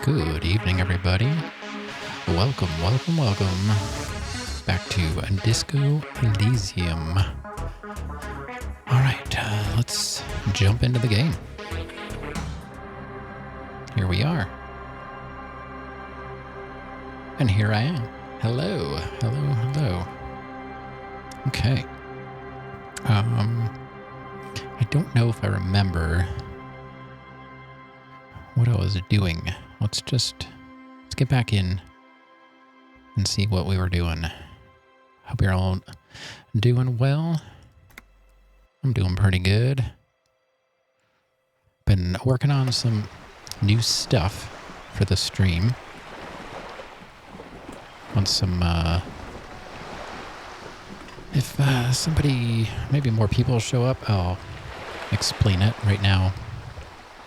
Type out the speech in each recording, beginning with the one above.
Good evening, everybody. Welcome back to Disco Elysium. All right, let's jump into the game. Here we are. And here I am. Hello. Okay. I don't know if I remember what I was doing. Let's get back in and see what we were doing. Hope you're all doing well. I'm doing pretty good. Been working on some new stuff for the stream. On some, if maybe more people show up, I'll explain it right now.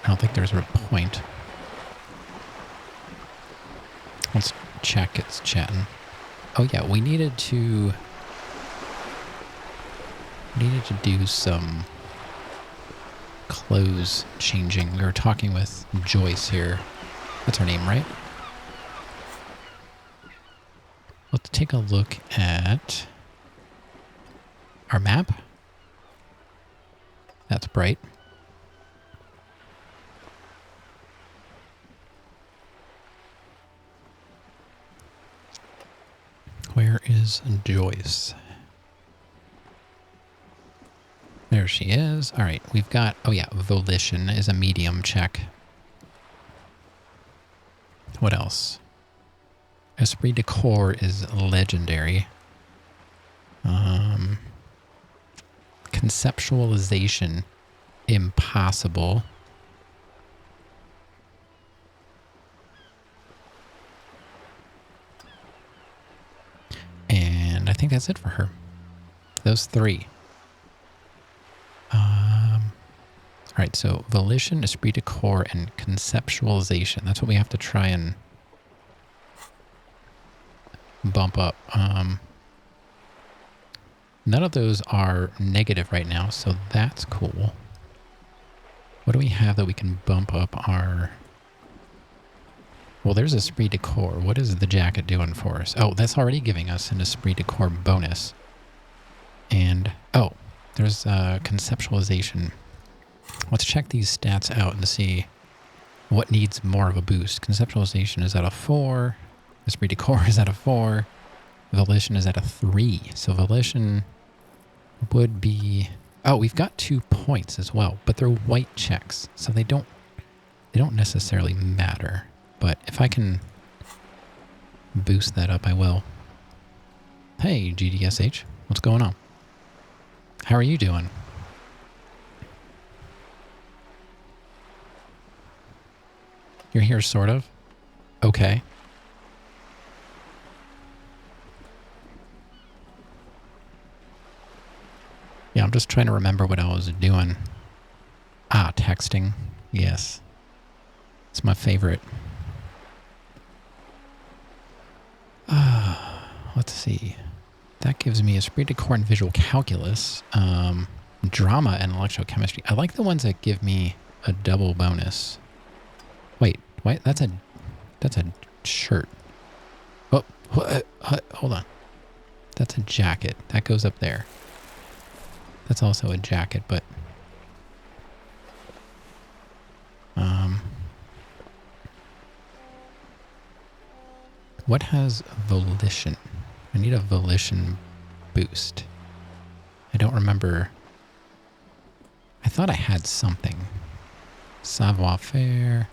I don't think there's a point. Let's check it's chatting. Oh yeah, we needed to do some clothes changing. We were talking with Joyce here. That's her name, right? Let's take a look at our map. That's bright. Where is Joyce? There she is. All right, we've got, oh yeah, Volition is a medium check. What else? Esprit de Corps is legendary. Conceptualization, impossible. And I think that's it for her. Those three. All right, so Volition, Esprit de Corps, and Conceptualization. That's what we have to try and bump up. None of those are negative right now, so that's cool. What do we have that we can bump up our... Well, there's Esprit de Corps. What is the jacket doing for us? Oh, that's already giving us an Esprit de Corps bonus. And, oh, there's Conceptualization. Let's check these stats out and see what needs more of a boost. Conceptualization is at a 4. Esprit de Corps is at a 4. Volition is at a 3. So Volition would be... Oh, we've got 2 points as well, but they're white checks, so they don't necessarily matter. But if I can boost that up, I will. Hey, GDSH, what's going on? How are you doing? You're here, sort of? Okay. Yeah, I'm just trying to remember what I was doing. Ah, texting. Yes. It's my favorite. Let's see. That gives me Esprit de Corps and Visual Calculus, Drama and Electrochemistry. I like the ones that give me a double bonus. Wait, what? That's a shirt. Oh, hold on. That's a jacket. That goes up there. That's also a jacket, but... What has Volition? I need a Volition boost. I don't remember. I thought I had something. Savoir-faire,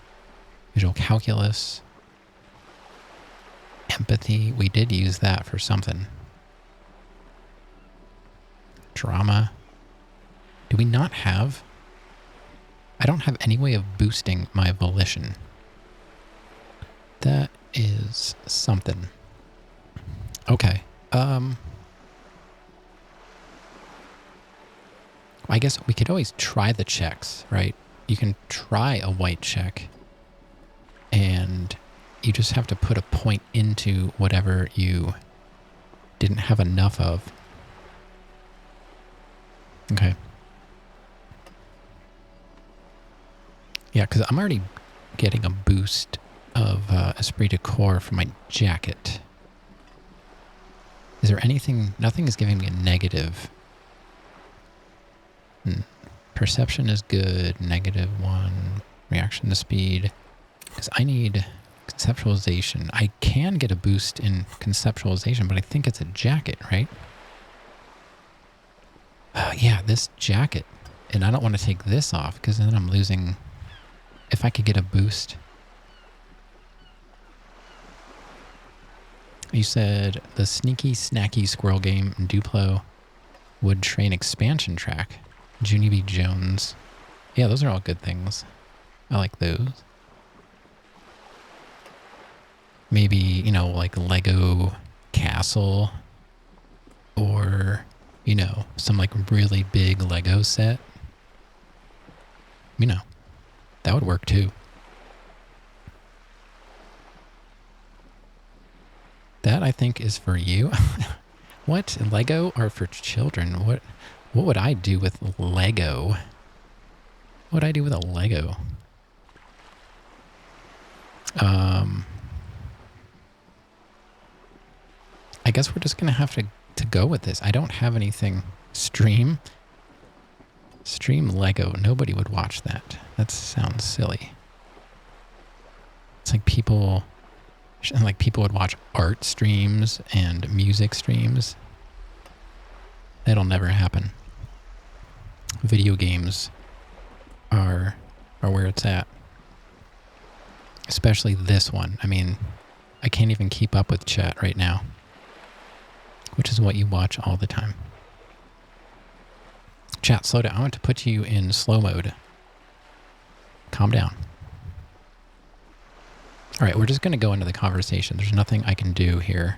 Visual Calculus, Empathy. We did use that for something. Drama. Do we not have... I don't have any way of boosting my Volition. That is something. Okay. I guess we could always try the checks, right? You can try a white check, and you just have to put a point into whatever you didn't have enough of. Okay. Yeah, because I'm already getting a boost of esprit de corps for my jacket. Is there anything? Nothing is giving me a negative. Perception is good. -1. Reaction to speed. Because I need conceptualization. I can get a boost in conceptualization, but I think it's a jacket, right? Yeah, this jacket. And I don't want to take this off because then I'm losing... If I could get a boost... You said the Sneaky Snacky Squirrel game in Duplo Wood Train expansion track. Junie B. Jones. Yeah, those are all good things. I like those. Maybe, you know, like Lego Castle. Or, you know, some like really big Lego set. You know, that would work too. That, I think, is for you. What? Lego are for children? What would I do with Lego? What would I do with a Lego? I guess we're just going to have to go with this. I don't have anything. Stream Lego. Nobody would watch that. That sounds silly. It's like people would watch art streams and music streams. That'll never happen. Video games are where it's at. Especially this one. I mean, I can't even keep up with chat right now. Which is what you watch all the time. Chat, slow down. I want to put you in slow mode. Calm down. All right, we're just going to go into the conversation. There's nothing I can do here.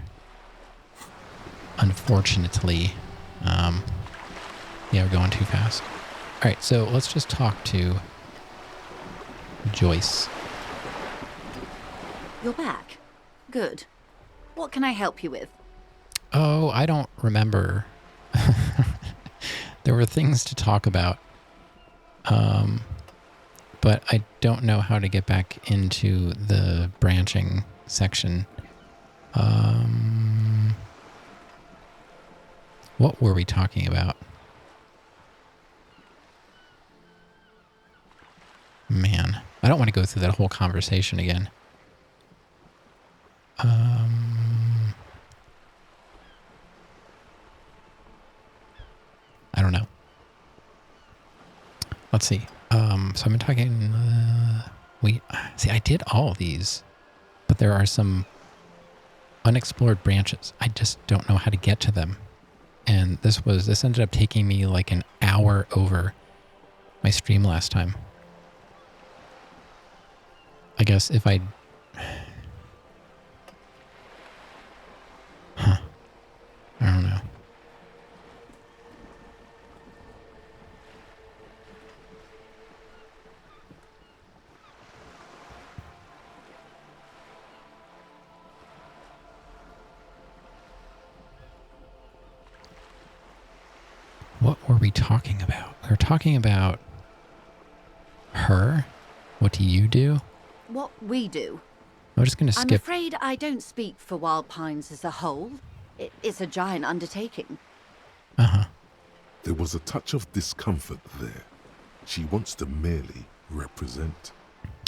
Unfortunately. Yeah, we're going too fast. All right, so let's just talk to Joyce. You're back. Good. What can I help you with? Oh, I don't remember. There were things to talk about. But I don't know how to get back into the branching section. What were we talking about? Man, I don't want to go through that whole conversation again. I don't know. Let's see. So I've been talking, I did all of these, but there are some unexplored branches. I just don't know how to get to them. And this ended up taking me like an hour over my stream last time. I guess if I, I don't know. What were we talking about? We were talking about her. What do you do? What we do? I'm just going to skip. I'm afraid I don't speak for Wild Pines as a whole. It is a giant undertaking. Uh-huh. There was a touch of discomfort there. She wants to merely represent.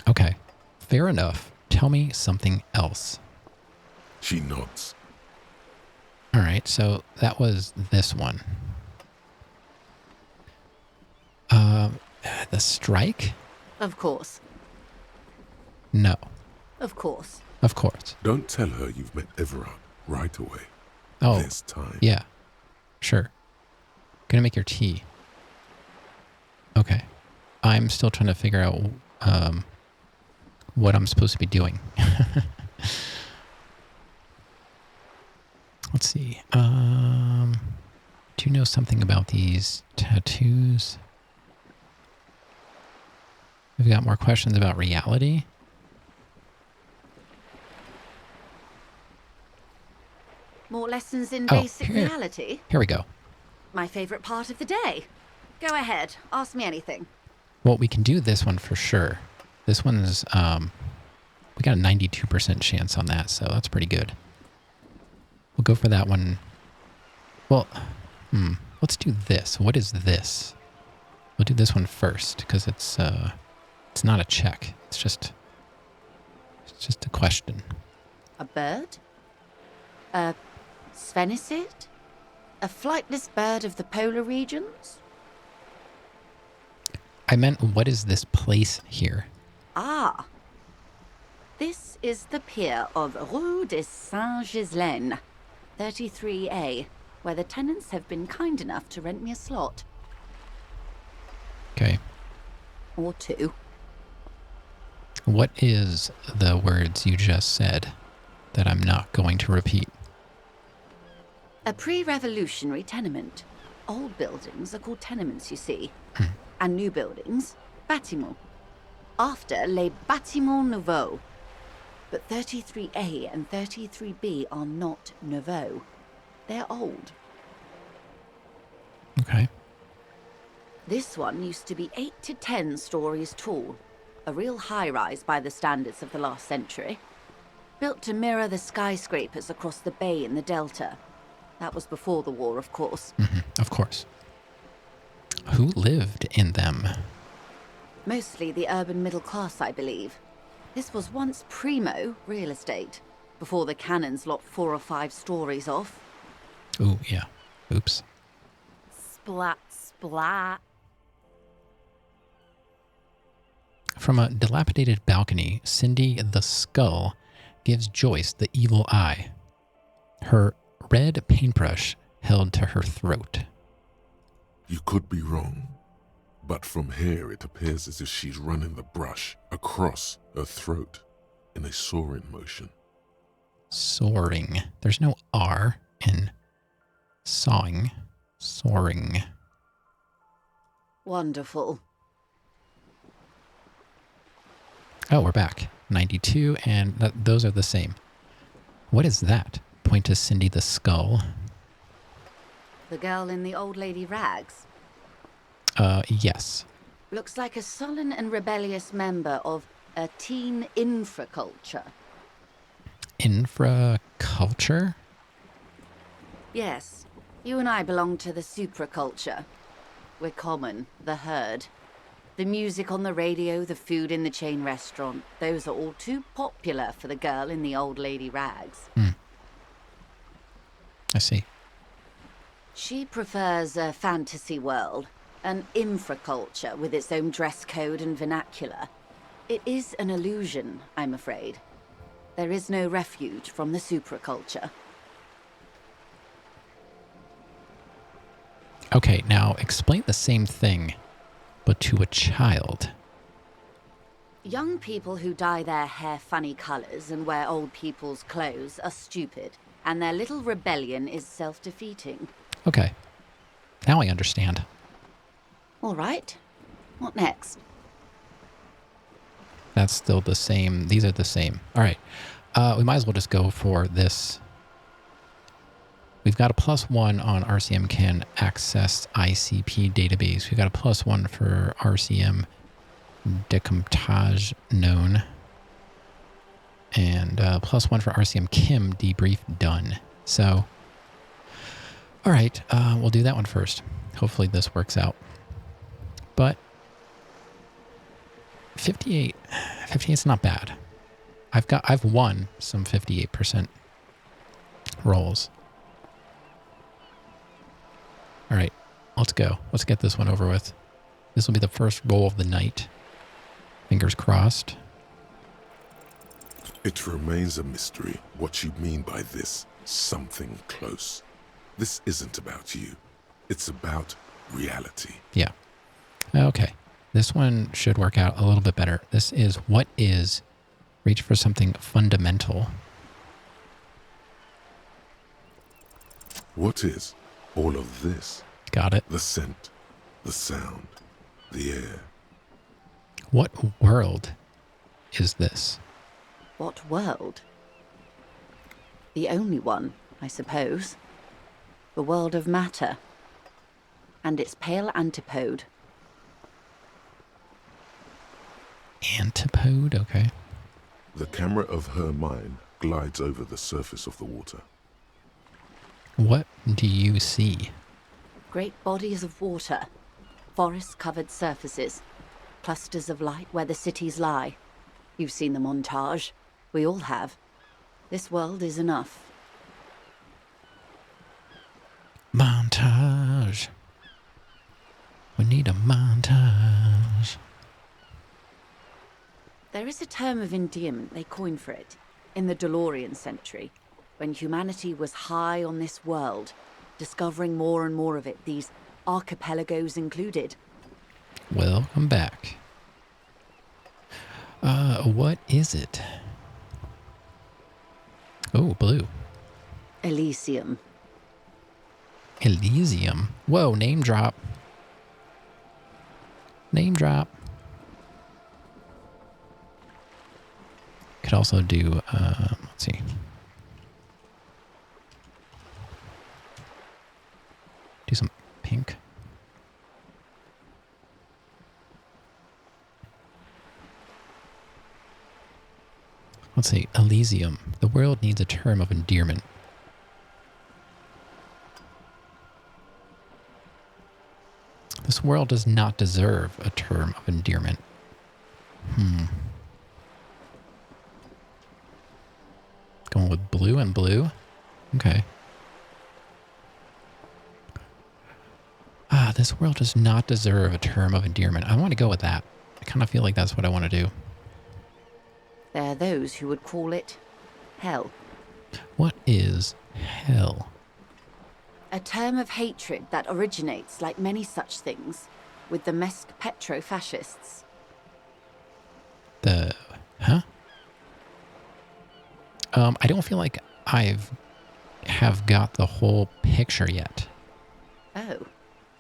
Okay. Fair enough. Tell me something else. She nods. All right. So that was this one. The strike? Of course. No. Of course. Of course. Don't tell her you've met Everard right away. Oh, There's time. yeah. Sure. Gonna make your tea. Okay. I'm still trying to figure out what I'm supposed to be doing. Let's see. Do you know something about these tattoos? We've got more questions about reality. More lessons in basic here. reality? Here we go. My favorite part of the day. Go ahead. Ask me anything. Well, we can do this one for sure. This one's, we We got a 92% chance on that, so that's pretty good. We'll go for that one. Well, let's do this. What is this? We'll do this one first, because it's not a check. It's just a question. A bird? A sphenicid? A flightless bird of the polar regions? I meant, what is this place here? Ah. This is the pier of Rue de Saint-Ghislain, 33A, where the tenants have been kind enough to rent me a slot. Okay. Or two. What is the words you just said that I'm not going to repeat? A pre-revolutionary tenement. Old buildings are called tenements, you see. And new buildings, bâtiments. After, les bâtiments nouveaux. But 33A and 33B are not nouveaux. They're old. Okay. This one used to be 8 to 10 stories tall. A real high-rise by the standards of the last century. Built to mirror the skyscrapers across the bay in the Delta. That was before the war, of course. Of course. Who lived in them? Mostly the urban middle class, I believe. This was once primo real estate, before the cannons lopped 4 or 5 stories off. Ooh, yeah. Oops. Splat, splat. From a dilapidated balcony, Cindy the Skull gives Joyce the evil eye. Her red paintbrush held to her throat. You could be wrong, but from here it appears as if she's running the brush across her throat in a soaring motion. Soaring. There's no R in sawing. Soaring. Wonderful. Oh, we're back. 92, and those are the same. What is that? Point to Cindy the Skull. The girl in the old lady rags. Yes. Looks like a sullen and rebellious member of a teen infraculture. Infraculture? Yes, you and I belong to the supraculture. We're common, the herd. The music on the radio, the food in the chain restaurant, those are all too popular for the girl in the old lady rags. I see. She prefers a fantasy world, an infraculture with its own dress code and vernacular. It is an illusion, I'm afraid. There is no refuge from the supraculture. Okay, now explain the same thing, but to a child. Young people who dye their hair funny colors and wear old people's clothes are stupid, and their little rebellion is self-defeating. Okay. Now I understand. All right. What next? That's still the same. These are the same. All right. We might as well just go for this. We've got a +1 on RCM can access ICP database. We've got a +1 for RCM decomptage known. And +1 for RCM Kim debrief done. So, all right, we'll do that one first. Hopefully this works out. But 58 is not bad. I've won some 58% rolls. All right, let's go. Let's get this one over with. This will be the first roll of the night. Fingers crossed. It remains a mystery what you mean by this something close. This isn't about you. It's about reality. Yeah. Okay. This one should work out a little bit better. This is what is reach for something fundamental. What is all of this? Got it. The scent, the sound, the air. What world is this? What world? The only one, I suppose. The world of matter. And its pale antipode. Antipode? Okay. The camera of her mind glides over the surface of the water. What do you see? Great bodies of water, forest-covered surfaces, clusters of light where the cities lie. You've seen the montage. We all have. This world is enough. Montage. We need a montage. There is a term of endearment they coined for it in the DeLorean century, when humanity was high on this world, discovering more and more of it, these archipelagos included. Welcome back. What is it? Oh, blue. Elysium. Elysium. Whoa, name drop. Name drop. Could also do, let's see. Do some pink. Let's see, Elysium. The world needs a term of endearment. This world does not deserve a term of endearment. Going with blue and blue? Okay. This world does not deserve a term of endearment. I want to go with that. I kind of feel like that's what I want to do. There are those who would call it hell. What is hell? A term of hatred that originates, like many such things, with the Mesk petro-fascists. Huh? I don't feel like have got the whole picture yet. Oh,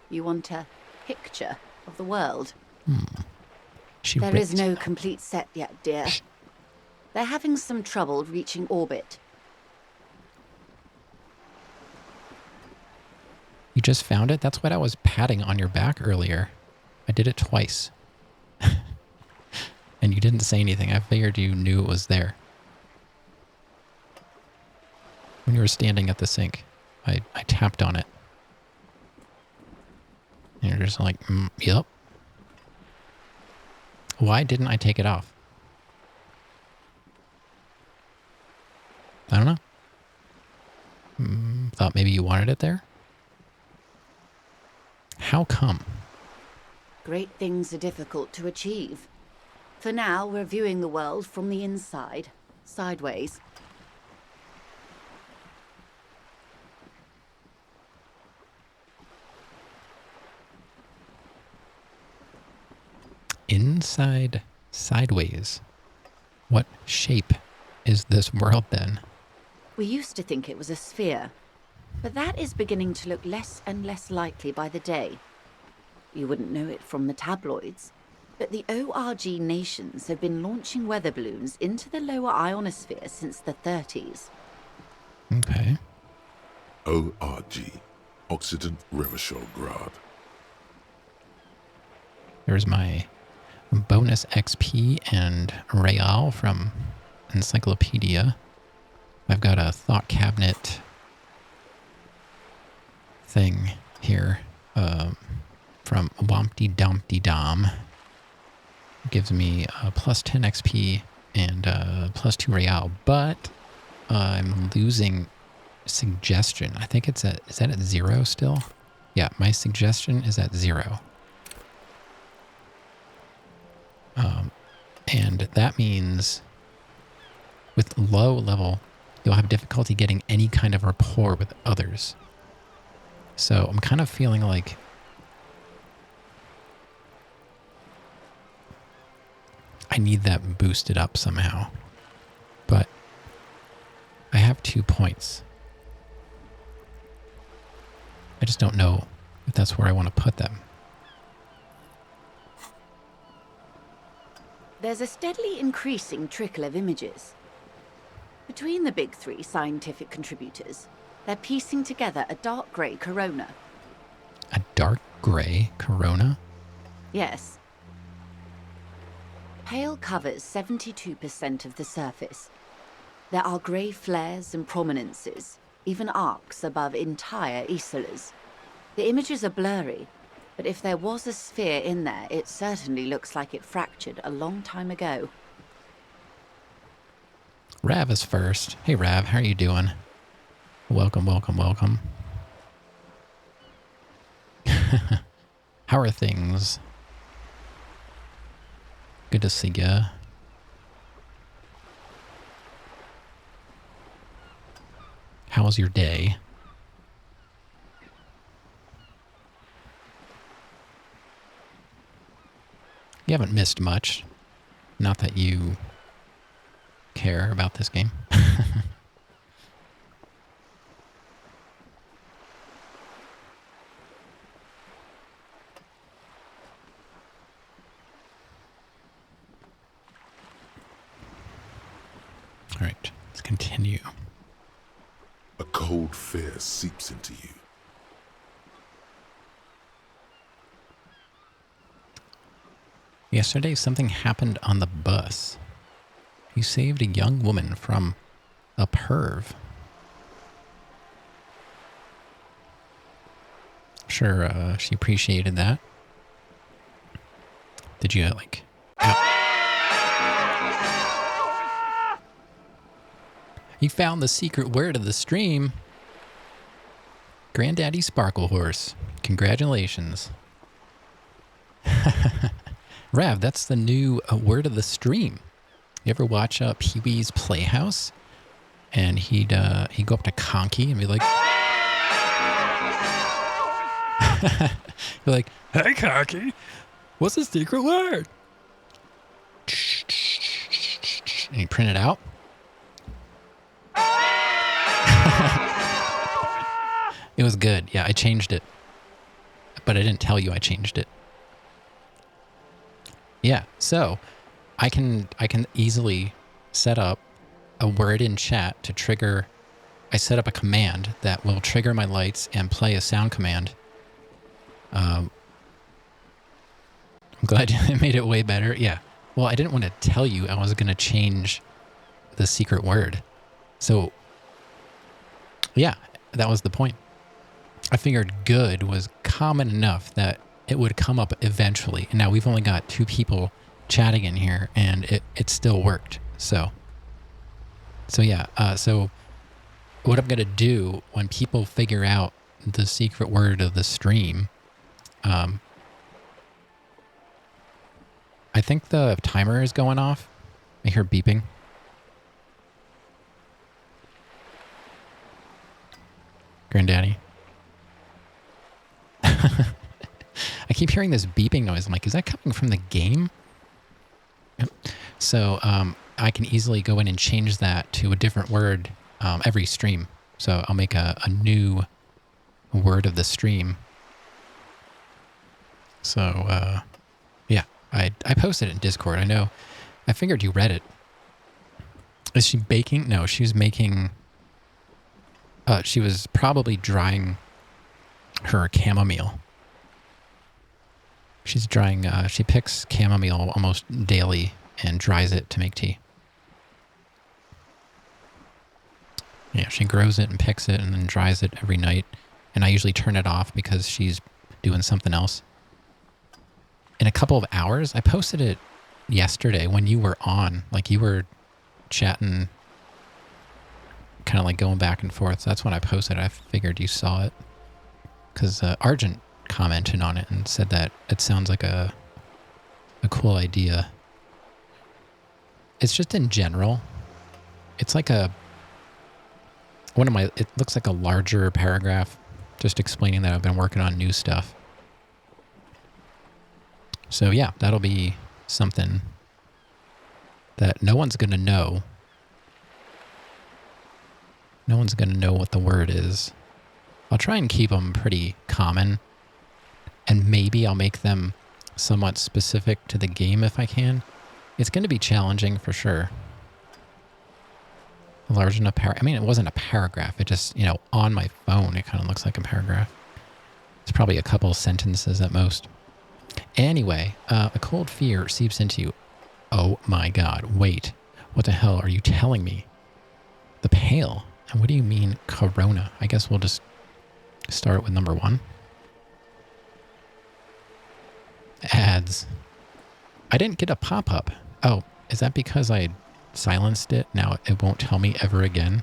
you want a picture of the world? There is no complete set yet, dear. They're having some trouble reaching orbit. You just found it? That's what I was patting on your back earlier. I did it twice. And you didn't say anything. I figured you knew it was there. When you were standing at the sink, I tapped on it. And you're just like, yep. Why didn't I take it off? I don't know. Thought maybe you wanted it there? How come? Great things are difficult to achieve. For now, we're viewing the world from the inside, sideways. Inside, sideways. What shape is this world then? We used to think it was a sphere, but that is beginning to look less and less likely by the day. You wouldn't know it from the tabloids, but the ORG nations have been launching weather balloons into the lower ionosphere since the 30s. Okay. ORG, Occident Revachol Grad. There's my bonus XP and Real from Encyclopedia. I've got a thought cabinet thing here from Wompty Dumpty Dom. Gives me plus 10 XP and plus 2 Real, but I'm losing suggestion. I think it's is that at 0 still? Yeah, my suggestion is at 0. And that means with low level, you'll have difficulty getting any kind of rapport with others. So I'm kind of feeling like I need that boosted up somehow. But I have 2 points. I just don't know if that's where I want to put them. There's a steadily increasing trickle of images. Between the big 3 scientific contributors, they're piecing together a dark grey corona. A dark gray corona? Yes. Pale covers 72% of the surface. There are grey flares and prominences, even arcs above entire isolas. The images are blurry, but if there was a sphere in there, it certainly looks like it fractured a long time ago. Rav is first. Hey Rav, how are you doing? Welcome, welcome, welcome. How are things? Good to see ya. How was your day? You haven't missed much. Not that you care about this game. All right, let's continue. A cold fear seeps into you. Yesterday, something happened on the bus. You saved a young woman from a perv. Sure, she appreciated that. Did you, like... You found the secret word of the stream. Granddaddy Sparkle Horse. Congratulations. Rav, that's the new word of the stream. You ever watch Pee-wee's Playhouse? And he'd go up to Conky and be like... be like, hey Conky, what's the secret word? And he'd print it out. It was good. Yeah, I changed it. But I didn't tell you I changed it. Yeah, so I can easily set up a word in chat to trigger. I set up a command that will trigger my lights and play a sound command. I'm glad it made it way better. Yeah. Well, I didn't want to tell you I was going to change the secret word. So, yeah, that was the point. I figured good was common enough that it would come up eventually. And now we've only got 2 people chatting in here, and it still worked. So yeah. So what I'm going to do when people figure out the secret word of the stream, I think the timer is going off. I hear beeping. Granddaddy. I keep hearing this beeping noise. I'm like, is that coming from the game? Yep. So I can easily go in and change that to a different word every stream. So I'll make a new word of the stream. So yeah, I posted it in Discord. I know. I figured you read it. Is she baking? No, she was making... she was probably drying her chamomile. She's drying, she picks chamomile almost daily and dries it to make tea. Yeah, she grows it and picks it and then dries it every night. And I usually turn it off because she's doing something else. In a couple of hours, I posted it yesterday when you were on. Like you were chatting, kind of like going back and forth. So that's when I posted it. I figured you saw it. Because Argent commented on it and said that it sounds like a cool idea. It's just in general. It's like it looks like a larger paragraph just explaining that I've been working on new stuff. So yeah, that'll be something that no one's going to know. No one's going to know what the word is. I'll try and keep them pretty common, and maybe I'll make them somewhat specific to the game if I can. It's going to be challenging for sure. A large enough I mean, it wasn't a paragraph. It just, on my phone, it kind of looks like a paragraph. It's probably a couple sentences at most. Anyway, a cold fear seeps into you. Oh my god, wait. What the hell are you telling me? The Pale? And what do you mean Corona? I guess we'll just start with number 1. Ads. I didn't get a pop-up. Oh, is that because I silenced it? Now it won't tell me ever again?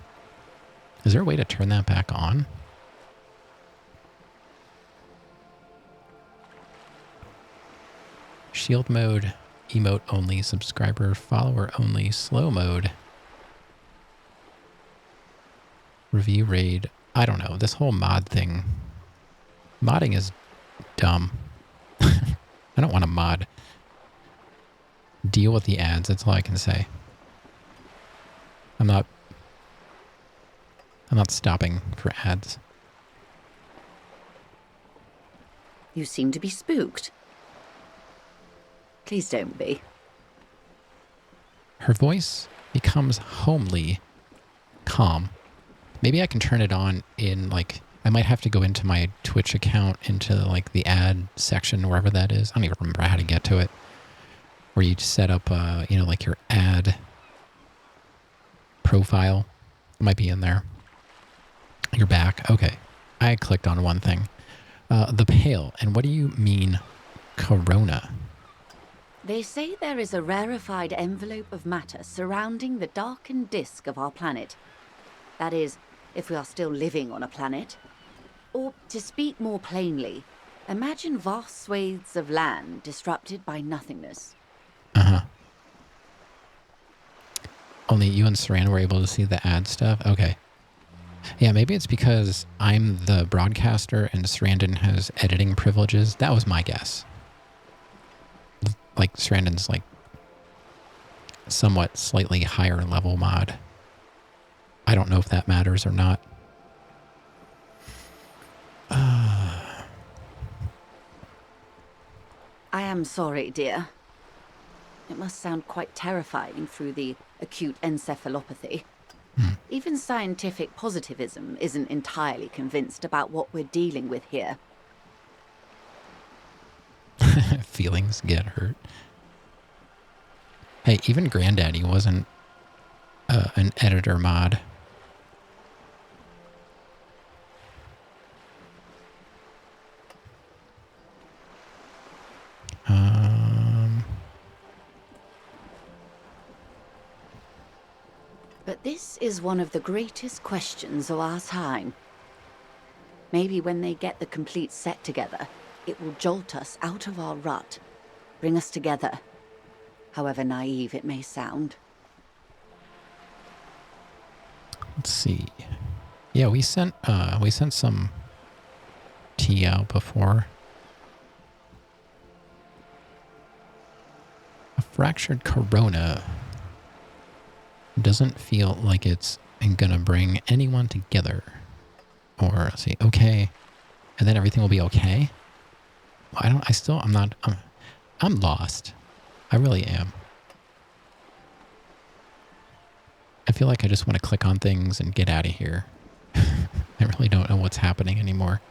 Is there a way to turn that back on? Shield mode, emote only, subscriber, follower only, slow mode. Review raid. I don't know. This whole mod thing. Modding is dumb. I don't want to mod. Deal with the ads. That's all I can say. I'm not stopping for ads. You seem to be spooked. Please don't be. Her voice becomes homely, calm. Maybe I can turn it on in, like, I might have to go into my Twitch account, into, like, the ad section, wherever that is. I don't even remember how to get to it. Where you set up, you know, like your ad profile. It might be in there. You're back. Okay. I clicked on one thing. The Pale. And what do you mean, Corona? They say there is a rarefied envelope of matter surrounding the darkened disk of our planet. That is, if we are still living on a planet. Or, to speak more plainly, imagine vast swathes of land disrupted by nothingness. Uh-huh. Only you and Saran were able to see the ad stuff? Okay. Yeah, maybe it's because I'm the broadcaster and Sarandon has editing privileges. That was my guess. Like, Sarandon's, like, somewhat slightly higher level mod. I don't know if that matters or not. I am sorry, dear. It must sound quite terrifying through the acute encephalopathy. Even scientific positivism isn't entirely convinced about what we're dealing with here. Feelings get hurt. Hey, even Granddaddy wasn't an editor mod. But this is one of the greatest questions of our time. Maybe when they get the complete set together, it will jolt us out of our rut, bring us together, however naive it may sound. Let's see. Yeah, we sent some tea out before. A fractured corona doesn't feel like it's gonna bring anyone together. Or let's see, okay, and then everything will be okay. I'm lost. I really am. I feel like I just want to click on things and get out of here. I really don't know what's happening anymore.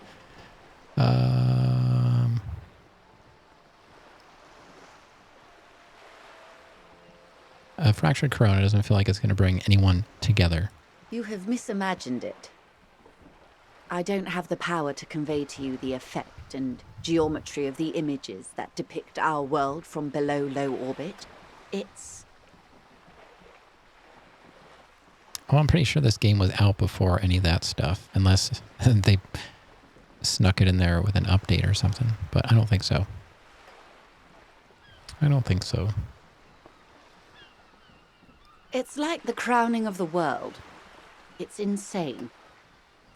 A fractured corona doesn't feel like it's going to bring anyone together. You have misimagined it. I don't have the power to convey to you the effect and geometry of the images that depict our world from below low orbit. It's... Oh, I'm pretty sure this game was out before any of that stuff, unless they snuck it in there with an update or something, but I don't think so. I don't think so. It's like the crowning of the world. It's insane.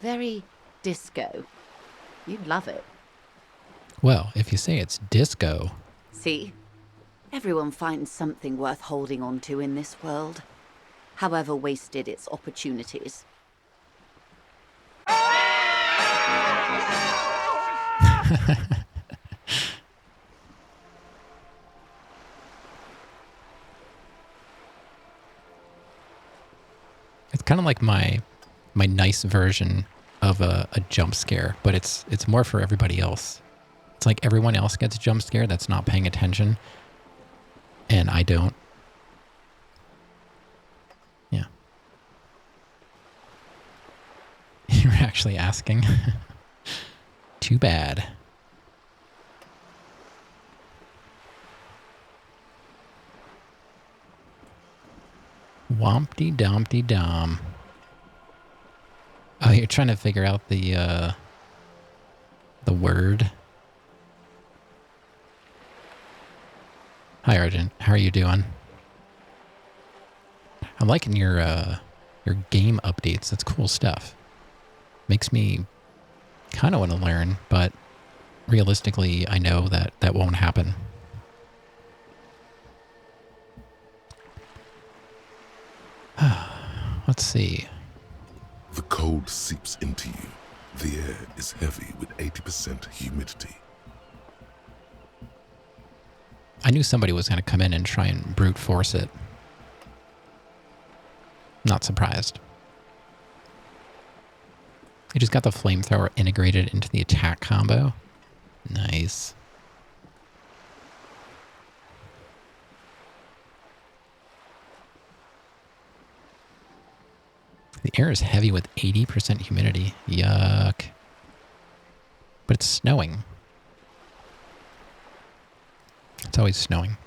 Very disco. You'd love it. Well, if you say it's disco... See? Everyone finds something worth holding on to in this world, however wasted its opportunities. It's kind of like my nice version of a jump scare, but it's more for everybody else. It's like everyone else gets jump scared that's not paying attention, and I don't. You were actually asking. Too bad. Wompty Dumpty Dom. Oh, you're trying to figure out the word. Hi, Argent. How are you doing? I'm liking your game updates. That's cool stuff. Makes me kind of want to learn, but realistically, I know that that won't happen. Let's see. The cold seeps into you. The air is heavy with 80% humidity. I knew somebody was going to come in and try and brute force it. Not surprised. You just got the flamethrower integrated into the attack combo. Nice. The air is heavy with 80% humidity. Yuck. But it's snowing. It's always snowing.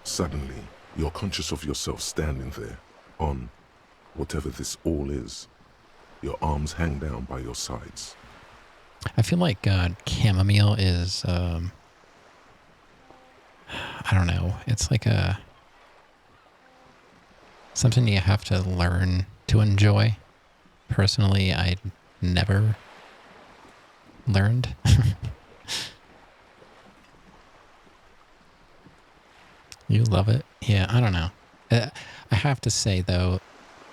Suddenly, you're conscious of yourself standing there, on whatever this all is. Your arms hang down by your sides. I feel like chamomile is, I don't know. It's like something you have to learn to enjoy. Personally, I never learned. You love it? Yeah, I don't know. I have to say, though,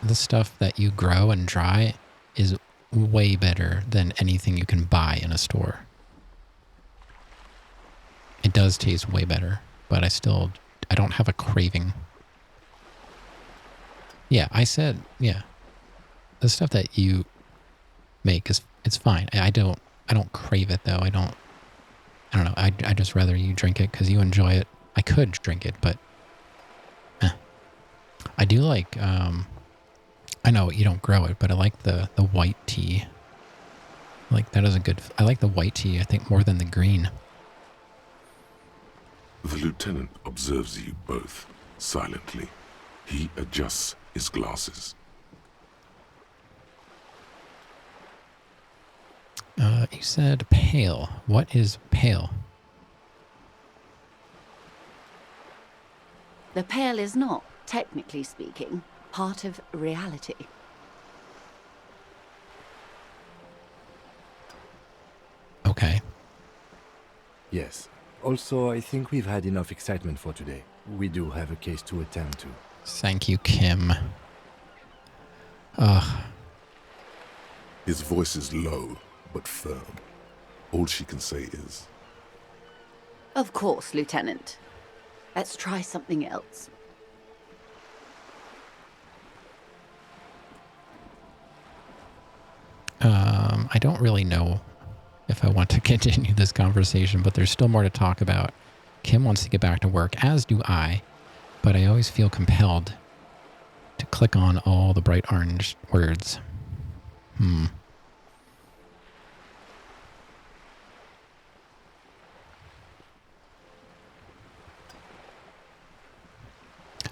the stuff that you grow and dry is way better than anything you can buy in a store. It does taste way better, but I don't have a craving. Yeah, I said, yeah. The stuff that you make it's fine. I don't crave it though. I don't know. I just rather you drink it because you enjoy it. I could drink it, but I do like I know you don't grow it, but I like the white tea. Like that is I like the white tea, I think, more than the green. The lieutenant observes you both, silently. He adjusts his glasses. You said pale. What is pale? The Pale is not, technically speaking, part of reality. Okay. Yes. Also, I think we've had enough excitement for today. We do have a case to attend to. Thank you, Kim. His voice is low, but firm. All she can say is, Of course, Lieutenant. Let's try something else. I don't really know if I want to continue this conversation, but there's still more to talk about. Kim wants to get back to work, as do I, but I always feel compelled to click on all the bright orange words.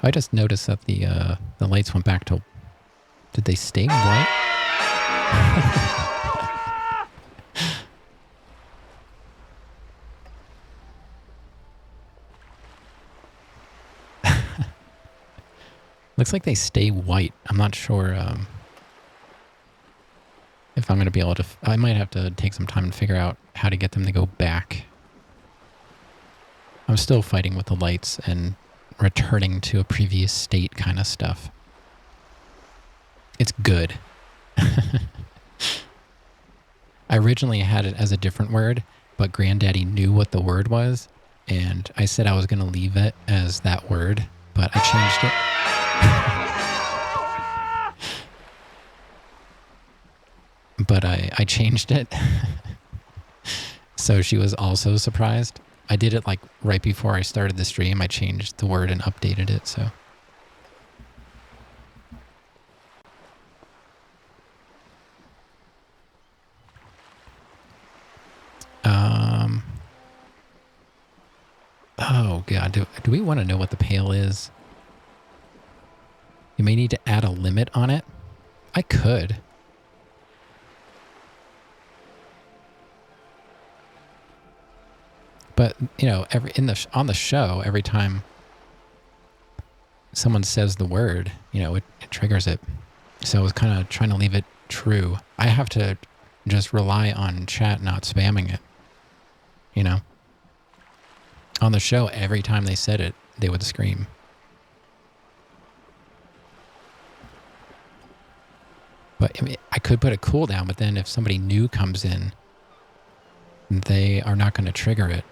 I just noticed that the lights went back to... Did they stay white? Looks like they stay white. I'm not sure if I'm going to be able to... I might have to take some time and figure out how to get them to go back. I'm still fighting with the lights and returning to a previous state kind of stuff. It's good. I originally had it as a different word, but Granddaddy knew what the word was, and I said I was going to leave it as that word, but I changed it. But I changed it. So she was also surprised. I did it like right before I started the stream. I changed the word and updated it, so. God, do we want to know what the pale is? You may need to add a limit on it. I could. But, you know, on the show, every time someone says the word, you know, it triggers it. So I was kind of trying to leave it true. I have to just rely on chat not spamming it, you know? On the show, every time they said it, they would scream. But I mean, I could put a cooldown, but then if somebody new comes in, they are not going to trigger it.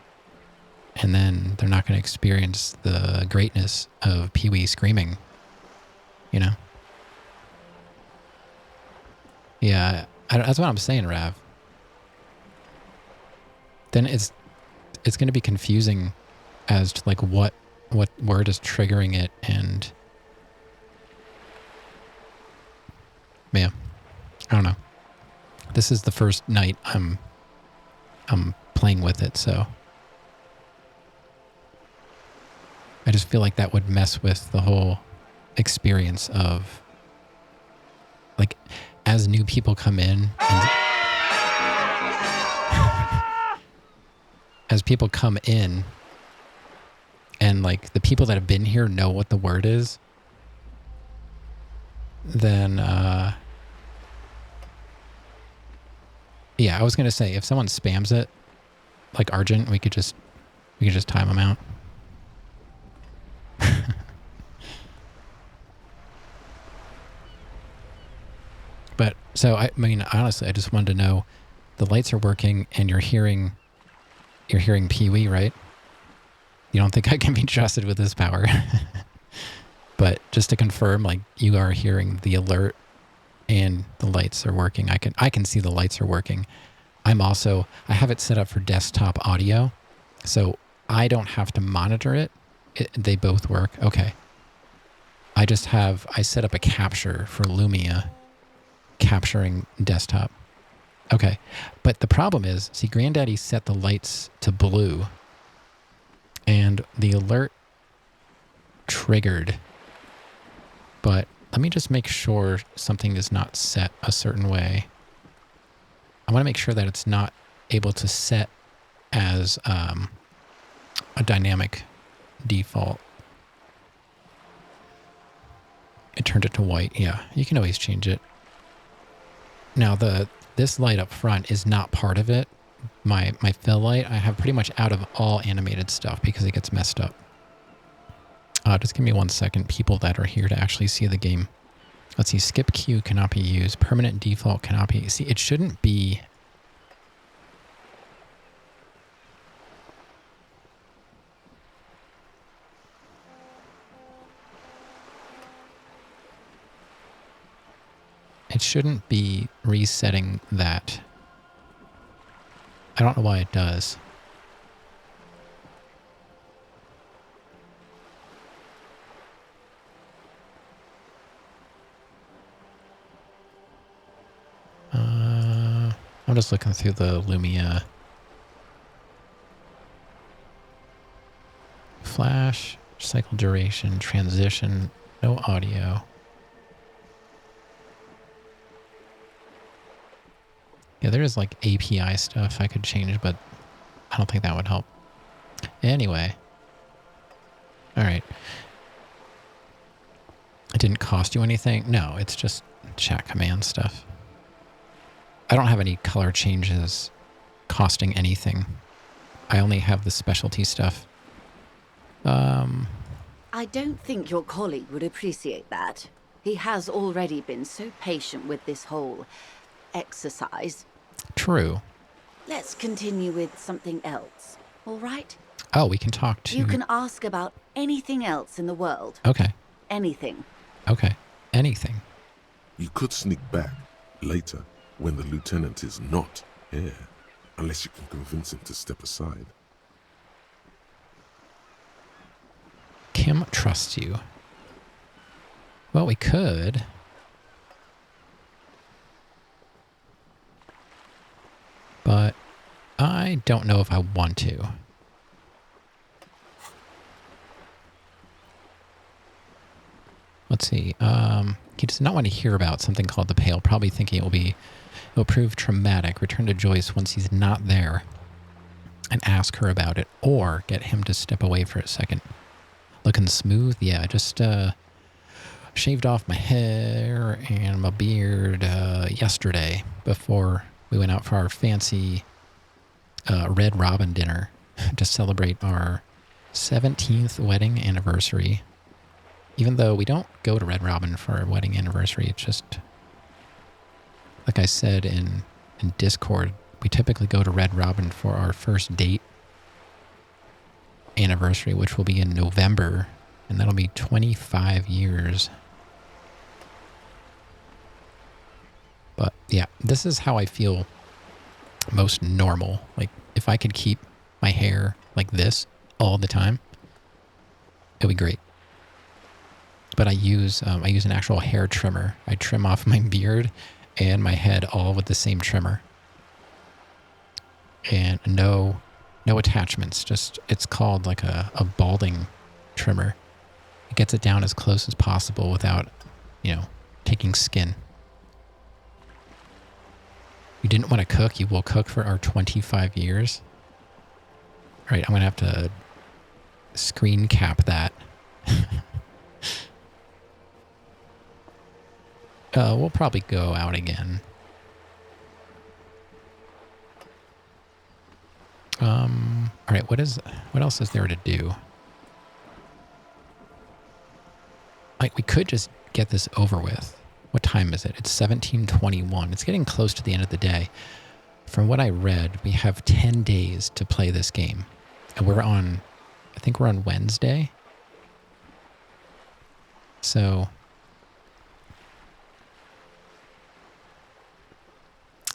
And then they're not going to experience the greatness of Pee-wee screaming, you know? Yeah, that's what I'm saying, Rav. Then it's going to be confusing as to like what word is triggering it, and yeah, I don't know. This is the first night I'm playing with it, so I just feel like that would mess with the whole experience of like as new people come in and as people come in and like the people that have been here know what the word is, then yeah, I was gonna say if someone spams it like Argent, we could just time them out. But so I mean honestly I just wanted to know the lights are working and you're hearing Pee-wee, right? You don't think I can be trusted with this power. But just to confirm, like you are hearing the alert and the lights are working. I can see the lights are working. I have it set up for desktop audio, so I don't have to monitor it. They both work. Okay. I set up a capture for Lumia capturing desktop. Okay. But the problem is, see, Granddaddy set the lights to blue and the alert triggered. But let me just make sure something is not set a certain way. I want to make sure that it's not able to set as a dynamic default. It turned it to white. Yeah, you can always change it. Now, this light up front is not part of it. My fill light, I have pretty much out of all animated stuff because it gets messed up. Just give me 1 second. People that are here to actually see the game. Let's see. Skip queue cannot be used. Permanent default cannot be. See, it shouldn't be. It shouldn't be resetting that. I don't know why it does. I'm just looking through the Lumia. Flash, cycle duration, transition, no audio. Yeah, there is like API stuff I could change, but I don't think that would help. Anyway. Alright. It didn't cost you anything? No, it's just chat command stuff. I don't have any color changes costing anything. I only have the specialty stuff. I don't think your colleague would appreciate that. He has already been so patient with this whole exercise. True. Let's continue with something else, all right? Oh, we can talk to... You can ask about anything else in the world. Okay. Anything. Okay. Anything. You could sneak back later when the lieutenant is not here, unless you can convince him to step aside. Kim trusts you. Well, we could. But I don't know if I want to. let's see. He does not want to hear about something called the Pale, probably thinking it'll prove traumatic. Return to Joyce once he's not there and ask her about it, or get him to step away for a second. Looking smooth? Yeah, just shaved off my hair and my beard yesterday before we went out for our fancy Red Robin dinner to celebrate our 17th wedding anniversary. Even though we don't go to Red Robin for our wedding anniversary, it's just, like I said in Discord, we typically go to Red Robin for our first date anniversary, which will be in November, and that'll be 25 years. But yeah, this is how I feel most normal. Like, if I could keep my hair like this all the time, it'd be great. But I use an actual hair trimmer. I trim off my beard and my head all with the same trimmer. And no attachments. Just, it's called like a balding trimmer. It gets it down as close as possible without, taking skin. You didn't want to cook, you will cook for our 25 years. All right, I'm going to have to screen cap that. We'll probably go out again. All right, what else is there to do? Like, we could just get this over with. What time is it? It's 17:21. It's getting close to the end of the day. From what I read, we have 10 days to play this game. And I think we're on Wednesday. So,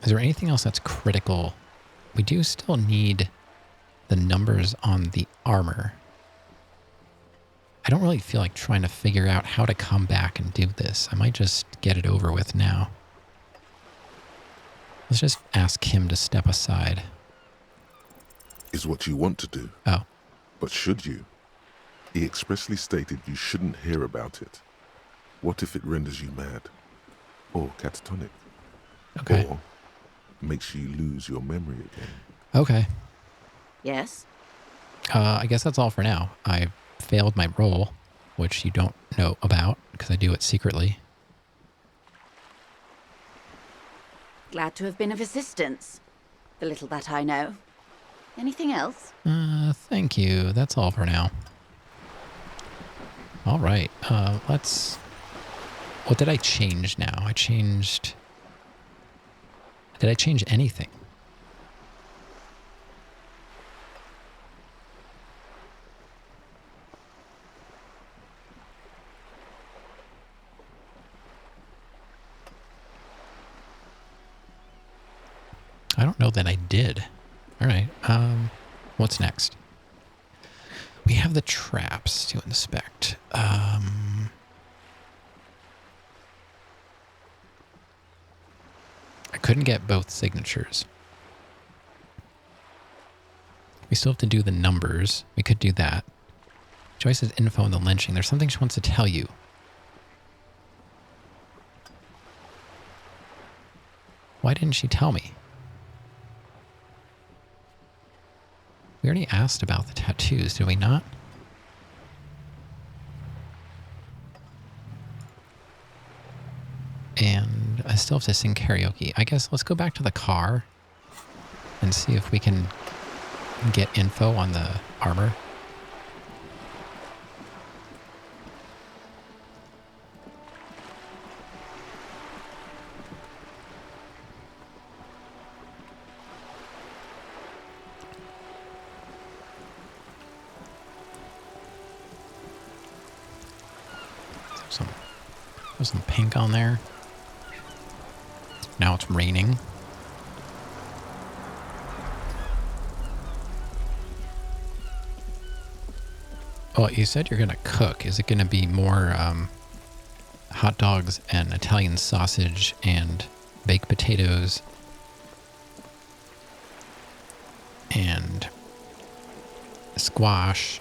is there anything else that's critical? We do still need the numbers on the armor. I don't really feel like trying to figure out how to come back and do this. I might just get it over with now. Let's just ask him to step aside. Is what you want to do. Oh. But should you? He expressly stated you shouldn't hear about it. What if it renders you mad? Or catatonic? Okay. Or makes you lose your memory again? Okay. Yes? I guess that's all for now. I failed my roll, which you don't know about because I do it secretly. Glad to have been of assistance. The little that I know. Anything else? Thank you. That's all for now. All right. What did I change now? Did I change anything? I don't know that I did. All right. What's next? We have the traps to inspect. I couldn't get both signatures. We still have to do the numbers. We could do that. Joyce has info on the lynching. There's something she wants to tell you. Why didn't she tell me? We already asked about the tattoos, did we not? And I still have to sing karaoke. I guess let's go back to the car and see if we can get info on the armor. There's some pink on there. Now it's raining. Oh, you said you're going to cook. Is it going to be more hot dogs and Italian sausage and baked potatoes and squash?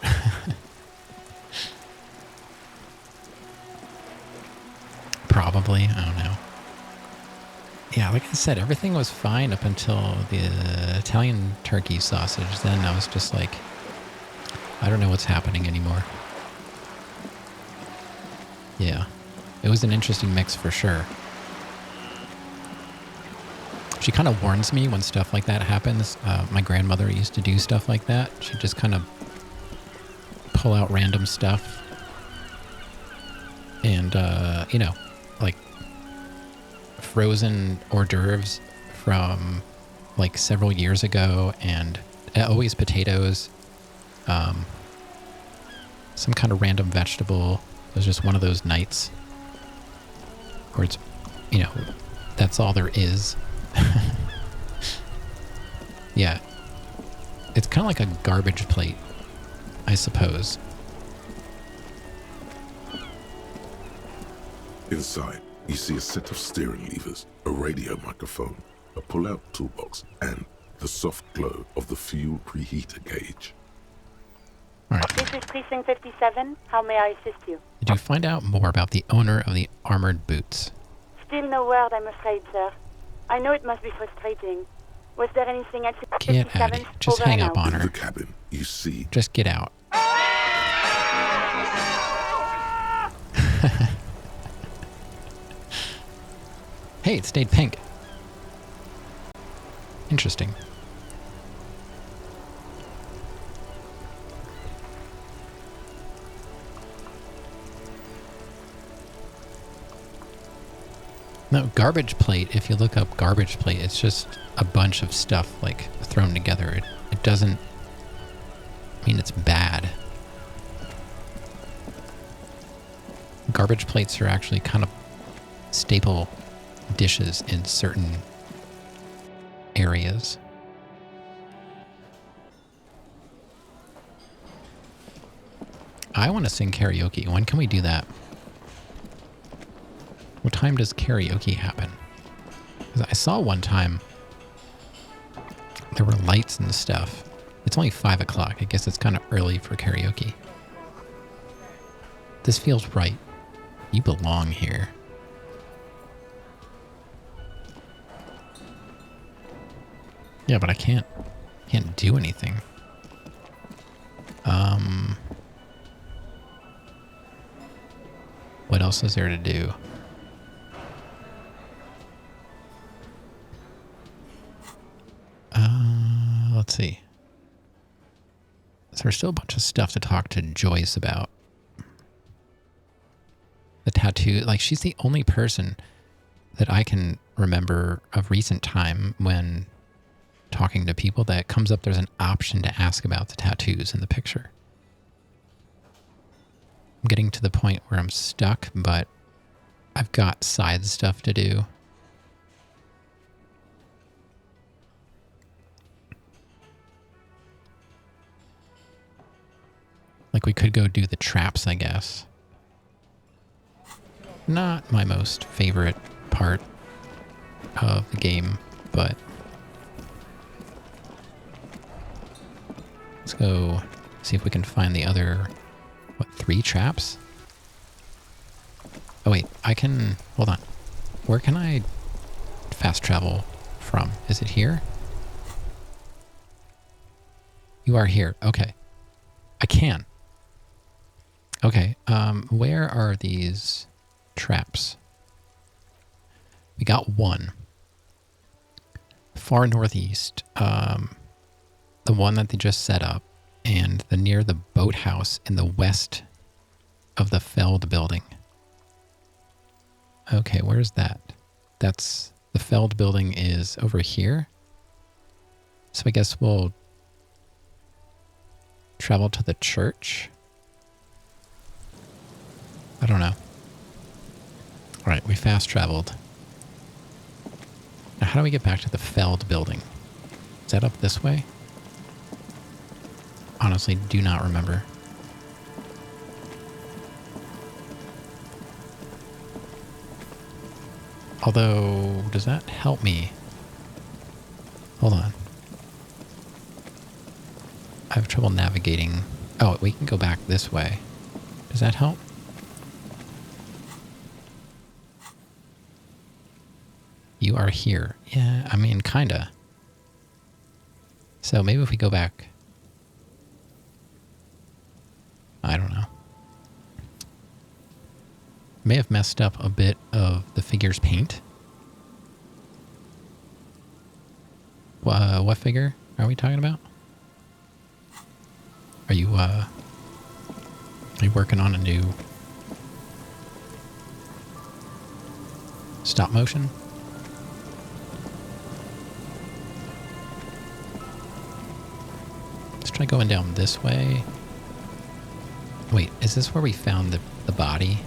Probably. I don't know. Yeah, like I said, everything was fine up until the Italian turkey sausage. Then I was just like, I don't know what's happening anymore. Yeah. It was an interesting mix for sure. She kind of warns me when stuff like that happens. My grandmother used to do stuff like that. She'd just kind of pull out random stuff. And, you know, like frozen hors d'oeuvres from like several years ago, and always potatoes, some kind of random vegetable. It was just one of those nights where it's, you know, that's all there is. Yeah. It's kind of like a garbage plate, I suppose. Inside, you see a set of steering levers, a radio microphone, a pull-out toolbox, and the soft glow of the fuel preheater gauge. All right. This is Precinct 57. How may I assist you? Did you find out more about the owner of the armored boots? Still no word, I'm afraid, sir. I know it must be frustrating. Was there anything else? Get out of here. Just hang up on In her. the cabin, you see Just get out. Hey, it stayed pink. Interesting. No, garbage plate, if you look up garbage plate, it's just a bunch of stuff like thrown together. It doesn't mean it's bad. Garbage plates are actually kind of staple dishes in certain areas. I want to sing karaoke. When can we do that? What time does karaoke happen? 'Cause I saw one time there were lights and stuff. It's only 5 o'clock. I guess it's kind of early for karaoke. This feels right. You belong here. Yeah, but I can't do anything. What else is there to do? Let's see. So there's still a bunch of stuff to talk to Joyce about. The tattoo, like she's the only person that I can remember of recent time when talking to people that comes up, there's an option to ask about the tattoos in the picture. I'm getting to the point where I'm stuck, but I've got side stuff to do. Like we could go do the traps, I guess. Not my most favorite part of the game, but let's go see if we can find the other, 3 traps? Oh wait, I can, hold on. Where can I fast travel from? Is it here? You are here, okay. I can. Okay, where are these traps? We got one. Far northeast, the one that they just set up, and the near the boathouse in the west of the Feld building. Okay, where's that? That's, the Feld building is over here. So I guess we'll travel to the church. I don't know. All right, we fast traveled. Now, how do we get back to the Feld building? Is that up this way? Honestly, do not remember. Although, does that help me? Hold on. I have trouble navigating. Oh, we can go back this way. Does that help? You are here. Yeah, I mean, kinda. So maybe if we go back... I don't know. May have messed up a bit of the figure's paint. What figure are we talking about? Are you working on a new stop motion? Let's try going down this way. Wait, is this where we found the body?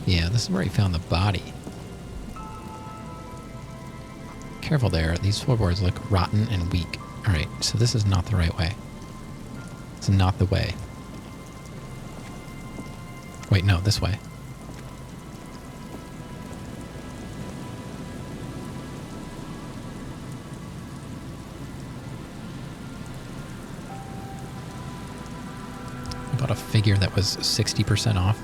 Yeah, this is where we found the body. Careful there, these floorboards look rotten and weak. Alright, so this is not the right way. It's not the way. Wait, no, this way. I bought a figure that was 60% off.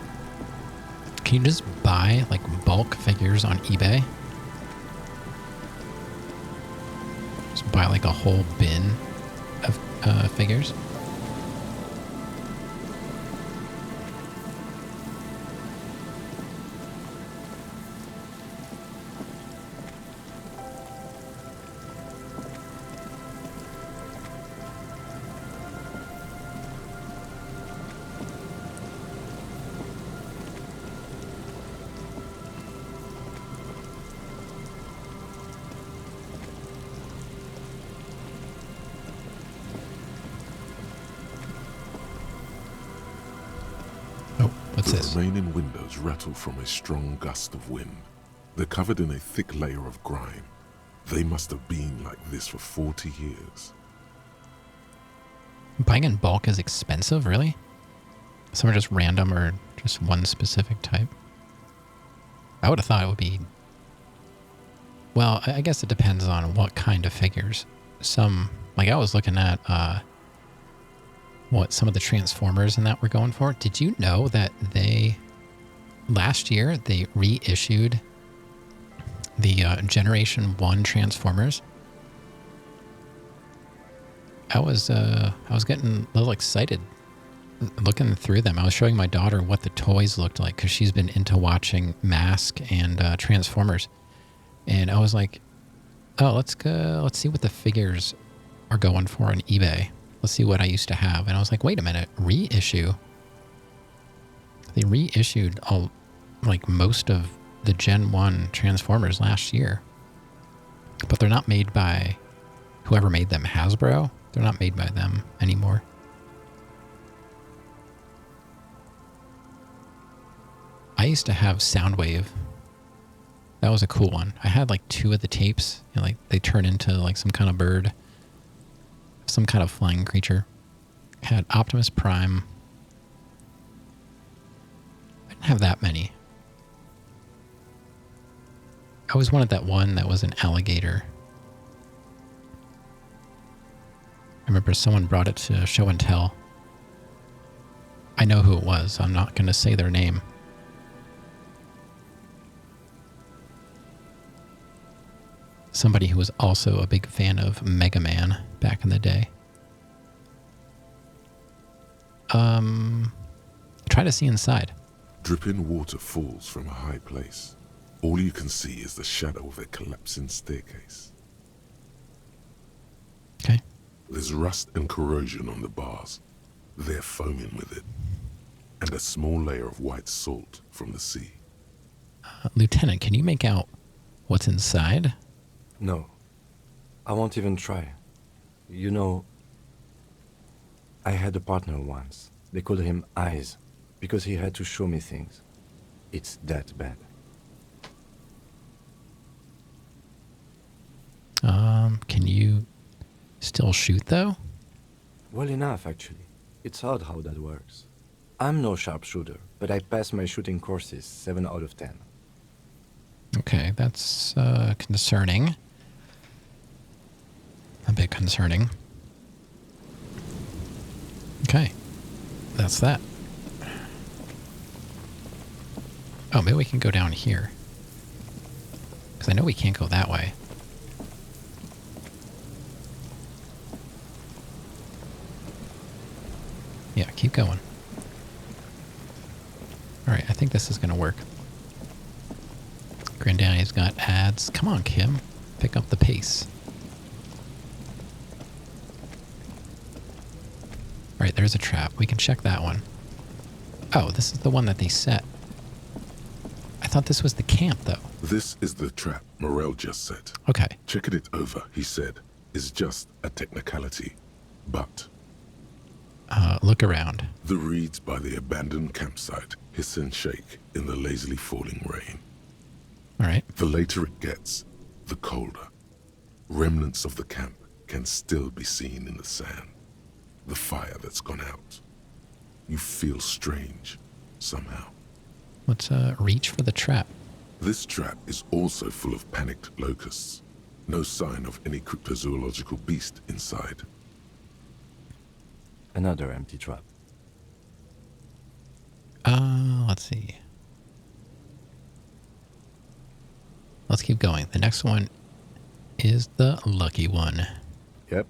Can you just buy, like, bulk figures on eBay? Just buy, like, a whole bin of figures? What's this? The remaining windows rattle from a strong gust of wind. They're covered in a thick layer of grime. They must have been like this for 40 years. Buying in bulk is expensive, really? Some are just random or just one specific type? I would have thought it would be... Well, I guess it depends on what kind of figures. Some... Like, I was looking at... what some of the Transformers and that were going for. Did you know that last year they reissued the Generation 1 Transformers? I was getting a little excited looking through them. I was showing my daughter what the toys looked like because she's been into watching Mask and Transformers. And I was like, oh, let's see what the figures are going for on eBay. Let's see what I used to have. And I was like, wait a minute, reissue? They reissued like most of the Gen 1 Transformers last year. But they're not made by whoever made them, Hasbro. They're not made by them anymore. I used to have Soundwave. That was a cool one. I had like 2 of the tapes. And like they turn into like some kind of bird. Some kind of flying creature. Had Optimus Prime. I didn't have that many. I always wanted that one that was an alligator. I remember someone brought it to Show and Tell. I know who it was. I'm not going to say their name. Somebody who was also a big fan of Mega Man back in the day. Try to see inside. Dripping water falls from a high place. All you can see is the shadow of a collapsing staircase. Okay. There's rust and corrosion on the bars. They're foaming with it. And a small layer of white salt from the sea. Lieutenant, can you make out what's inside? No. I won't even try. You know, I had a partner once. They called him Eyes, because he had to show me things. It's that bad. Can you still shoot, though? Well enough, actually. It's odd how that works. I'm no sharpshooter, but I passed my shooting courses 7 out of 10. Okay, that's concerning. A bit concerning. Okay, that's that. Oh, maybe we can go down here. Because I know we can't go that way. Yeah, keep going. Alright, I think this is going to work. Granddaddy's got ads. Come on, Kim. Pick up the pace. Alright, there's a trap. We can check that one. Oh, this is the one that they set. I thought this was the camp, though. This is the trap Morel just set. Okay. Checking it over, he said, is just a technicality. But Look around. the reeds by the abandoned campsite hiss and shake in the lazily falling rain. Alright. The later it gets, the colder. Remnants of the camp can still be seen in the sand. The fire that's gone out. You feel strange, somehow. Let's reach for the trap. This trap is also full of panicked locusts. No sign of any cryptozoological beast inside. Another empty trap. Let's see. Let's keep going. The next one is the lucky one. Yep.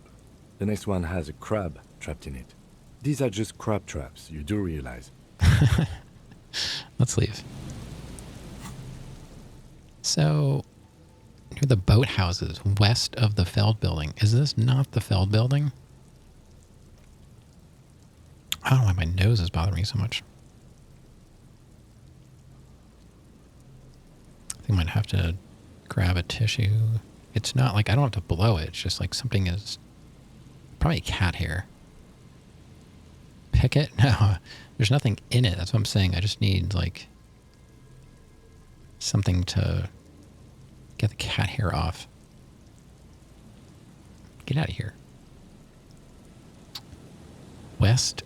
The next one has a crab trapped in it. These are just crab traps, you do realize. Let's leave. So, near the boathouses west of the Feld building. Is this not the Feld building? I don't know why my nose is bothering me so much. I think I might have to grab a tissue. It's not like I don't have to blow it. It's just like something is... Probably a cat hair. Pick it? No, there's nothing in it. That's what I'm saying. I just need, like, something to get the cat hair off. Get out of here. West?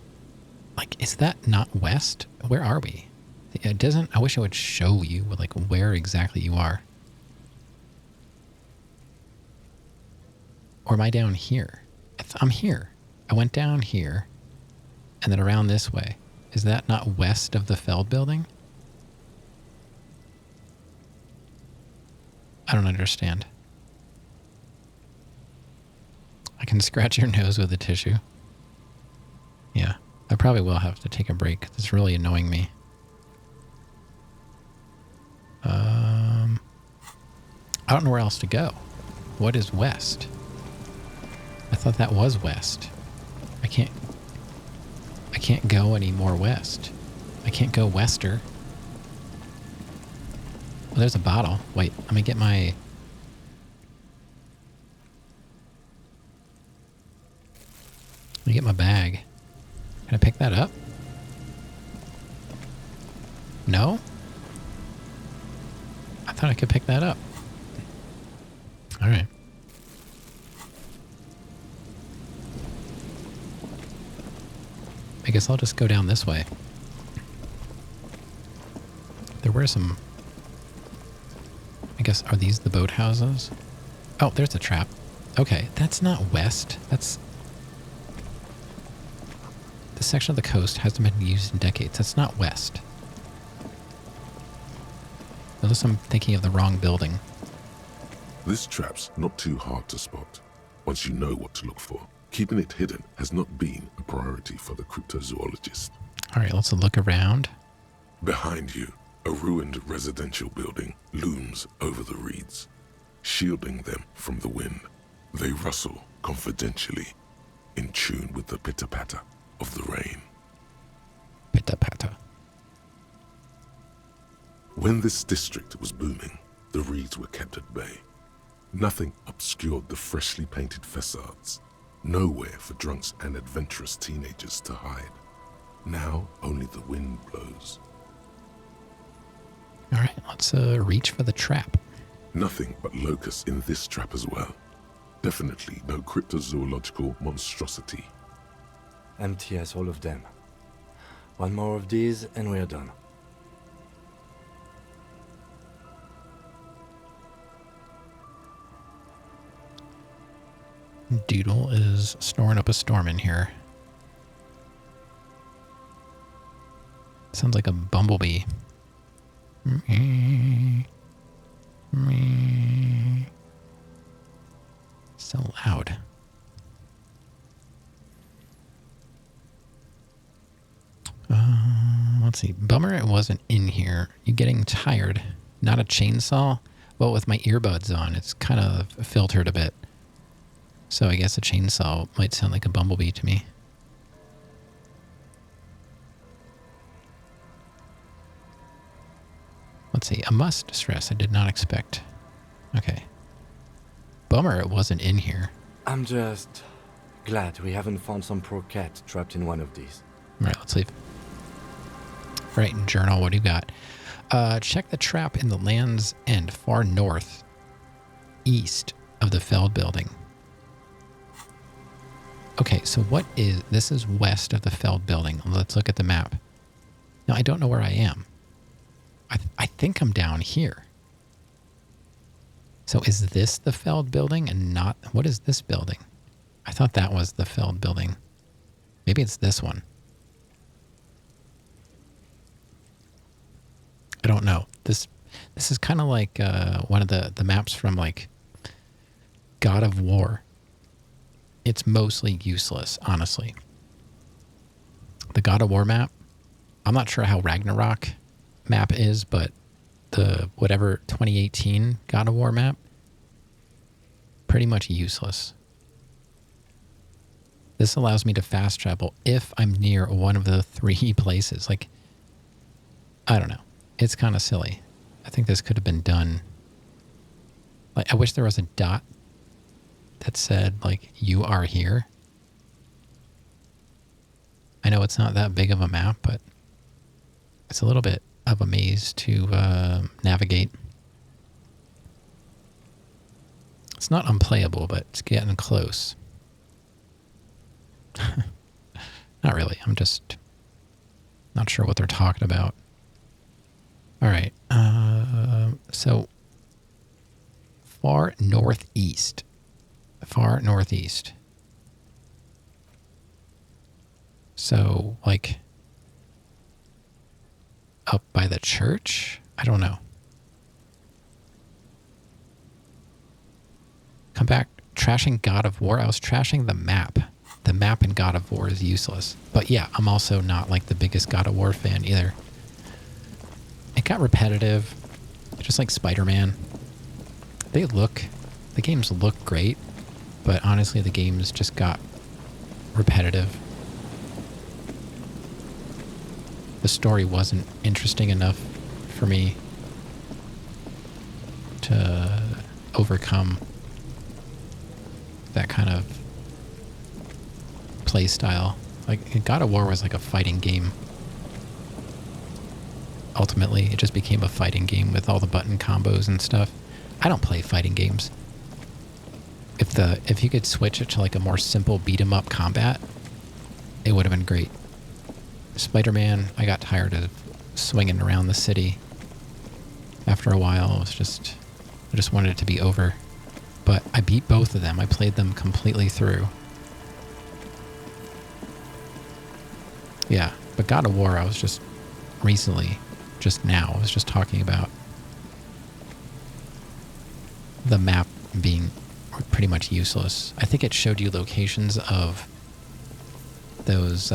Like, is that not west? Where are we? It doesn't... I wish it would show you, like, where exactly you are. Or am I down here? I'm here. I went down here. And then around this way. Is that not west of the Feld building? I don't understand. I can scratch your nose with a tissue. Yeah, I probably will have to take a break. It's really annoying me. I don't know where else to go. What is west? I thought that was west. I can't go any more west. I can't go wester. Well, there's a bottle. Wait, let me get my... Let me get my bag. Can I pick that up? No? I thought I could pick that up. Alright. I guess I'll just go down this way. There were some... I guess, are these the boathouses? Oh, there's a trap. Okay, that's not west. That's... This section of the coast hasn't been used in decades. That's not west. Unless I'm thinking of the wrong building. This trap's not too hard to spot, once you know what to look for. Keeping it hidden has not been a priority for the cryptozoologist. Alright, let's look around. Behind you, a ruined residential building looms over the reeds, shielding them from the wind. They rustle confidentially, in tune with the pitter-patter of the rain. Pitta-patta. When this district was booming, the reeds were kept at bay. Nothing obscured the freshly painted facades. Nowhere for drunks and adventurous teenagers to hide. Now only the wind blows. Alright, let's reach for the trap. Nothing but locusts in this trap as well. Definitely no cryptozoological monstrosity. Empty as all of them. One more of these and we're done. Doodle is snoring up a storm in here. Sounds like a bumblebee. Let's see. Bummer it wasn't in here. You getting tired? Not a chainsaw? Well, with my earbuds on, it's kind of filtered a bit. So I guess a chainsaw might sound like a bumblebee to me. Let's see. A must stress I did not expect. Okay. Bummer it wasn't in here. I'm just glad we haven't found some poor cat trapped in one of these. All right, let's leave. Right, journal, what do you got? Check the trap in the Land's End, far north, east of the Feld building. Okay, so what is... This is west of the Feld building. Let's look at the map. Now, I don't know where I am. I think I'm down here. So is this the Feld building and not... What is this building? I thought that was the Feld building. Maybe it's this one. I don't know. This is kind of like one of the maps from like God of War. It's mostly useless, honestly. The God of War map, I'm not sure how Ragnarok map is, but the whatever 2018 God of War map, pretty much useless. This allows me to fast travel if I'm near one of the 3 places. Like, I don't know. It's kind of silly. I think this could have been done. Like, I wish there was a dot that said, like, you are here. I know it's not that big of a map, but it's a little bit of a maze to navigate. It's not unplayable, but it's getting close. Not really. I'm just not sure what they're talking about. All right. So far northeast. Far northeast. So, like, up by the church? I don't know. Come back. Trashing God of War. I was trashing the map. The map in God of War is useless. But yeah, I'm also not like the biggest God of War fan either. It got repetitive, just like Spider-Man. The games look great, but honestly the games just got repetitive. The story wasn't interesting enough for me to overcome that kind of play style. Like, God of War was like a fighting game. Ultimately, it just became a fighting game with all the button combos and stuff. I don't play fighting games. If you could switch it to like a more simple beat 'em up combat, it would have been great. Spider-Man, I got tired of swinging around the city. After a while, I just wanted it to be over. But I beat both of them. I played them completely through. Yeah, but God of War, I was just recently, just now, I was just talking about the map being pretty much useless. I think it showed you locations of those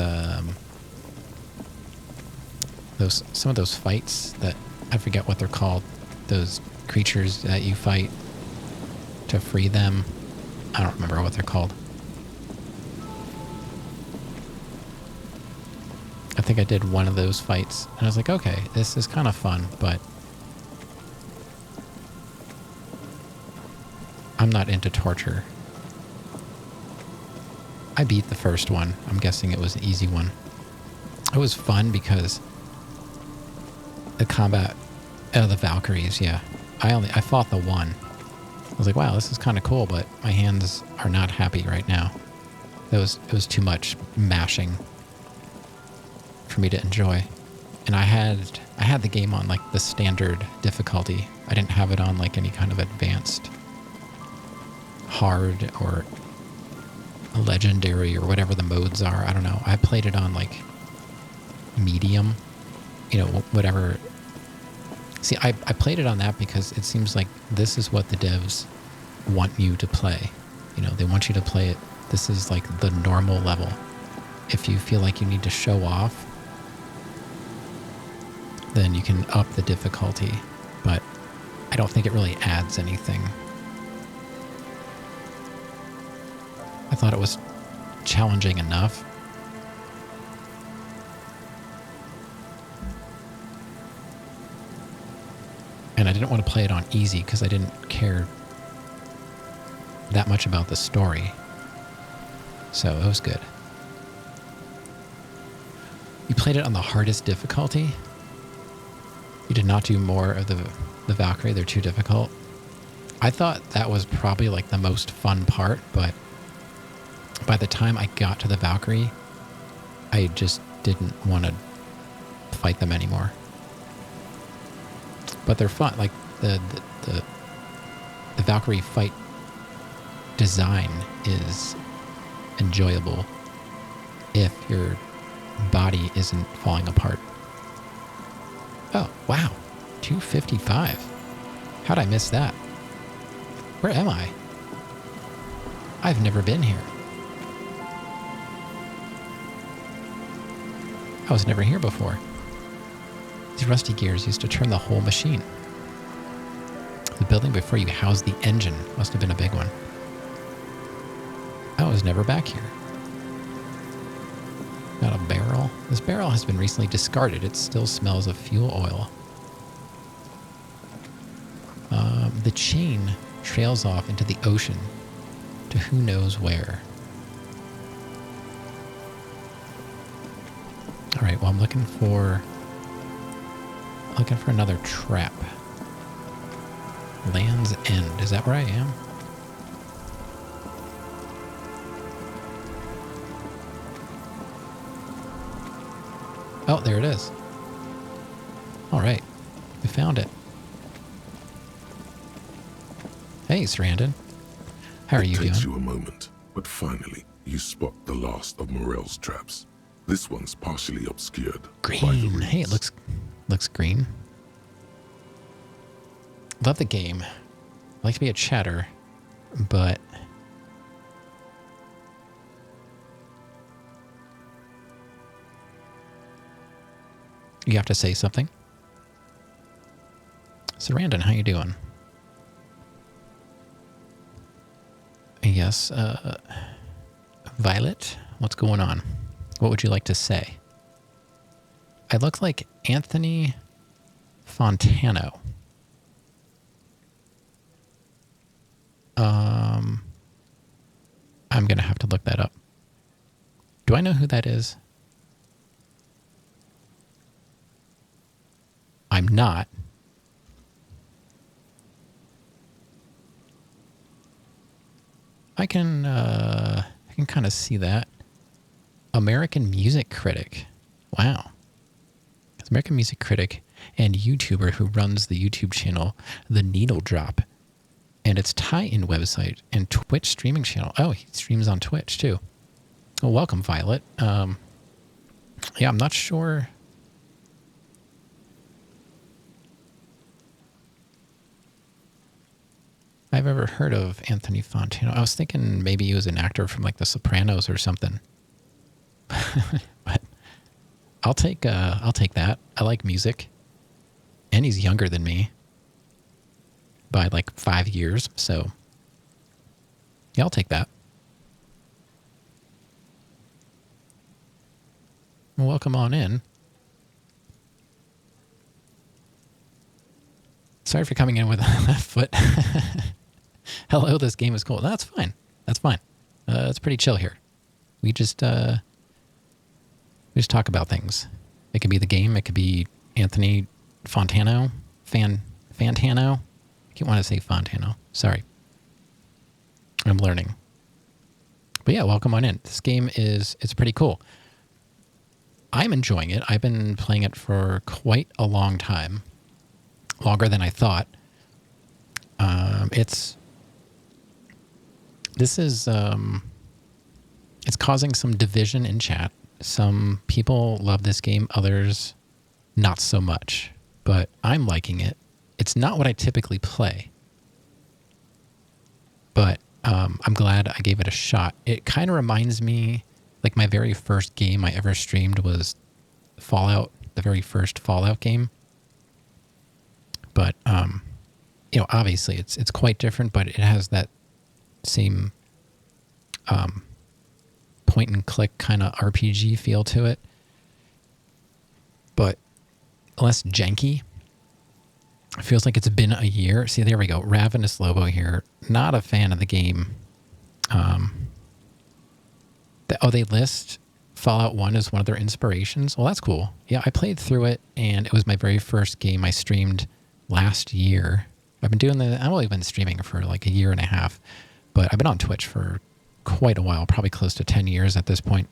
some of those fights that I forget what they're called. Those creatures that you fight to free them. I don't remember what they're called. I think I did one of those fights, and I was like, okay, this is kind of fun, but I'm not into torture. I beat the first one. I'm guessing it was an easy one. It was fun because the combat, the Valkyries, yeah. I fought the one. I was like, wow, this is kind of cool, but my hands are not happy right now. It was too much mashing for me to enjoy. And I had the game on like the standard difficulty. I didn't have it on like any kind of advanced hard or legendary or whatever the modes are. I don't know. I played it on like medium, whatever. See, I played it on that because it seems like this is what the devs want you to play. They want you to play it. This is like the normal level. If you feel like you need to show off, then you can up the difficulty, but I don't think it really adds anything. I thought it was challenging enough. And I didn't want to play it on easy because I didn't care that much about the story. So it was good. You played it on the hardest difficulty? You did not do more of the Valkyrie? They're too difficult? I thought that was probably like the most fun part, but by the time I got to the Valkyrie, I just didn't want to fight them anymore. But they're fun. Like the Valkyrie fight design is enjoyable if your body isn't falling apart. Oh, wow. 255. How'd I miss that? Where am I? I've never been here. I was never here before. These rusty gears used to turn the whole machine. The building before you housed the engine must have been a big one. I was never back here. Got a barrel. This barrel has been recently discarded. It still smells of fuel oil. The chain trails off into the ocean to who knows where. All right, well, I'm looking for another trap. Land's End. Is that where I am? Oh, there it is. All right. We found it. Hey, Sarandon. How are you doing? It takes you a moment, but finally you spot the last of Morel's traps. This one's partially obscured by the Green. reeds. Hey, it looks green. Love the game. I like to be a chatter, but you have to say something. Sarandon, how you doing? Yes, Violet, what's going on? What would you like to say? I look like Anthony Fontano. I'm going to have to look that up. Do I know who that is? I'm not. I can kind of see that. American music critic. Wow. It's American music critic and YouTuber who runs the YouTube channel The Needle Drop and its tie-in website and Twitch streaming channel. Oh, he streams on Twitch too. Well, welcome, Violet. Yeah, I'm not sure. I've ever heard of Anthony Fontano. I was thinking maybe he was an actor from like The Sopranos or something. But I'll take that. I like music. And he's younger than me by like 5 years, so yeah, I'll take that. Well, welcome on in. Sorry for coming in with a left foot. Hello, this game is cool. No, that's fine. That's fine. It's pretty chill here. We just talk about things. It could be the game. It could be Anthony Fontano. Fantano. I can't want to say Fontano. Sorry. I'm learning. But yeah, welcome on in. This game it's pretty cool. I'm enjoying it. I've been playing it for quite a long time. Longer than I thought. It's causing some division in chat. Some people love this game, others not so much. But I'm liking it. It's not what I typically play. But I'm glad I gave it a shot. It kind of reminds me, like my very first game I ever streamed was Fallout, the very first Fallout game. But obviously it's quite different, but it has that same point and click kind of RPG feel to it, but less janky. It feels like it's been a year. See, there we go. Ravenous Lobo here. Not a fan of the game. They list Fallout 1 as one of their inspirations. Well, that's cool. Yeah, I played through it, and it was my very first game I streamed last year. I've only been streaming for like a year and a half, but I've been on Twitch for quite a while, probably close to 10 years at this point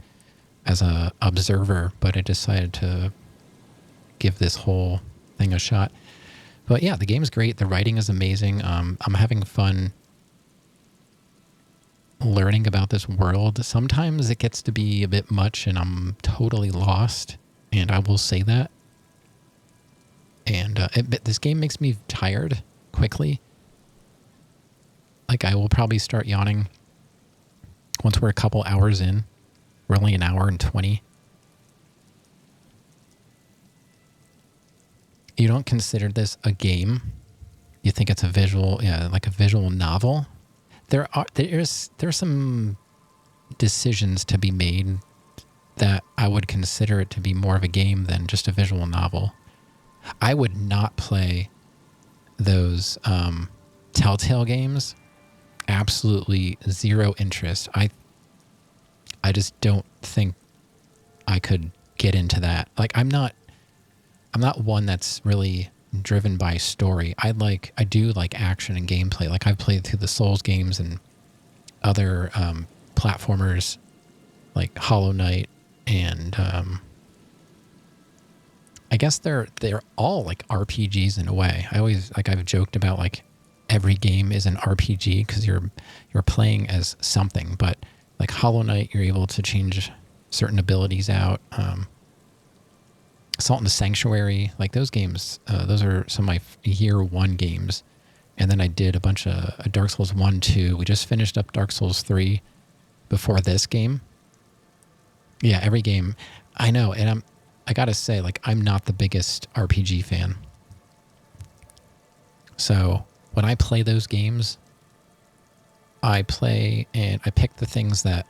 as a observer, but I decided to give this whole thing a shot. But yeah, the game's great. The writing is amazing. I'm having fun learning about this world. Sometimes it gets to be a bit much and I'm totally lost, and I will say that. And this game makes me tired quickly. Like, I will probably start yawning once we're a couple hours in. We're only an hour and 20. You don't consider this a game. You think it's a visual, like a visual novel. There's some decisions to be made that I would consider it to be more of a game than just a visual novel. I would not play those Telltale games. Absolutely zero interest. I just don't think I could get into that. Like, I'm not one that's really driven by story. I do like action and gameplay. Like, I've played through the Souls games and other platformers like Hollow Knight, and I guess they're all like RPGs in a way. I've joked about like every game is an RPG because you're playing as something, but like Hollow Knight, you're able to change certain abilities out. Assault and the Sanctuary, like those games, those are some of my year one games. And then I did a bunch of Dark Souls 1, 2. We just finished up Dark Souls 3 before this game. Yeah, every game. I know, and I gotta say, like, I'm not the biggest RPG fan. So when I play those games, I play and I pick the things that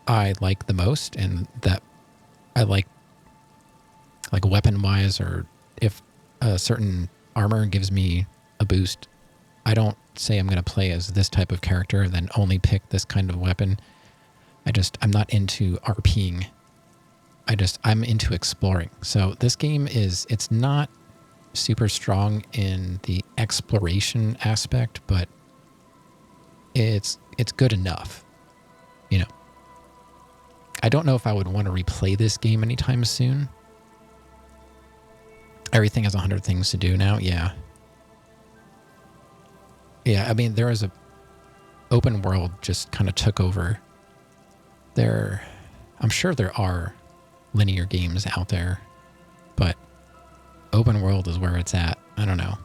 I like the most and that I like weapon-wise, or if a certain armor gives me a boost, I don't say I'm going to play as this type of character and then only pick this kind of weapon. I'm not into RPing. I'm into exploring. So this game it's not super strong in the exploration aspect, but it's good enough. I don't know if I would want to replay this game anytime soon. Everything has 100 things to do now. Yeah. Yeah, I mean, there is a open world just kind of took over. I'm sure there are linear games out there, but open world is where it's at. I don't know.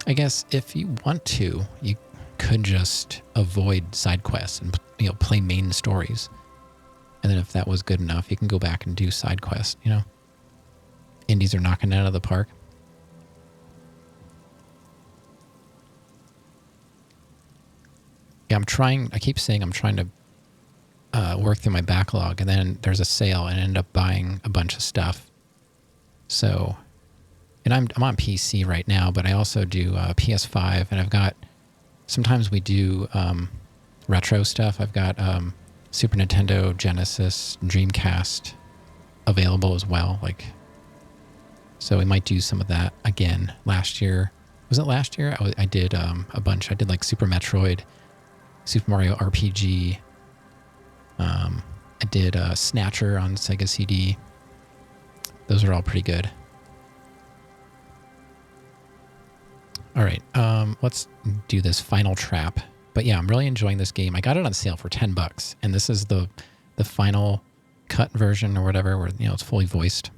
I guess if you want to, you could just avoid side quests and play main stories. And then if that was good enough, you can go back and do side quests, Indies are knocking it out of the park. Yeah, I keep saying I'm trying to work through my backlog, and then there's a sale and I end up buying a bunch of stuff. So, and I'm on PC right now, but I also do PS5, and sometimes we do retro stuff. I've got Super Nintendo, Genesis, Dreamcast available as well. So we might do some of that again. Last year, was it last year? I did a bunch. I did like Super Metroid, Super Mario RPG. I did Snatcher on Sega CD. Those are all pretty good. All right, let's do this final trap. But yeah, I'm really enjoying this game. I got it on sale for $10, and this is the final cut version or whatever, where it's fully voiced.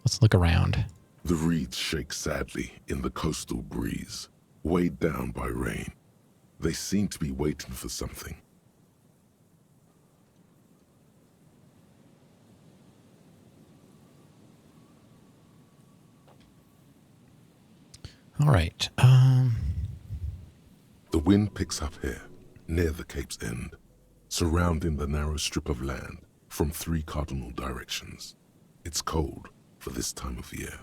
Let's look around. The reeds shake sadly in the coastal breeze, weighed down by rain. They seem to be waiting for something. All right. The wind picks up here, near the Cape's end, surrounding the narrow strip of land from 3 cardinal directions. It's cold for this time of year.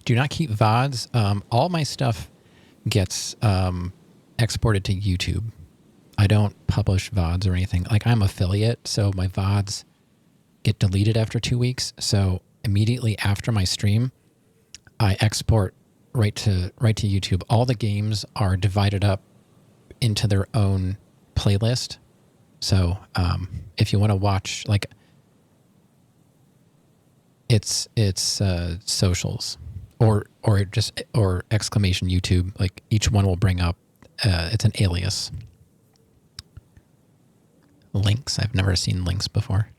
Do not keep VODs. All my stuff gets exported to YouTube. I don't publish VODs or anything. Like, I'm affiliate, so my VODs get deleted after 2 weeks. So immediately after my stream, I export right to YouTube. All the games are divided up into their own playlist. So if you want to watch, like, it's socials or exclamation YouTube. Like, each one will bring up. It's an alias. Links. I've never seen links before.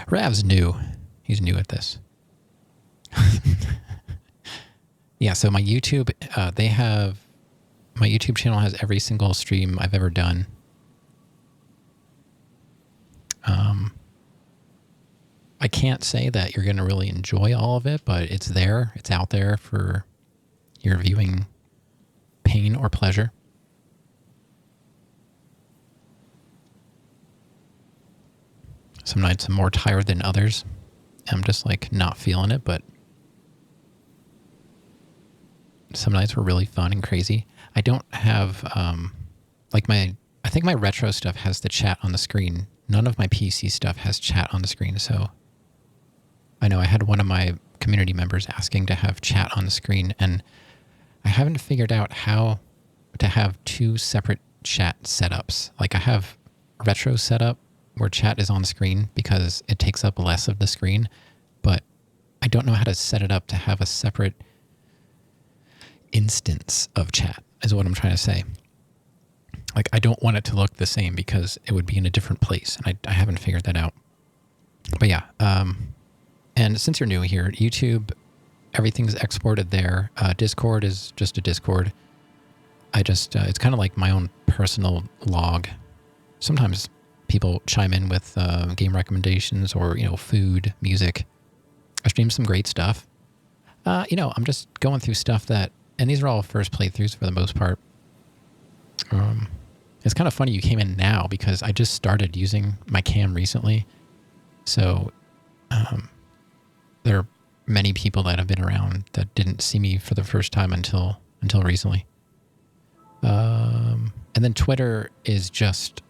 Rav's new. He's new at this. Yeah, so my YouTube, my YouTube channel has every single stream I've ever done. I can't say that you're going to really enjoy all of it, but it's there. It's out there for your viewing pain or pleasure. Some nights I'm more tired than others. I'm just like not feeling it, but some nights were really fun and crazy. I don't have I think my retro stuff has the chat on the screen. None of my PC stuff has chat on the screen. So I know I had one of my community members asking to have chat on the screen, and I haven't figured out how to have 2 separate chat setups. Like, I have retro setup where chat is on the screen because it takes up less of the screen, but I don't know how to set it up to have a separate instance of chat, is what I'm trying to say. Like, I don't want it to look the same because it would be in a different place, and I haven't figured that out. But yeah, and since you're new here, YouTube, everything's exported there. Discord is just a Discord. It's kind of like my own personal log. Sometimes people chime in with game recommendations or, food, music. I stream some great stuff. I'm just going through stuff that, and these are all first playthroughs for the most part. It's kind of funny you came in now because I just started using my cam recently. So there are many people that have been around that didn't see me for the first time until recently. And then Twitter is just,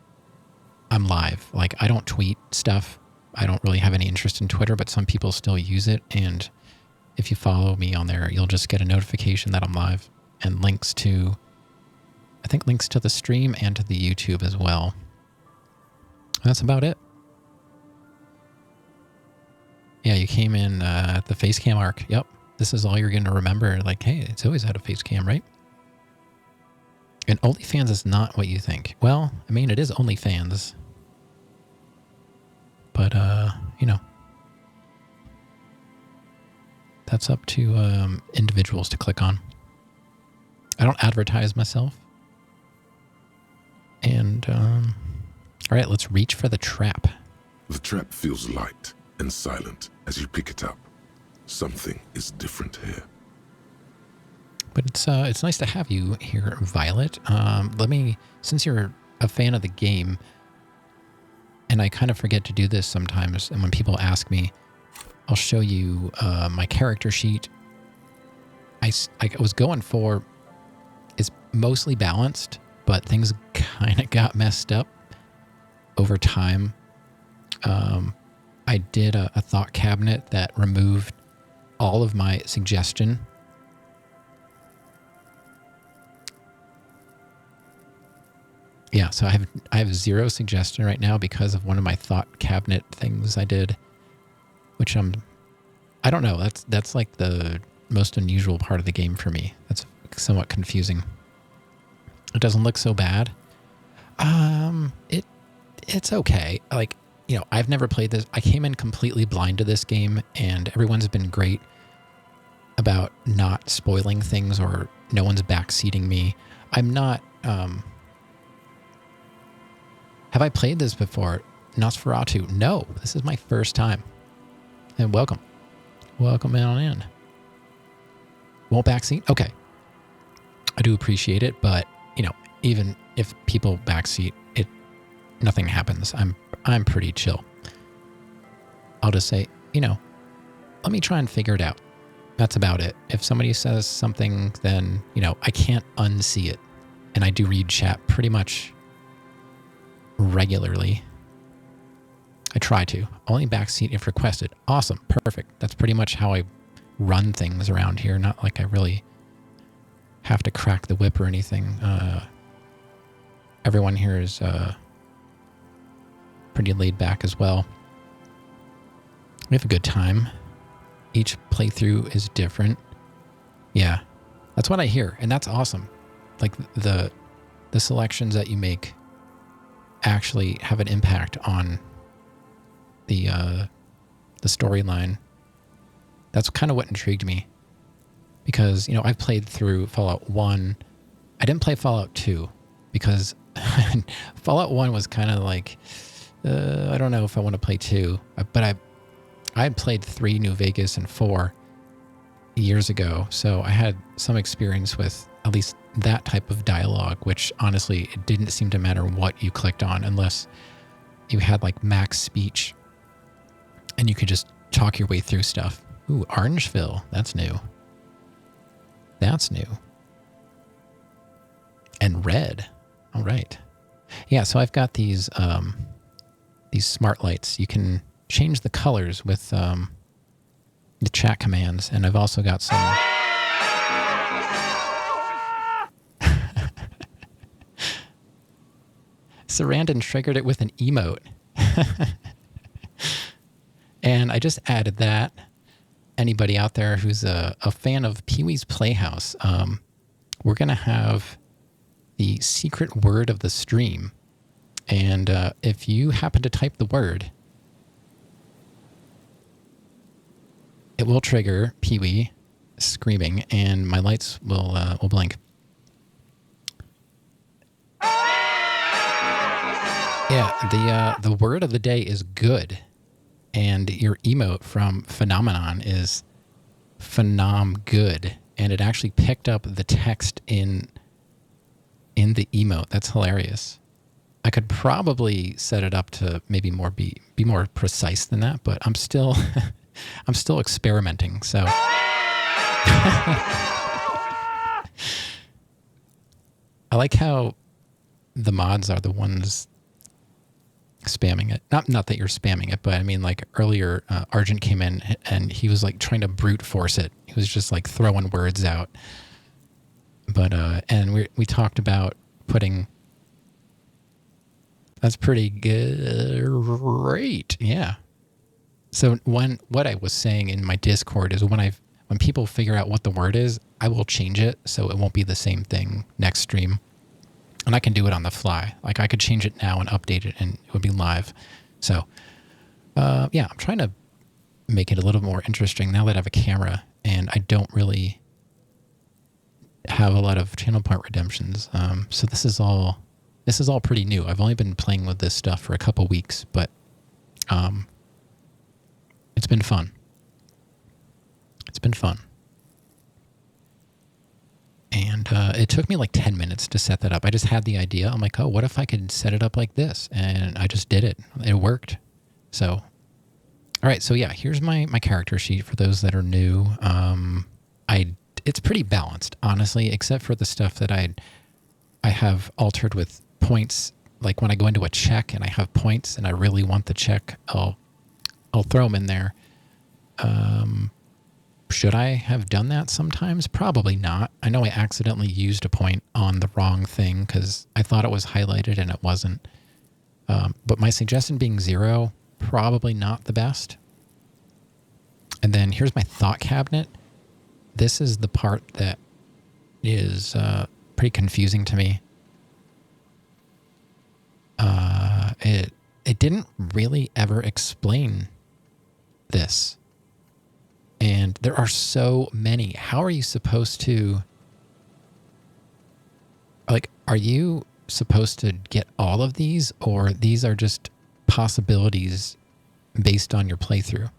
I'm live. Like, I don't tweet stuff. I don't really have any interest in Twitter, but some people still use it. And if you follow me on there, you'll just get a notification that I'm live and links to the stream and to the YouTube as well. That's about it. Yeah, you came in at the face cam arc. Yep. This is all you're going to remember. Like, hey, it's always had a face cam, right? And OnlyFans is not what you think. Well, I mean, it is OnlyFans. But, that's up to individuals to click on. I don't advertise myself. And, all right, let's reach for the trap. The trap feels light and silent as you pick it up. Something is different here. But it's nice to have you here, Violet. Since you're a fan of the game, and I kind of forget to do this sometimes, and when people ask me, I'll show you my character sheet. I was going for, it's mostly balanced, but things kind of got messed up over time. I did a thought cabinet that removed all of my suggestion. Yeah, so I have 0 suggestion right now because of one of my thought cabinet things I did, which I don't know. That's like the most unusual part of the game for me. That's somewhat confusing. It doesn't look so bad. It's okay. Like, I've never played this. I came in completely blind to this game, and everyone's been great about not spoiling things, or no one's backseating me. I'm not. Have I played this before? Nosferatu? No, this is my first time. And welcome on in. Won't backseat? Okay. I do appreciate it, but, you know, even if people backseat, nothing happens. I'm pretty chill. I'll just say, you know, let me try and figure it out. That's about it. If somebody says something, then, you know, I can't unsee it. And I do read chat pretty much regularly. I try to. Only backseat if requested. Awesome. Perfect. That's pretty much how I run things around here. Not like I really have to crack the whip or anything. Everyone here is pretty laid back as well. We have a good time. Each playthrough is different. Yeah, that's what I hear, and that's awesome. Like the selections that you make actually have an impact on the storyline. That's kind of what intrigued me, because, you know, I've played through Fallout 1. I didn't play Fallout 2 because Fallout 1 was kind of like, I don't know if I want to play 2, but I had played 3, New Vegas, and 4 years ago, so I had some experience with at least that type of dialogue, which honestly, it didn't seem to matter what you clicked on unless you had like max speech and you could just talk your way through stuff. Ooh, Orangeville. That's new. That's new. And red. All right. Yeah, so I've got these smart lights. You can change the colors with the chat commands, and I've also got some... Sarandon triggered it with an emote. And I just added that. Anybody out there who's a fan of Pee-wee's Playhouse, we're going to have the secret word of the stream. And if you happen to type the word, it will trigger Pee-wee screaming, and my lights will blink. Yeah, the word of the day is good, and your emote from Phenomenon is phenom good, and it actually picked up the text in the emote. That's hilarious. I could probably set it up to maybe be more precise than that, but I'm still I'm still experimenting. So I like how the mods are the ones spamming it. Not that you're spamming it, but I mean, like earlier, Argent came in and he was like trying to brute force it. He was just like throwing words out. But and we talked about putting. That's pretty great. Yeah. So what I was saying in my Discord is when people figure out what the word is, I will change it so it won't be the same thing next stream. And I can do it on the fly. Like I could change it now and update it and it would be live. So yeah, I'm trying to make it a little more interesting now that I have a camera and I don't really have a lot of channel point redemptions. So this is all pretty new. I've only been playing with this stuff for a couple weeks, but it's been fun. It's been fun. And it took me like 10 minutes to set that up. I just had the idea. I'm like, oh, what if I could set it up like this? And I just did it. It worked. So, all right. So yeah, here's my character sheet for those that are new. It's pretty balanced, honestly, except for the stuff that I have altered with points. Like when I go into a check and I have points and I really want the check, I'll throw them in there. Should I have done that sometimes? Probably not. I know I accidentally used a point on the wrong thing because I thought it was highlighted and it wasn't. But my suggestion being 0, probably not the best. And then here's my thought cabinet. This is the part that is pretty confusing to me. It didn't really ever explain this. And there are so many. How are you supposed to... Like, are you supposed to get all of these? Or these are just possibilities based on your playthrough?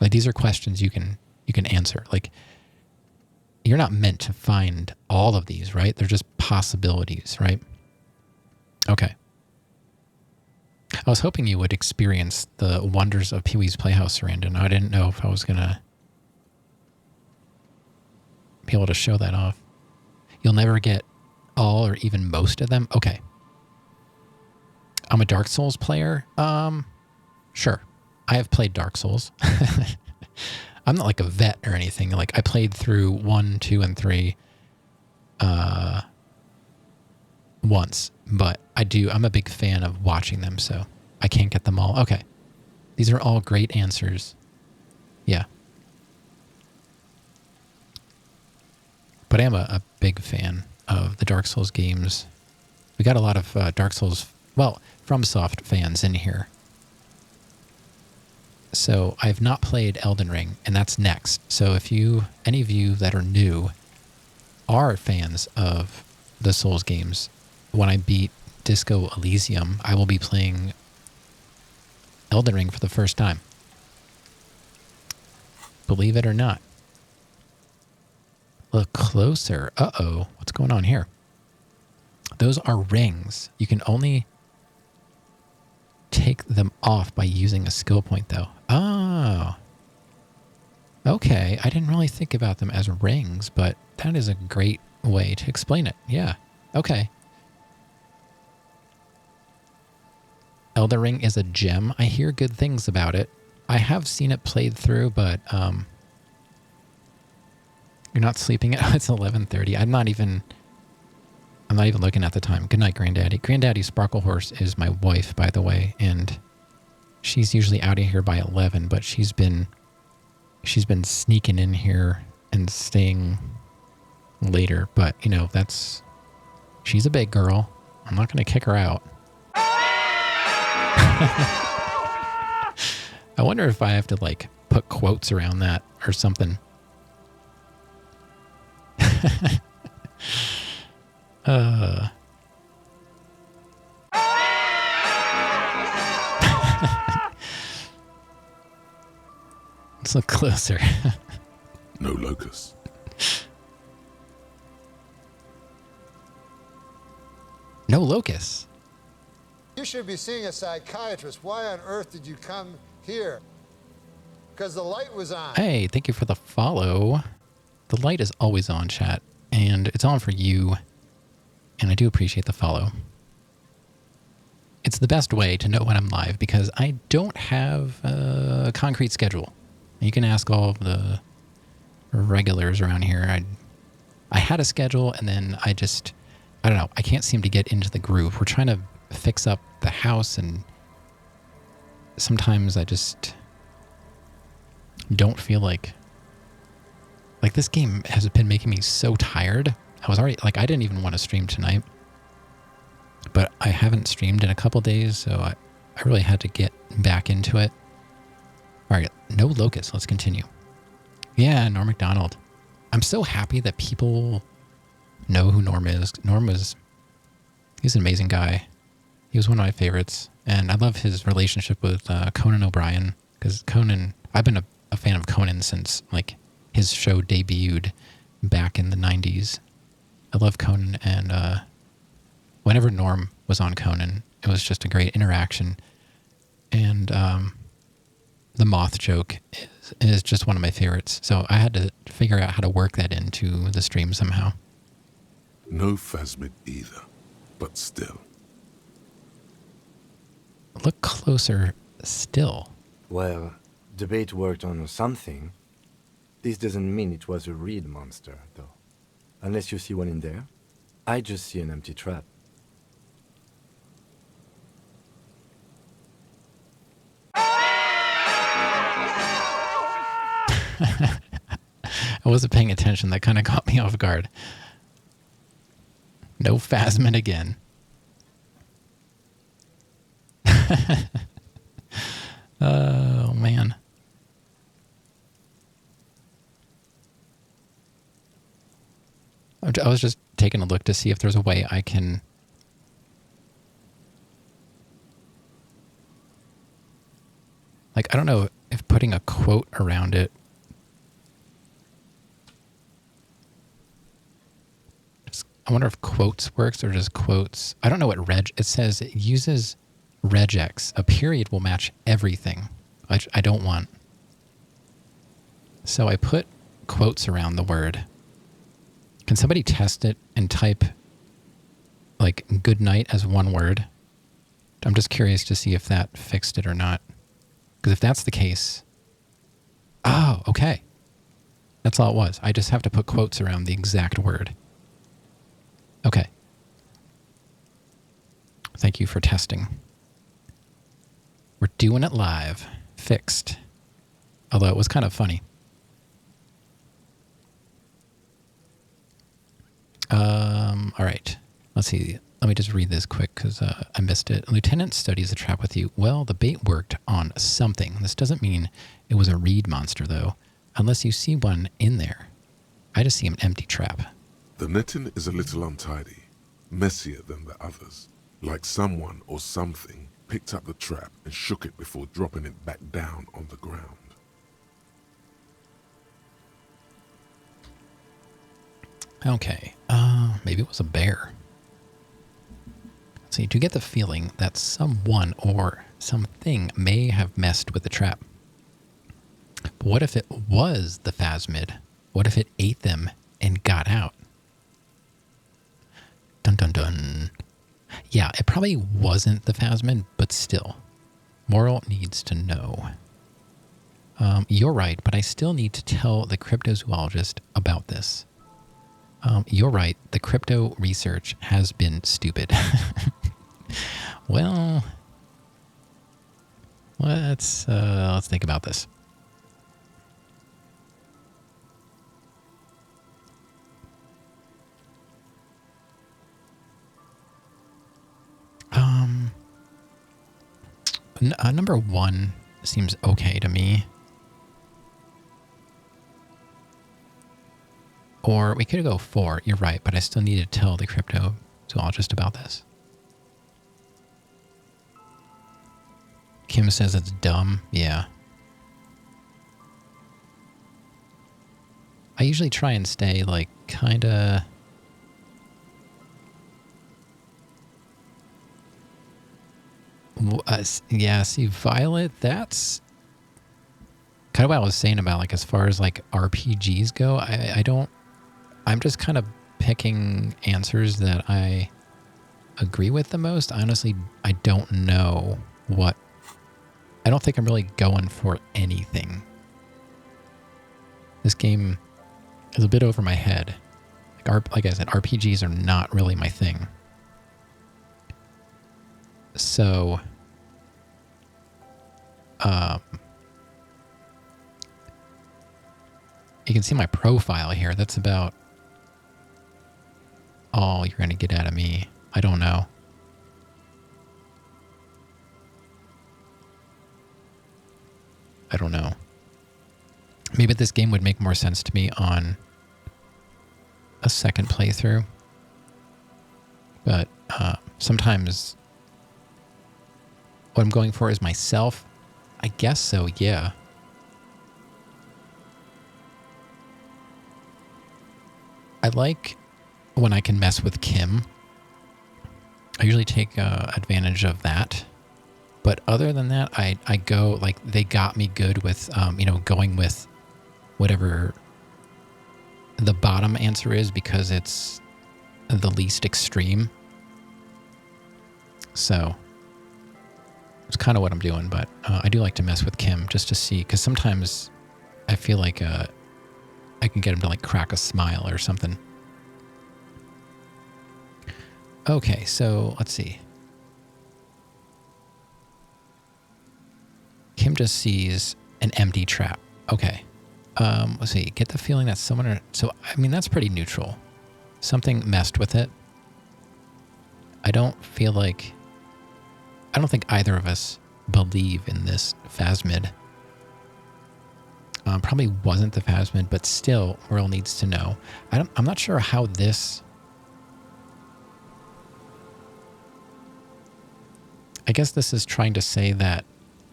Like, these are questions you can answer. Like, you're not meant to find all of these, right? They're just possibilities, right? Okay. I was hoping you would experience the wonders of Pee-wee's Playhouse, Sarandon. I didn't know if I was going to be able to show that off. You'll never get all or even most of them? Okay. I'm a Dark Souls player? Sure. I have played Dark Souls. I'm not like a vet or anything. Like, I played through 1, 2, and 3 once, but I'm a big fan of watching them, so I can't get them all. Okay. These are all great answers. Yeah. But I am a big fan of the Dark Souls games. We got a lot of Dark Souls, well, FromSoft fans in here. So I've not played Elden Ring, and that's next. So if any of you that are new are fans of the Souls games, when I beat Disco Elysium, I will be playing Elden Ring for the first time. Believe it or not. Look closer. Uh-oh. What's going on here? Those are rings. You can only take them off by using a skill point, though. Oh. Okay. I didn't really think about them as rings, but that is a great way to explain it. Yeah. Okay. Elden Ring is a gem. I hear good things about it. I have seen it played through, but you're not sleeping at it's 11:30. I'm not even looking at the time. Good night, Granddaddy. Granddaddy Sparkle Horse is my wife, by the way, and she's usually out of here by 11, but she's been sneaking in here and staying later, but you know, she's a big girl. I'm not going to kick her out. I wonder if I have to like put quotes around that or something. Let's look closer. No locust. No locusts. You should be seeing a psychiatrist. Why on earth did you come here? Because the light was on. Hey, thank you for the follow. The light is always on, chat, and it's on for you, and I do appreciate the follow. It's the best way to know when I'm live because I don't have a concrete schedule. You can ask all of the regulars around here. I had a schedule, and then I don't know, I can't seem to get into the groove. We're trying to fix up the house, and sometimes I just don't feel like this game has been making me so tired. I was already I didn't even want to stream tonight, but I haven't streamed in a couple days, so I really had to get back into it. All right, no locust. Let's continue. Yeah, Norm MacDonald. I'm so happy that people know who Norm is. He's an amazing guy. He was one of my favorites, and I love his relationship with Conan O'Brien, because I've been a fan of Conan since his show debuted back in the 90s. I love Conan, and whenever Norm was on Conan, it was just a great interaction. And the moth joke is just one of my favorites, so I had to figure out how to work that into the stream somehow. No phasmid either, but still. Look closer still. Well, debate worked on something. This doesn't mean it was a real monster, though. Unless you see one in there. I just see an empty trap. I wasn't paying attention. That kind of caught me off guard. No phasmid again. Oh, man. I was just taking a look to see if there's a way I can... I don't know if putting a quote around it I wonder if quotes works or just quotes. I don't know what reg... It says it uses regex. A period will match everything, which I don't want. So I put quotes around the word. Can somebody test it and type, like, good night as one word? I'm just curious to see if that fixed it or not. Because if that's the case... Oh, okay. That's all it was. I just have to put quotes around the exact word. Okay. Thank you for testing. We're doing it live. Fixed. Although it was kind of funny. All right. Let's see. Let me just read this quick because I missed it. Lieutenant studies the trap with you. Well, the bait worked on something. This doesn't mean it was a reed monster, though. Unless you see one in there. I just see an empty trap. The netting is a little untidy, messier than the others. Like someone or something picked up the trap and shook it before dropping it back down on the ground. Okay. Maybe it was a bear. So you do get the feeling that someone or something may have messed with the trap. But what if it was the phasmid? What if it ate them and got out? Dun dun dun. Yeah, it probably wasn't the phasmid, but still. Moral needs to know. You're right, but I still need to tell the cryptozoologist about this. You're right, the crypto research has been stupid. Well, let's think about this. Number 1 seems okay to me. Or we could go 4. You're right, but I still need to tell the cryptozoologist about this. Kim says it's dumb. Yeah. I usually try and stay, like, kind of... yeah, see, Violet, that's kind of what I was saying about, like, as far as, like, RPGs go, I don't... I'm just kind of picking answers that I agree with the most. Honestly, I don't know what... I don't think I'm really going for anything. This game is a bit over my head. Like I said, RPGs are not really my thing. So, you can see my profile here. That's about all you're going to get out of me. I don't know. I don't know. Maybe this game would make more sense to me on a second playthrough. But sometimes what I'm going for is myself. I guess so, yeah. I like when I can mess with Kim. I usually take advantage of that. But other than that, I go, like, they got me good with, you know, going with whatever the bottom answer is because it's the least extreme. So it's kind of what I'm doing, but I do like to mess with Kim just to see, because sometimes I feel like I can get him to, like, crack a smile or something. Okay, so let's see. Kim just sees an empty trap. Okay. Let's see. Get the feeling that someone... So, I mean, that's pretty neutral. Something messed with it. I don't feel like... I don't think either of us believe in this phasmid. Probably wasn't the phasmid, but still, Merle needs to know. I'm not sure how this... I guess this is trying to say that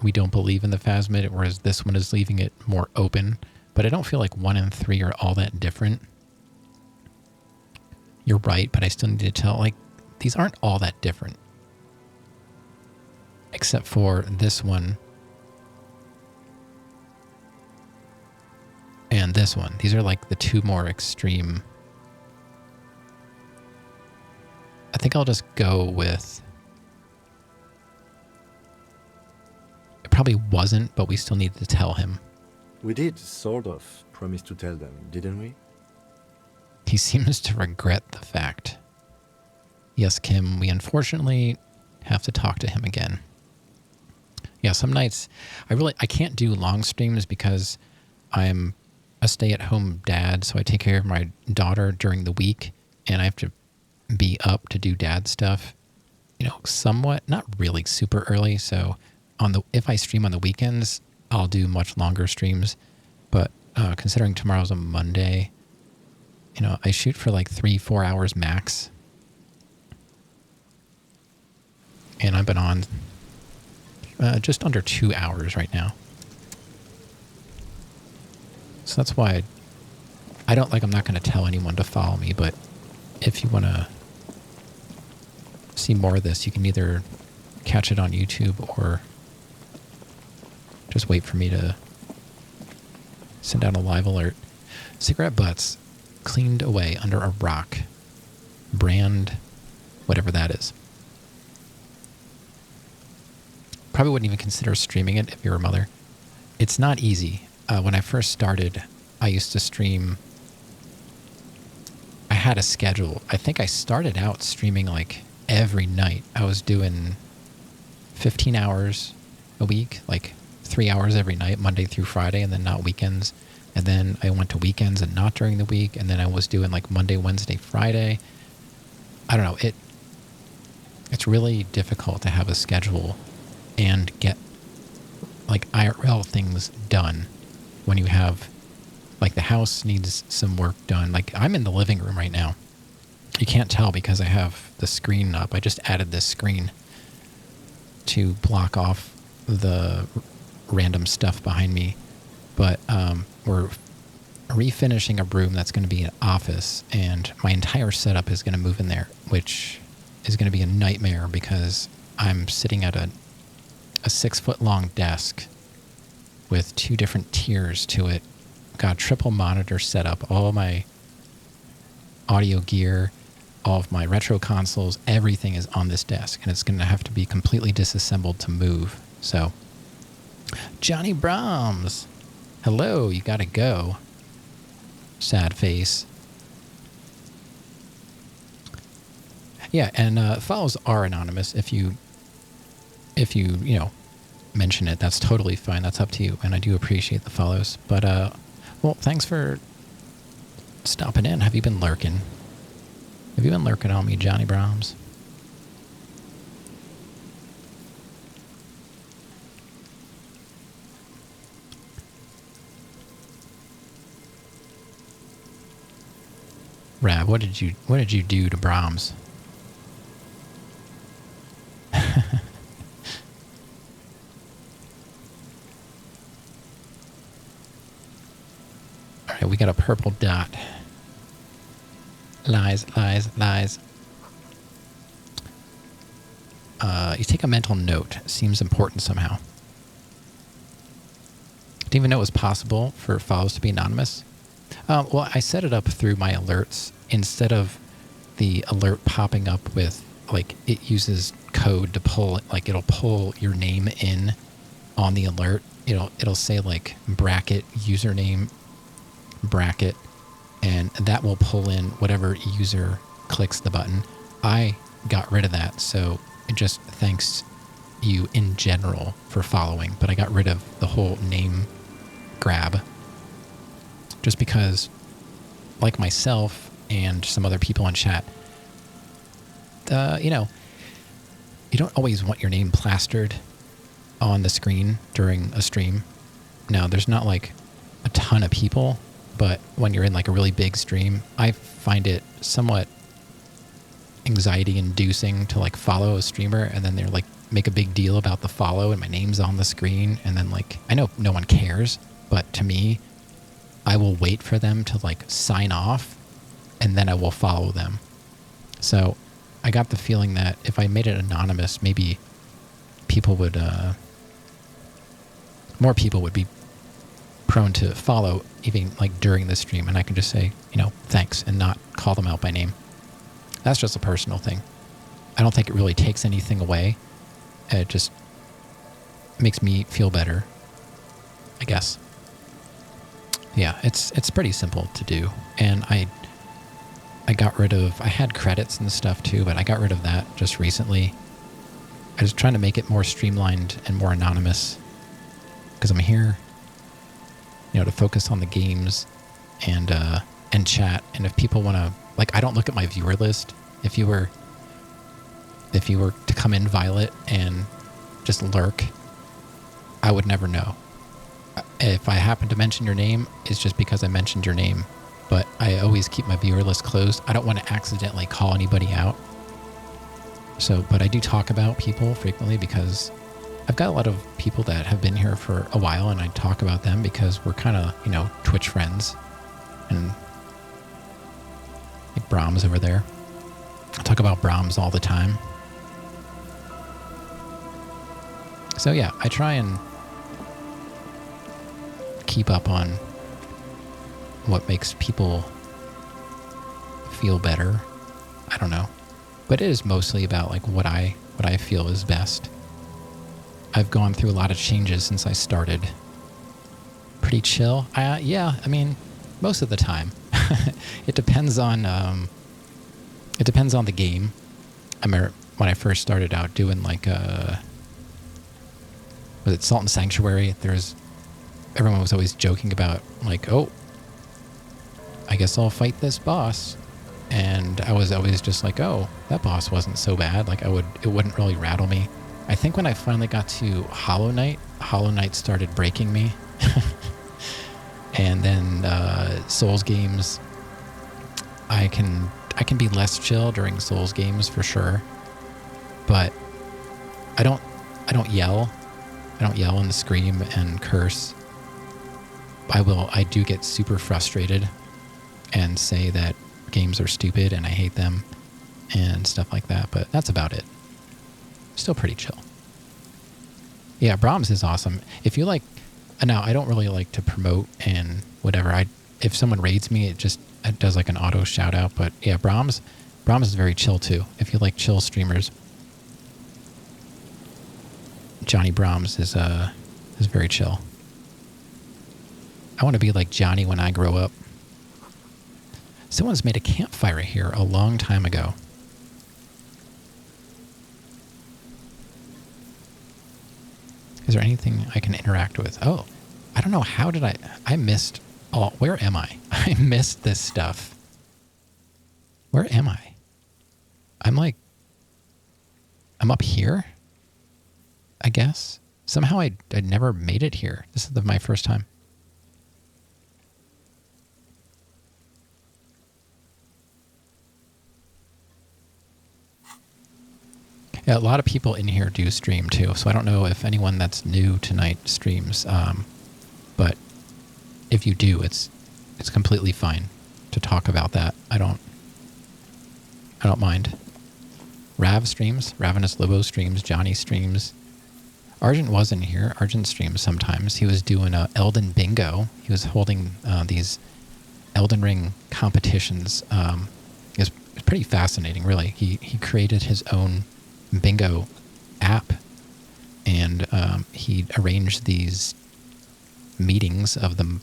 we don't believe in the phasmid, whereas this one is leaving it more open. But I don't feel like 1 and 3 are all that different. you're right, but I still need to tell, like, these aren't all that different. Except for this one. And this one. These are like the two more extreme. I think I'll just go with... It probably wasn't, but we still need to tell him. We did, sort of, promise to tell them, didn't we? He seems to regret the fact. Yes, Kim, we unfortunately have to talk to him again. Yeah, some nights I can't do long streams because I'm a stay-at-home dad, so I take care of my daughter during the week, and I have to be up to do dad stuff, you know, somewhat, not really super early. So if I stream on the weekends, I'll do much longer streams. But considering tomorrow's a Monday, you know, I shoot for like 3-4 hours max. And I've been on just under 2 hours right now. So that's why I'm not going to tell anyone to follow me, but if you want to see more of this, you can either catch it on YouTube or just wait for me to send out a live alert. Cigarette butts cleaned away under a rock. Brand, whatever that is. Probably wouldn't even consider streaming it if you're a mother. It's not easy. When I first started, I used to stream. I had a schedule. I think I started out streaming like every night. I was doing 15 hours a week, like 3 hours every night, Monday through Friday, and then not weekends. And then I went to weekends and not during the week. And then I was doing like Monday, Wednesday, Friday. I don't know. It's really difficult to have a schedule and get like IRL things done when you have, like, the house needs some work done. Like, I'm in the living room right now. You can't tell because I have the screen up. I just added this screen to block off the random stuff behind me. But we're refinishing a room that's going to be an office, and my entire setup is going to move in there, which is going to be a nightmare because I'm sitting at a 6-foot-long desk with 2 different tiers to it. Got a triple monitor set up, all my audio gear, all of my retro consoles, everything is on this desk, and it's going to have to be completely disassembled to move. So, Johnny Brahms, hello, you gotta go. Sad face. Yeah, and follows are anonymous. If you mention it, that's totally fine. That's up to you, and I do appreciate the follows. But well, thanks for stopping in. Have you been lurking? Have you been lurking on me, Johnny Brahms? Rab, what did you do to Brahms? Alright, we got a purple dot. Lies, lies, lies. You take a mental note. Seems important somehow. Didn't even know it was possible for follows to be anonymous. Well, I set it up through my alerts. Instead of the alert popping up with, like, it uses code to pull, like, it'll pull your name in on the alert. It'll say, like, bracket, username, bracket, and that will pull in whatever user clicks the button. I got rid of that, so it just thanks you in general for following, but I got rid of the whole name grab. Just because, like myself and some other people in chat, you don't always want your name plastered on the screen during a stream. Now, there's not like a ton of people, but when you're in like a really big stream, I find it somewhat anxiety inducing to like follow a streamer and then they're like make a big deal about the follow and my name's on the screen, and then like I know no one cares, but to me, I will wait for them to like sign off and then I will follow them. So I got the feeling that if I made it anonymous, maybe people would, more people would be prone to follow even like during the stream, and I can just say, you know, thanks and not call them out by name. That's just a personal thing. I don't think it really takes anything away. It just makes me feel better, I guess. Yeah, it's pretty simple to do. And I got rid of, I had credits and stuff too, but I got rid of that just recently. I was trying to make it more streamlined and more anonymous because I'm here, you know, to focus on the games and chat. And if people want to, like, I don't look at my viewer list. If you were to come in, Violet, and just lurk, I would never know. If I happen to mention your name, it's just because I mentioned your name. But I always keep my viewer list closed. I don't want to accidentally call anybody out. So, but I do talk about people frequently because I've got a lot of people that have been here for a while, and I talk about them because we're kind of, you know, Twitch friends. And like Brahms over there. I talk about Brahms all the time. So yeah, I try and keep up on what makes people feel better. I don't know. But it is mostly about like what I feel is best. I've gone through a lot of changes since I started. Pretty chill. Yeah, I mean, most of the time. It depends on the game. I remember when I first started out doing like was it Salt and Sanctuary? Everyone was always joking about like, oh, I guess I'll fight this boss. And I was always just like, oh, that boss wasn't so bad. Like it wouldn't really rattle me. I think when I finally got to Hollow Knight started breaking me. And then Souls games, I can be less chill during Souls games for sure. But I don't yell. I don't yell and scream and curse. I do get super frustrated and say that games are stupid and I hate them and stuff like that, but that's about it. Still pretty chill. Yeah, Brahms is awesome. If you like, now I don't really like to promote and whatever. If someone raids me, it does like an auto shout out, but yeah, Brahms is very chill too. If you like chill streamers, Johnny Brahms is very chill. I want to be like Johnny when I grow up. Someone's made a campfire here a long time ago. Is there anything I can interact with? Oh, I don't know. How did I missed all, where am I? I missed this stuff. Where am I? I'm up here, I guess. Somehow I never made it here. This is my first time. Yeah, a lot of people in here do stream too, so I don't know if anyone that's new tonight streams, but if you do, it's completely fine to talk about that. I don't mind. Rav streams, Ravenous Lobo streams, Johnny streams. Argent was in here. Argent streams sometimes. He was doing Elden Bingo. He was holding these Elden Ring competitions. It's pretty fascinating, really. He created his own bingo app, and he arranged these meetings of the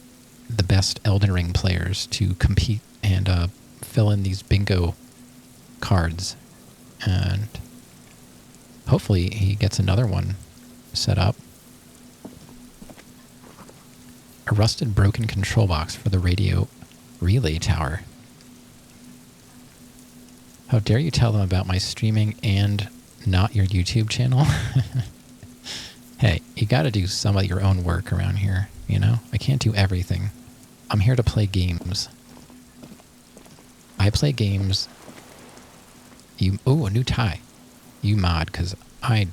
best Elden Ring players to compete and fill in these bingo cards, and hopefully he gets another one set up. A rusted broken control box for the radio relay tower. How dare you tell them about my streaming and not your YouTube channel? Hey, you got to do some of your own work around here, you know? I can't do everything. I'm here to play games. I play games. Oh, a new tie. You mod, because I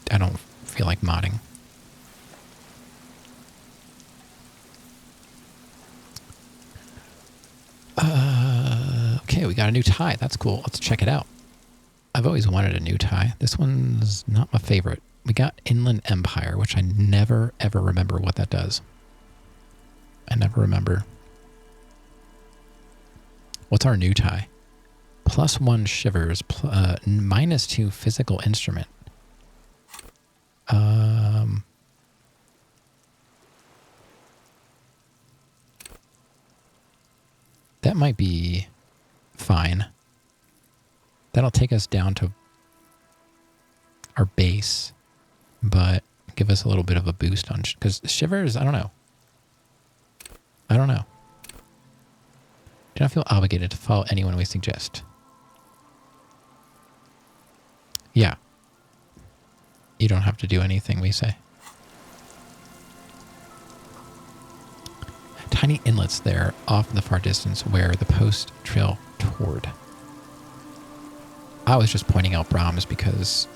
don't feel like modding. Okay. Okay, we got a new tie. That's cool. Let's check it out. I've always wanted a new tie. This one's not my favorite. We got Inland Empire, which I never, ever remember what that does. I never remember. What's our new tie? +1 shivers, -2 physical instrument. That might be fine. That'll take us down to our base, but give us a little bit of a boost on... Because shivers, I don't know. Do not feel obligated to follow anyone we suggest. Yeah. You don't have to do anything we say. Tiny inlets there off in the far distance where the post trail toward. I was just pointing out Brahms because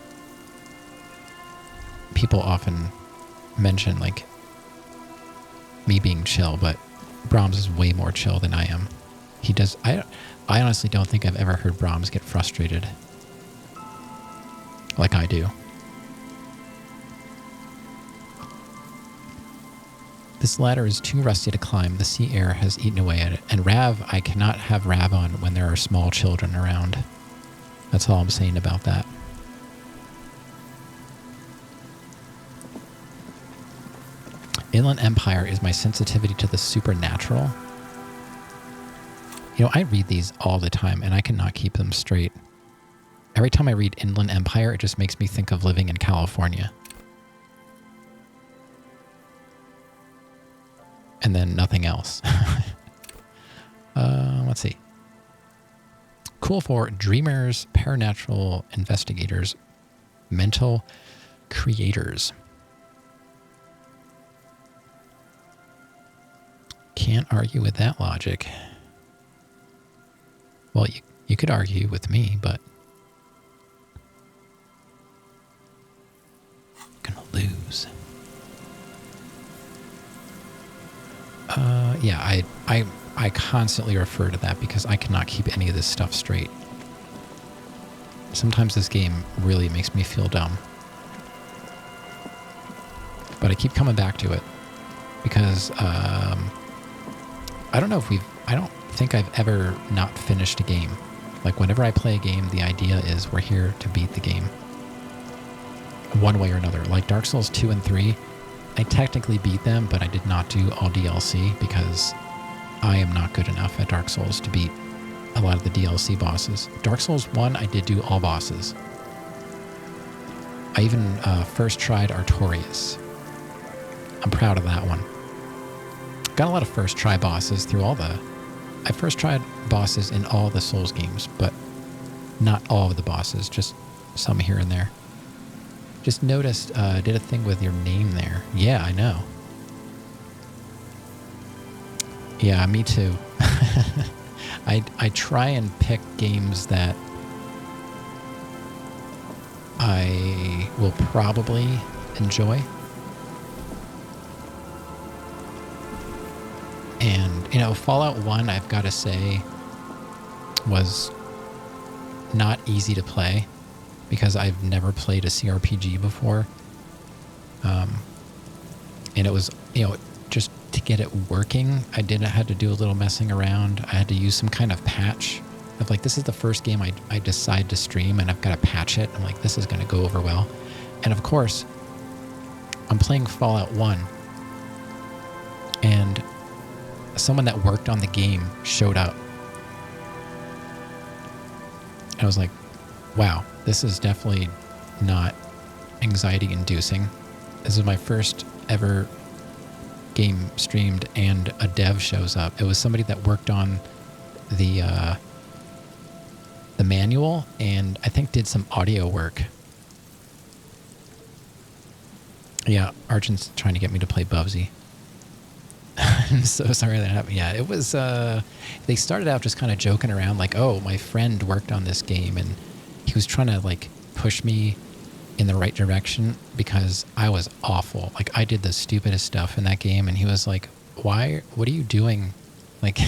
people often mention like me being chill, but Brahms is way more chill than I am. He does. I honestly don't think I've ever heard Brahms get frustrated like I do. This ladder is too rusty to climb. The sea air has eaten away at it. And Rav, I cannot have Rav on when there are small children around. That's all I'm saying about that. Inland Empire is my sensitivity to the supernatural. You know, I read these all the time, and I cannot keep them straight. Every time I read Inland Empire, it just makes me think of living in California. And then nothing else. Let's see. Cool for dreamers, paranatural investigators, mental creators. Can't argue with that logic. Well, you could argue with me, but I'm gonna lose. Yeah, I constantly refer to that because I cannot keep any of this stuff straight. Sometimes this game really makes me feel dumb. But I keep coming back to it because I don't think I've ever not finished a game. Like whenever I play a game, the idea is we're here to beat the game. One way or another. Like Dark Souls 2 and 3, I technically beat them, but I did not do all DLC because I am not good enough at Dark Souls to beat a lot of the DLC bosses. Dark Souls 1, I did do all bosses. I even first tried Artorias. I'm proud of that one. Got a lot of first try bosses through all the... I first tried bosses in all the Souls games, but not all of the bosses, just some here and there. Just noticed, did a thing with your name there. Yeah, I know. Yeah, me too. I try and pick games that I will probably enjoy. And, you know, Fallout 1, I've got to say, was not easy to play because I've never played a CRPG before. And it was, you know, just to get it working, I had to do a little messing around. I had to use some kind of patch of like, this is the first game I decide to stream and I've got to patch it. I'm like, this is going to go over well. And of course, I'm playing Fallout 1 and someone that worked on the game showed up. And I was like, wow, this is definitely not anxiety inducing. This is my first ever game streamed and a dev shows up. It was somebody that worked on the manual and I think did some audio work. Yeah, Argent's trying to get me to play Bubsy. I'm so sorry that happened. Yeah, it was, they started out just kind of joking around like, oh, my friend worked on this game and he was trying to like push me in the right direction because I was awful. Like I did the stupidest stuff in that game and he was like, what are you doing? Like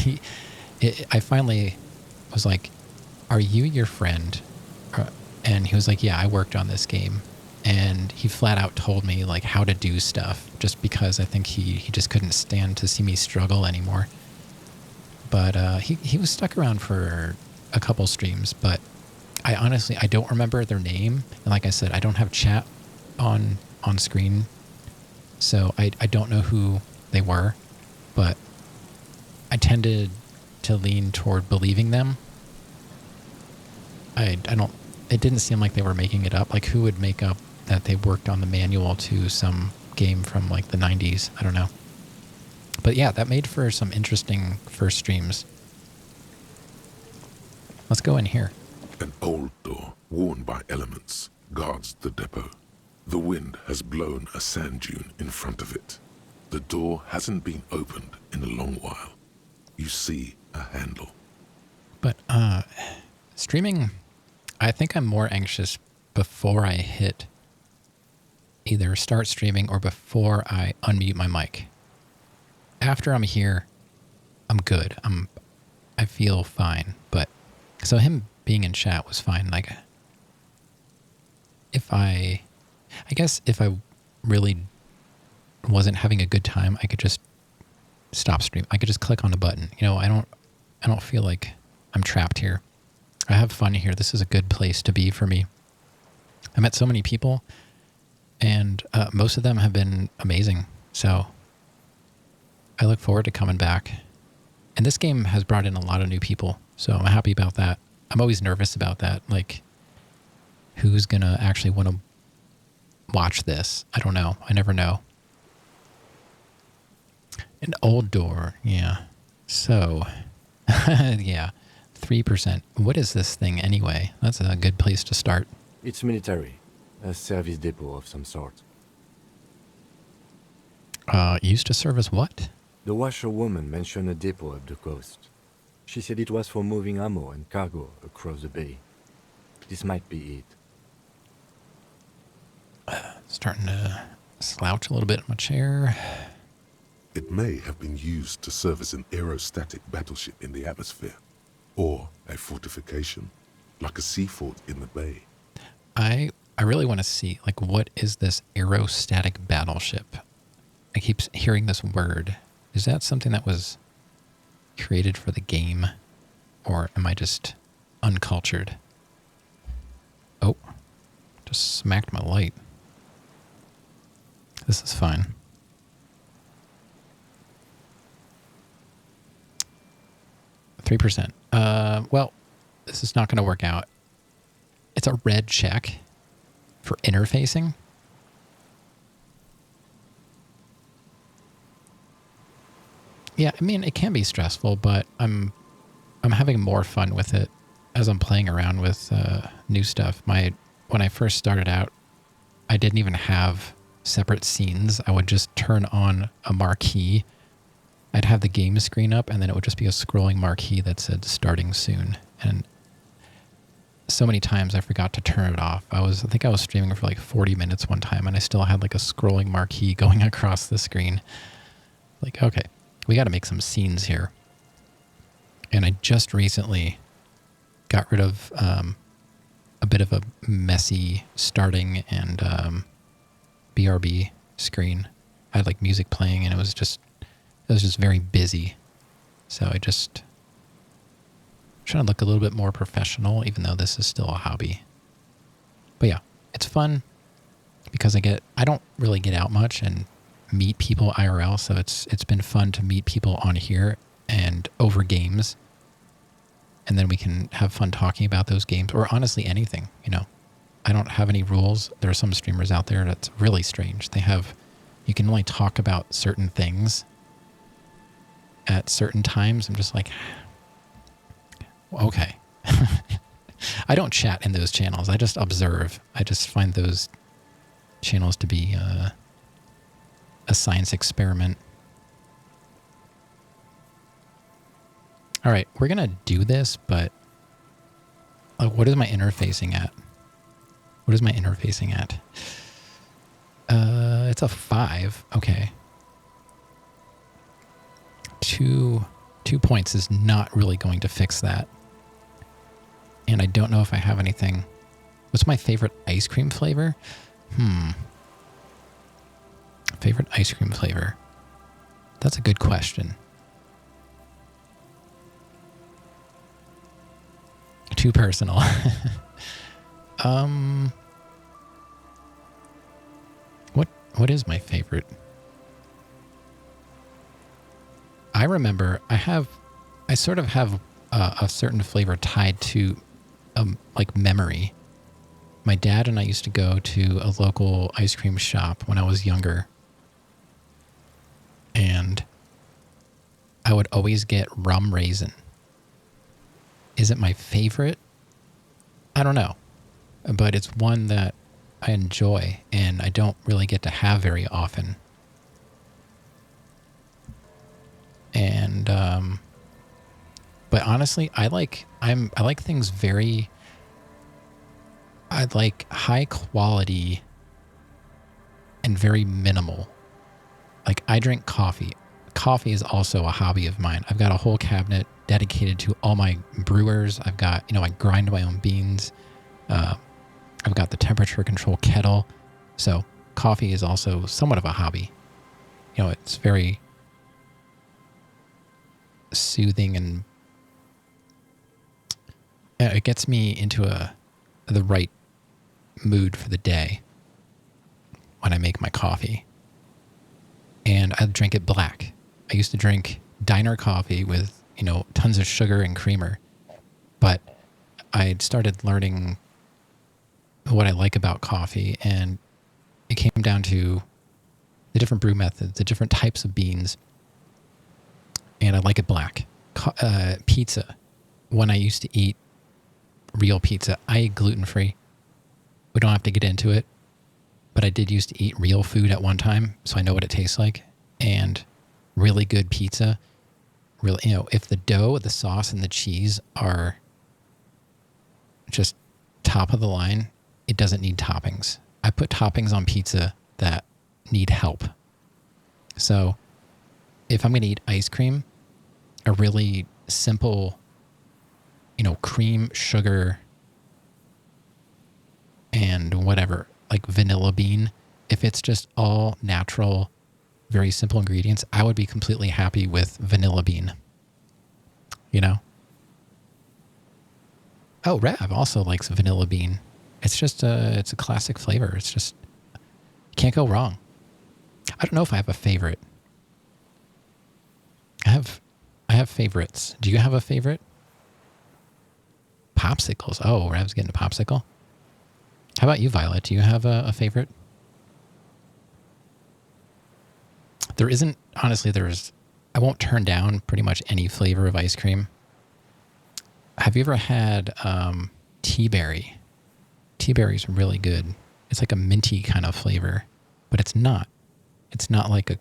I finally was like, "Are you your friend?" And he was like, "Yeah, I worked on this game." And he flat out told me like how to do stuff, just because I think he just couldn't stand to see me struggle anymore. But he was stuck around for a couple streams, but I honestly, I don't remember their name. And like I said, I don't have chat on screen, so I don't know who they were, but I tended to lean toward believing them. I don't, it didn't seem like they were making it up. Like, who would make up that they worked on the manual to some game from like the 90s? I don't know. But yeah, that made for some interesting first streams. Let's go in here. An old door, worn by elements, guards the depot. The wind has blown a sand dune in front of it. The door hasn't been opened in a long while. You see a handle. But streaming, I think I'm more anxious before I hit either start streaming or before I unmute my mic. After I'm here, I'm good. I feel fine. But so him being in chat was fine. Like, I guess if I really wasn't having a good time, I could just stop stream. I could just click on a button. You know, I don't feel like I'm trapped here. I have fun here. This is a good place to be for me. I met so many people, and most of them have been amazing. So I look forward to coming back. And this game has brought in a lot of new people, so I'm happy about that. I'm always nervous about that. Like, who's going to actually want to watch this? I don't know. I never know. An old door, yeah. So, yeah, 3%. What is this thing anyway? That's a good place to start. It's military, a service depot of some sort. Used to serve as what? The washerwoman mentioned a depot up the coast. She said it was for moving ammo and cargo across the bay. This might be it. Starting to slouch a little bit in my chair. It may have been used to serve as an aerostatic battleship in the atmosphere, or a fortification, like a sea fort in the bay. I really want to see, like, what is this aerostatic battleship? I keep hearing this word. Is that something that was created for the game? Or am I just uncultured? Oh, just smacked my light. This is fine. %. Well, this is not going to work out. It's a red check for interfacing. Yeah, I mean, it can be stressful, but I'm having more fun with it as I'm playing around with new stuff. When I first started out, I didn't even have separate scenes. I would just turn on a marquee. I'd have the game screen up, and then it would just be a scrolling marquee that said starting soon. And so many times I forgot to turn it off. I think I was streaming for like 40 minutes one time, and I still had like a scrolling marquee going across the screen. Like, okay, we got to make some scenes here. And I just recently got rid of a bit of a messy starting and BRB screen. I had like music playing, and it was just very busy. So I just trying to look a little bit more professional, even though this is still a hobby. But yeah, it's fun because I don't really get out much and meet people IRL, so it's been fun to meet people on here and over games. And then we can have fun talking about those games, or honestly anything, you know. I don't have any rules. There are some streamers out there that's really strange. You can only talk about certain things at certain times. I'm just like, okay. I don't chat in those channels. I just observe. I just find those channels to be a science experiment. All right, we're going to do this, but what is my interfacing at? What is my interfacing at? It's a 5. Okay. 2 points is not really going to fix that. And I don't know if I have anything. What's my favorite ice cream flavor? Favorite ice cream flavor? That's a good question. Too personal. What is my favorite? I remember I sort of have a certain flavor tied to like memory. My dad and I used to go to a local ice cream shop when I was younger. And I would always get rum raisin. Is it my favorite? I don't know. But it's one that I enjoy and I don't really get to have very often. And but honestly, I like things very, I like high quality and very minimal. Like I drink coffee. Coffee is also a hobby of mine. I've got a whole cabinet dedicated to all my brewers. I've got, I grind my own beans. I've got the temperature control kettle. So coffee is also somewhat of a hobby. It's very soothing and it gets me into the right mood for the day when I make my coffee. And I drink it black. I used to drink diner coffee with, tons of sugar and creamer. But I started learning what I like about coffee, and it came down to the different brew methods, the different types of beans, and I like it black. Pizza. When I used to eat real pizza, I ate gluten-free. We don't have to get into it, but I did used to eat real food at one time, so I know what it tastes like. And really good pizza, really, if the dough, the sauce, and the cheese are just top of the line, it doesn't need toppings. I put toppings on pizza that need help. So if I'm going to eat ice cream, a really simple, cream, sugar, and whatever, like vanilla bean, if it's just all natural, very simple ingredients, I would be completely happy with vanilla bean. Oh, Rav also likes vanilla bean. It's just it's a classic flavor. It's just, can't go wrong. I don't know if I have a favorite. I have favorites. Do you have a favorite? Popsicles. Oh, Rav's getting a popsicle. How about you, Violet? Do you have a favorite? There isn't, honestly, I won't turn down pretty much any flavor of ice cream. Have you ever had tea berry? Tea berry is really good. It's like a minty kind of flavor, but it's not. It's not like a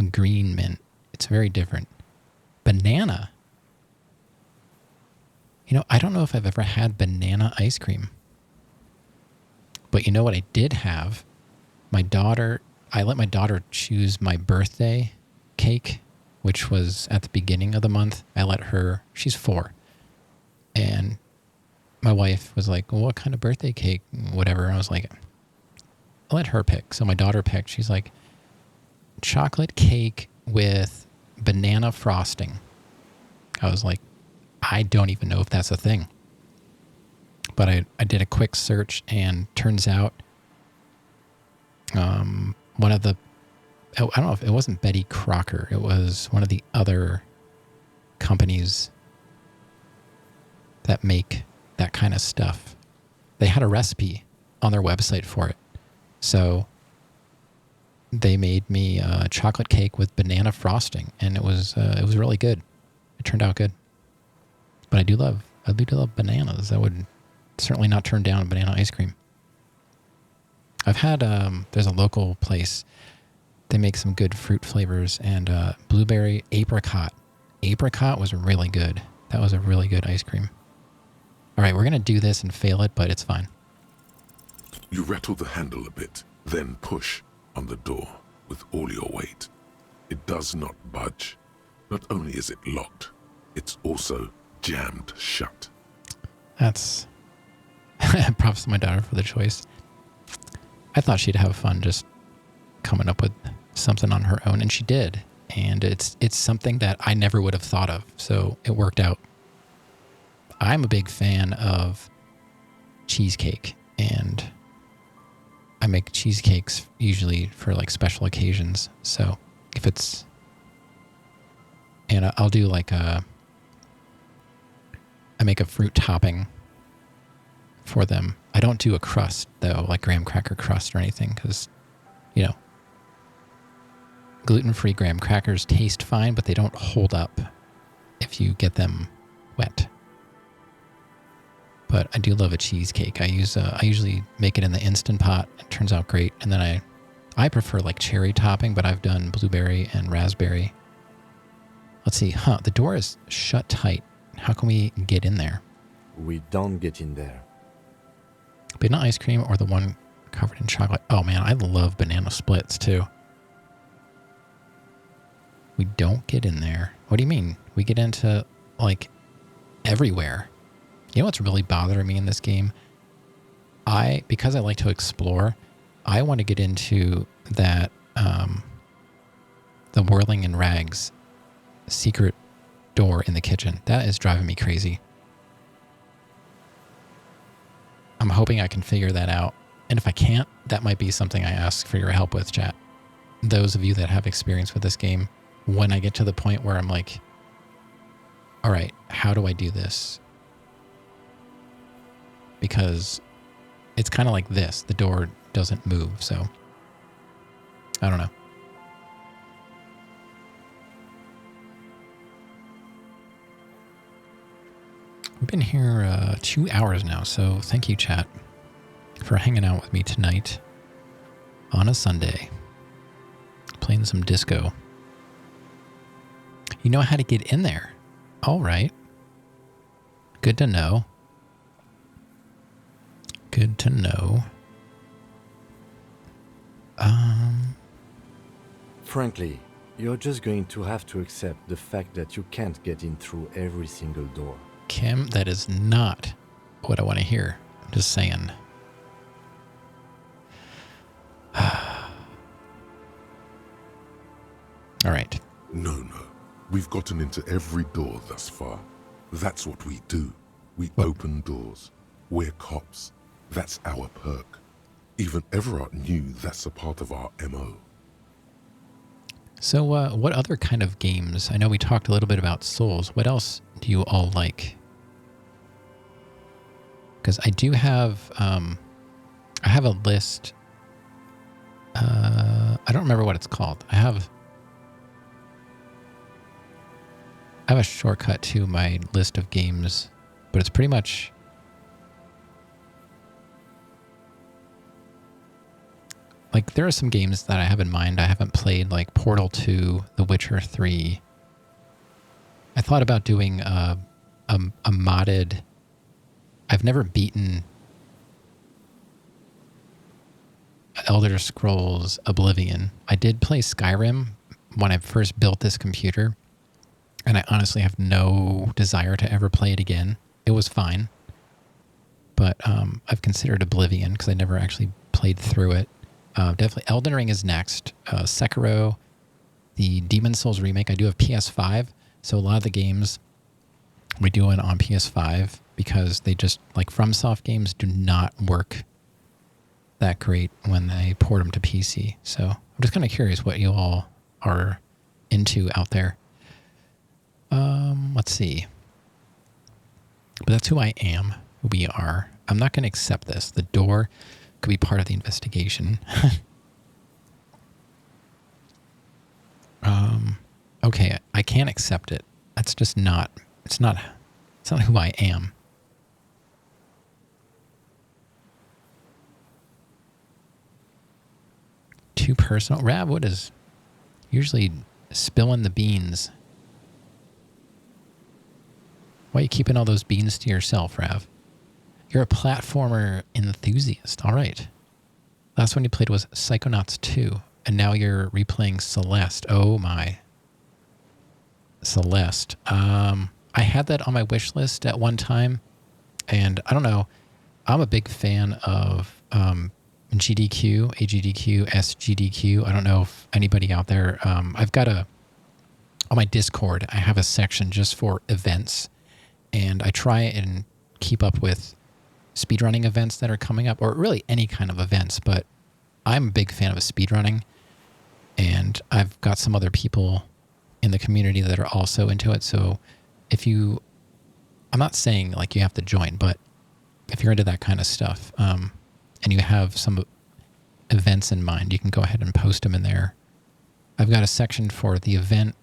green mint. It's very different. Banana. I don't know if I've ever had banana ice cream. But you know what I did have? I let my daughter choose my birthday cake, which was at the beginning of the month. I let her, she's 4. And my wife was like, well, what kind of birthday cake? Whatever. I was like, I'll let her pick. So my daughter picked. She's like, chocolate cake with banana frosting. I was like, I don't even know if that's a thing. But I did a quick search, and turns out one of the, I don't know if it wasn't Betty Crocker. It was one of the other companies that make that kind of stuff. They had a recipe on their website for it. So they made me a chocolate cake with banana frosting, and it was really good. It turned out good. But I do love bananas. I would certainly not turn down banana ice cream. I've had, there's a local place. They make some good fruit flavors, and blueberry apricot. Apricot was really good. That was a really good ice cream. All right, we're going to do this and fail it, but it's fine. You rattle the handle a bit, then push on the door with all your weight. It does not budge. Not only is it locked, it's also jammed shut. That's props to my daughter for the choice. I thought she'd have fun just coming up with something on her own, and she did. And it's something that I never would have thought of, so it worked out. I'm a big fan of cheesecake, and I make cheesecakes usually for like special occasions. So if it's, and I'll do like I make a fruit topping for them. I don't do a crust though, like graham cracker crust or anything, because, you know, gluten-free graham crackers taste fine, but they don't hold up if you get them wet. But I do love a cheesecake. I usually make it in the Instant Pot. It turns out great. And then I prefer like cherry topping, but I've done blueberry and raspberry. Let's see. The door is shut tight. How can we get in there? We don't get in there. Banana ice cream or the one covered in chocolate? Oh man, I love banana splits too. We don't get in there. What do you mean? We get into like everywhere. You know what's really bothering me in this game? Because I like to explore, I want to get into that, the whirling in rags secret door in the kitchen. That is driving me crazy. I'm hoping I can figure that out. And if I can't, that might be something I ask for your help with, chat. Those of you that have experience with this game, when I get to the point where I'm like, all right, how do I do this? Because it's kind of like this. The door doesn't move, so I don't know. We've been here 2 hours now, so thank you, chat, for hanging out with me tonight on a Sunday, playing some disco. You know how to get in there. All right. Good to know. Good to know. Frankly, you're just going to have to accept the fact that you can't get in through every single door. Kim, that is not what I want to hear. I'm just saying. All right. No. We've gotten into every door thus far. That's what we do. We What? open doors. We're cops. That's our perk. Even Everard knew that's a part of our MO. So what other kind of games? I know we talked a little bit about Souls. What else do you all like? Because I do have, I have a list. I don't remember what it's called. I have a shortcut to my list of games, but it's pretty much like there are some games that I have in mind I haven't played, like Portal 2, The Witcher 3. I thought about doing a modded. I've never beaten Elder Scrolls Oblivion. I did play Skyrim when I first built this computer, and I honestly have no desire to ever play it again. It was fine, but I've considered Oblivion because I never actually played through it. Definitely Elden Ring is next. Sekiro, the Demon's Souls remake. I do have PS5, so a lot of the games we do it on PS5 because they just, like FromSoft games, do not work that great when they port them to PC. So I'm just kind of curious what you all are into out there. Let's see. But that's who I am, who we are. I'm not going to accept this. The door could be part of the investigation. Okay, I can't accept it. That's just not, it's not who I am. Too personal. Rav, what is usually spilling the beans? Why are you keeping all those beans to yourself, Rav? You're a platformer enthusiast. All right. Last one you played was Psychonauts 2, and now you're replaying Celeste. Oh my. Celeste. I had that on my wish list at one time, And I don't know, I'm a big fan of GDQ, AGDQ, SGDQ. I don't know if anybody out there, I've got on my Discord, I have a section just for events, and I try and keep up with speedrunning events that are coming up, or really any kind of events, but I'm a big fan of speedrunning, and I've got some other people in the community that are also into it. So I'm not saying like you have to join, but if you're into that kind of stuff, and you have some events in mind, you can go ahead and post them in there. I've got a section for the event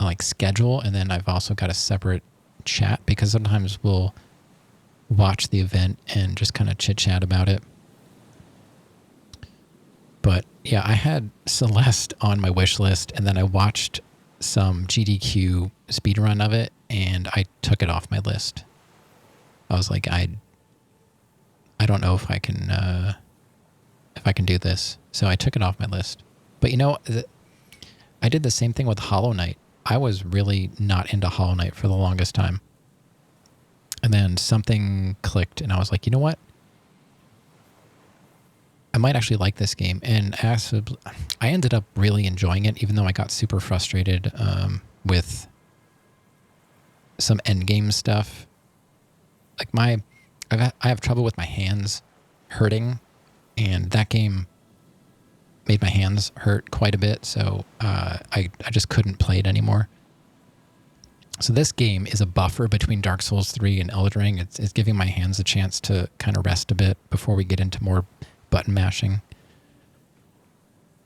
like schedule, and then I've also got a separate chat, because sometimes we'll watch the event and just kind of chit chat about it. But yeah, I had Celeste on my wish list, and then I watched some GDQ speedrun of it, and I took it off my list. I was like, I don't know if I can do this, so I took it off my list. But you know, I did the same thing with Hollow Knight. I was really not into Hollow Knight for the longest time, and then something clicked, and I was like, you know what? I might actually like this game, and I ended up really enjoying it, even though I got super frustrated with some endgame stuff. Like I have trouble with my hands hurting, and that game made my hands hurt quite a bit, so I just couldn't play it anymore. So this game is a buffer between Dark Souls 3 and Elden Ring. It's giving my hands a chance to kind of rest a bit before we get into more button mashing.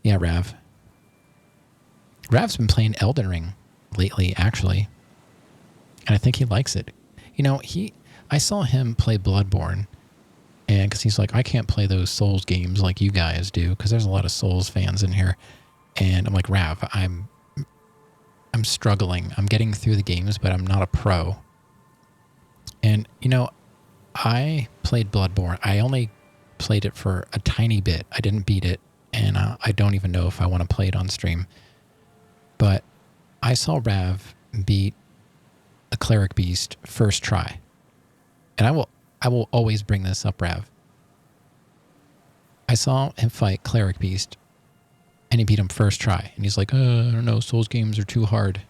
Yeah, Rav's been playing Elden Ring lately, actually, and I think he likes it. You know, I saw him play Bloodborne, and because he's like, I can't play those Souls games like you guys do, because there's a lot of Souls fans in here. And I'm like, Rav, I'm struggling. I'm getting through the games, but I'm not a pro. And, you know, I played Bloodborne. I only played it for a tiny bit. I didn't beat it, and I don't even know if I want to play it on stream. But I saw Rav beat a cleric beast first try. And I will always bring this up, Rav. I saw him fight cleric beast, and he beat him first try. And he's like, I don't know, Souls games are too hard.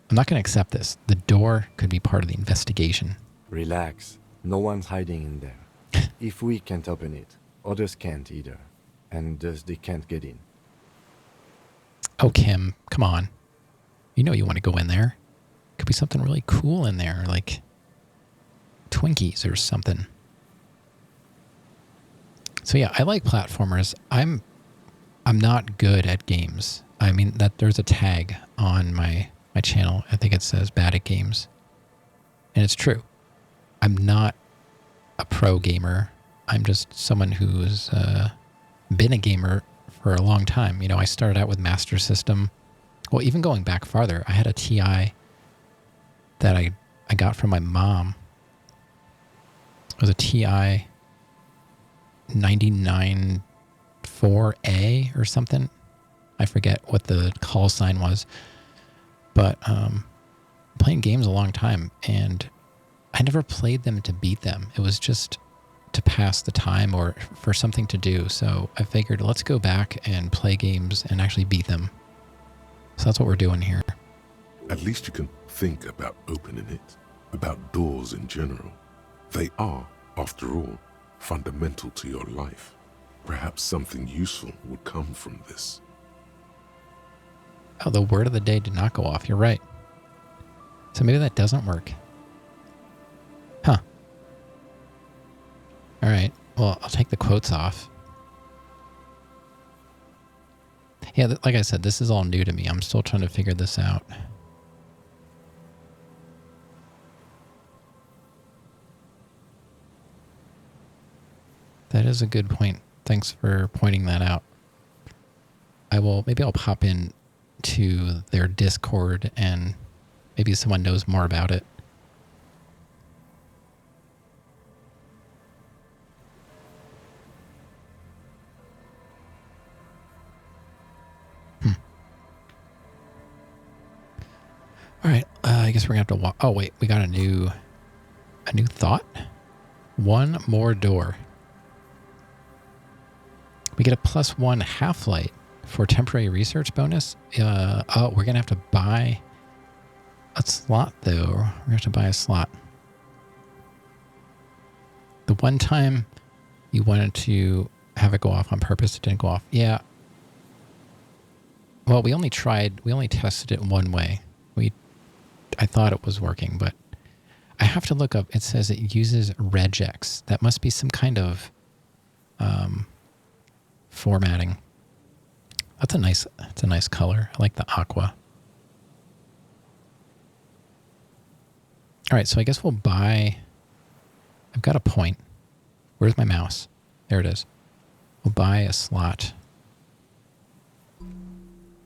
I'm not going to accept this. The door could be part of the investigation. Relax. No one's hiding in there. If we can't open it, others can't either. And thus they can't get in. Oh, Kim, come on. You know you want to go in there. Could be something really cool in there, like Twinkies or something. So yeah, I like platformers. I'm not good at games. I mean, that there's a tag on my channel. I think it says bad at games. And it's true. I'm not a pro gamer. I'm just someone who's been a gamer for a long time. You know, I started out with Master System. Well, even going back farther, I had a TI that I got from my mom. It was a TI 994A or something. I forget what the call sign was. But playing games a long time, and I never played them to beat them. It was just to pass the time or for something to do. So I figured, let's go back and play games and actually beat them. So that's what we're doing here. At least you can think about opening it, about doors in general. They are, after all, fundamental to your life. Perhaps something useful would come from this. Oh, the word of the day did not go off. You're right. So maybe that doesn't work. Huh. All right. Well, I'll take the quotes off. Yeah, like I said, this is all new to me. I'm still trying to figure this out. That is a good point. Thanks for pointing that out. Maybe I'll pop in to their Discord and maybe someone knows more about it. All right, guess we're gonna have to walk. Oh wait, we got a new thought. One more door. We get a +1 half-light for temporary research bonus. Oh, we're gonna have to buy a slot though. We're gonna have to buy a slot. The one time you wanted to have it go off on purpose, it didn't go off. Yeah. Well, we only tested it one way. I thought it was working, but I have to look up. It says it uses regex. That must be some kind of formatting. That's a nice color. I like the aqua. All right, so I guess we'll buy. I've got a point. Where's my mouse? There it is. We'll buy a slot.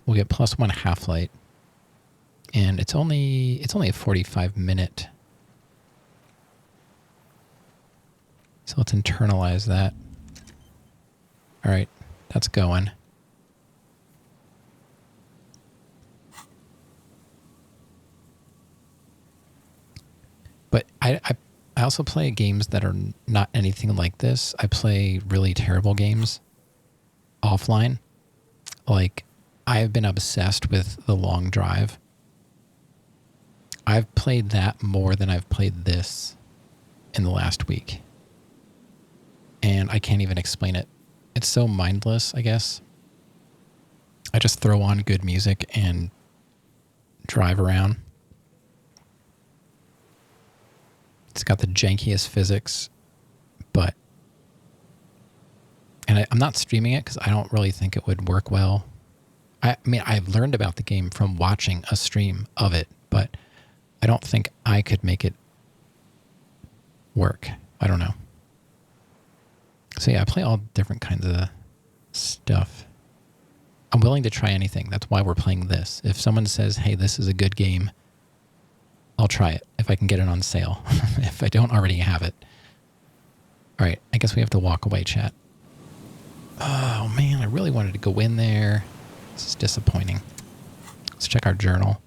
We'll get +1 half-light. And it's only a 45-minute. So let's internalize that. All right, that's going. But I also play games that are not anything like this. I play really terrible games offline. Like, I've been obsessed with The Long Drive. I've played that more than I've played this in the last week. And I can't even explain it. It's so mindless, I guess. I just throw on good music and drive around. It's got the jankiest physics, but... And I'm not streaming it because I don't really think it would work well. I mean, I've learned about the game from watching a stream of it, but I don't think I could make it work. I don't know. So yeah, I play all different kinds of stuff. I'm willing to try anything. That's why we're playing this. If someone says, hey, this is a good game, I'll try it if I can get it on sale. If I don't already have it. All right, I guess we have to walk away, chat. Oh man, I really wanted to go in there. This is disappointing. Let's check our journal.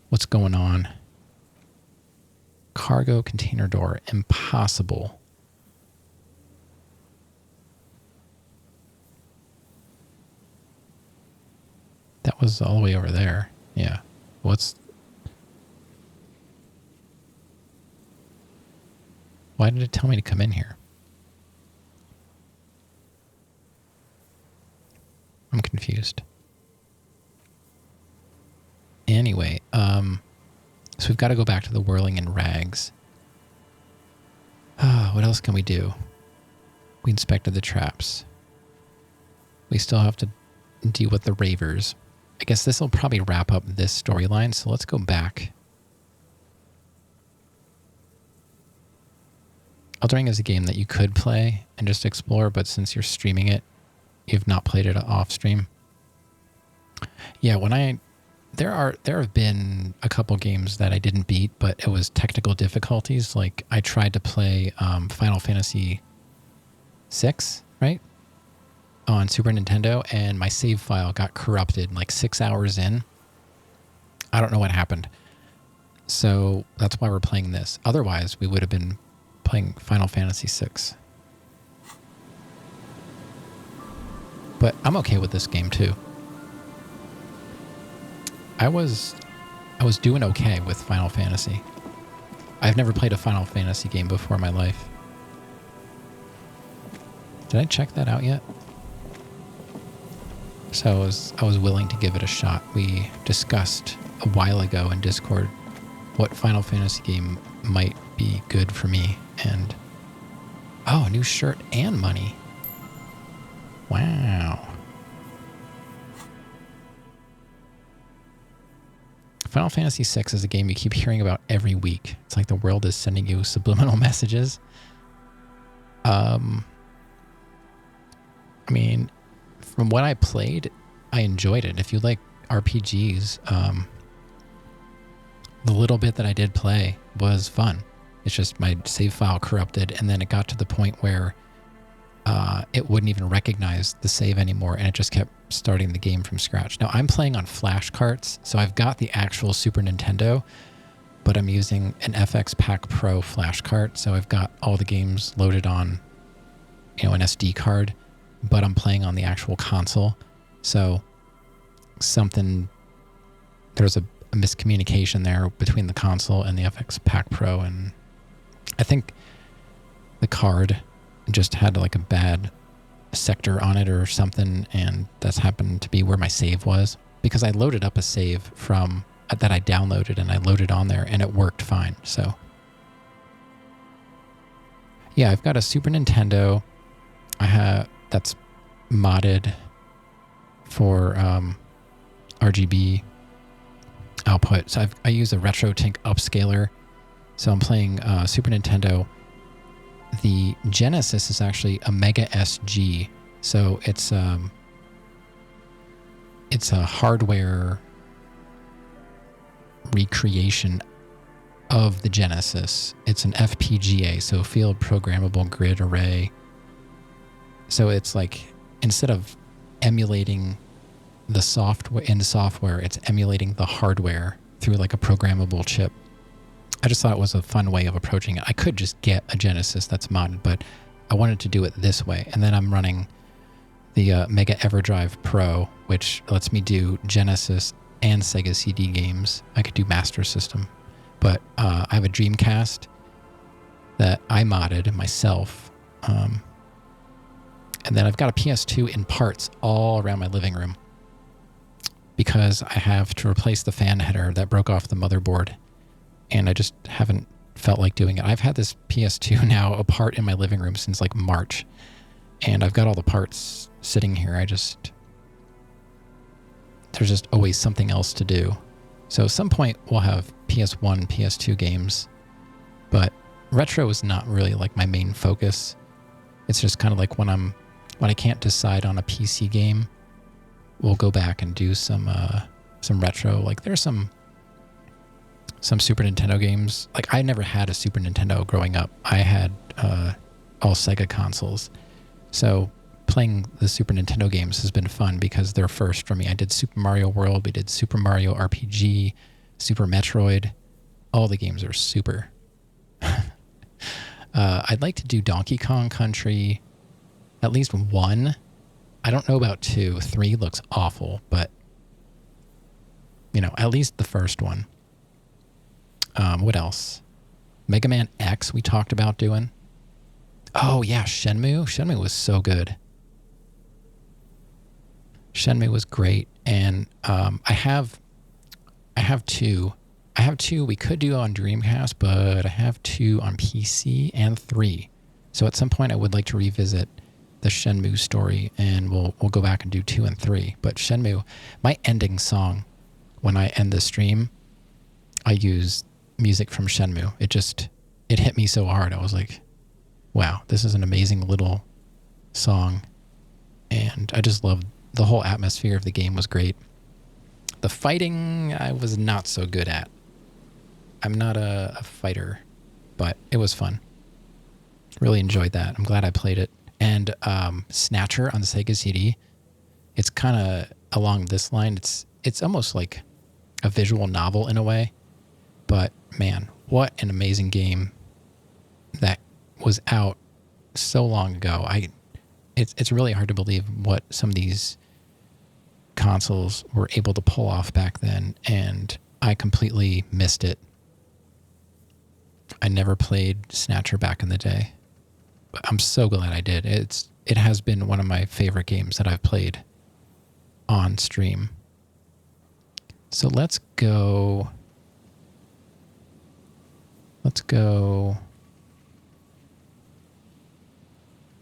What's going on? Cargo container door. Impossible. That was all the way over there. Yeah. Why did it tell me to come in here? I'm confused. Anyway, so we've got to go back to the whirling in rags. What else can we do? We inspected the traps. We still have to deal with the ravers. I guess this will probably wrap up this storyline, so let's go back. Elden Ring is a game that you could play and just explore, but since you're streaming it, you've not played it off stream. Yeah, there have been a couple games that I didn't beat, but it was technical difficulties. Like I tried to play Final Fantasy VI, right? On Super Nintendo, and my save file got corrupted like 6 hours in. I don't know what happened. So that's why we're playing this. Otherwise, we would have been playing Final Fantasy VI. But I'm okay with this game too. I was doing okay with Final Fantasy. I've never played a Final Fantasy game before in my life. Did I check that out yet? So I was willing to give it a shot. We discussed a while ago in Discord what Final Fantasy game might be good for me. And, oh, a new shirt and money. Wow. Final Fantasy VI is a game you keep hearing about every week. It's like the world is sending you subliminal messages. I mean, from what I played, I enjoyed it. If you like RPGs, the little bit that I did play was fun. It's just my save file corrupted, and then it got to the point where it wouldn't even recognize the save anymore, and it just kept starting the game from scratch. Now, I'm playing on flash carts, so I've got the actual Super Nintendo, but I'm using an FX Pack Pro flash card, so I've got all the games loaded on, an SD card, but I'm playing on the actual console. So there's a miscommunication there between the console and the FX Pack Pro, and I think the card just had like a bad sector on it or something, and that's happened to be where my save was, because I loaded up a save from that I downloaded and I loaded on there and it worked fine. So yeah, I've got a Super Nintendo that's modded for RGB output. So I use a RetroTink upscaler. So I'm playing Super Nintendo. The Genesis is actually a Mega SG. So it's a hardware recreation of the Genesis. It's an FPGA, so Field Programmable Grid Array. So it's like, instead of emulating the software, it's emulating the hardware through like a programmable chip. I just thought it was a fun way of approaching it. I could just get a Genesis that's modded, but I wanted to do it this way. And then I'm running the Mega EverDrive Pro, which lets me do Genesis and Sega CD games. I could do Master System. But I have a Dreamcast that I modded myself. And then I've got a PS2 in parts all around my living room, because I have to replace the fan header that broke off the motherboard, and I just haven't felt like doing it. I've had this PS2 now apart in my living room since like March, and I've got all the parts sitting here. There's just always something else to do. So at some point we'll have PS1, PS2 games, but retro is not really like my main focus. It's just kind of like when I can't decide on a PC game, we'll go back and do some retro. Like there's some Super Nintendo games. Like I never had a Super Nintendo growing up. I had all Sega consoles. So playing the Super Nintendo games has been fun because they're first for me. I did Super Mario World, we did Super Mario RPG, Super Metroid. All the games are super. I'd like to do Donkey Kong Country, at least 1. I don't know about 2. 3 looks awful, but at least the first one. What else? Mega Man X we talked about doing. Oh yeah, Shenmue. Shenmue was so good. Shenmue was great, and I have 2. I have 2 we could do on Dreamcast, but I have 2 on PC and 3. So at some point I would like to revisit the Shenmue story, and we'll go back and do 2 and 3. But Shenmue, my ending song, when I end the stream, I use music from Shenmue. It hit me so hard. I was like, wow, this is an amazing little song. And I just loved the whole atmosphere of the game. Was great. The fighting I was not so good at. I'm not a fighter, but it was fun. Really enjoyed that. I'm glad I played it. And Snatcher on the Sega CD, it's kind of along this line. It's almost like a visual novel in a way. But man, what an amazing game that was out so long ago. It's really hard to believe what some of these consoles were able to pull off back then, and I completely missed it. I never played Snatcher back in the day, but I'm so glad I did. It has been one of my favorite games that I've played on stream. So let's go. What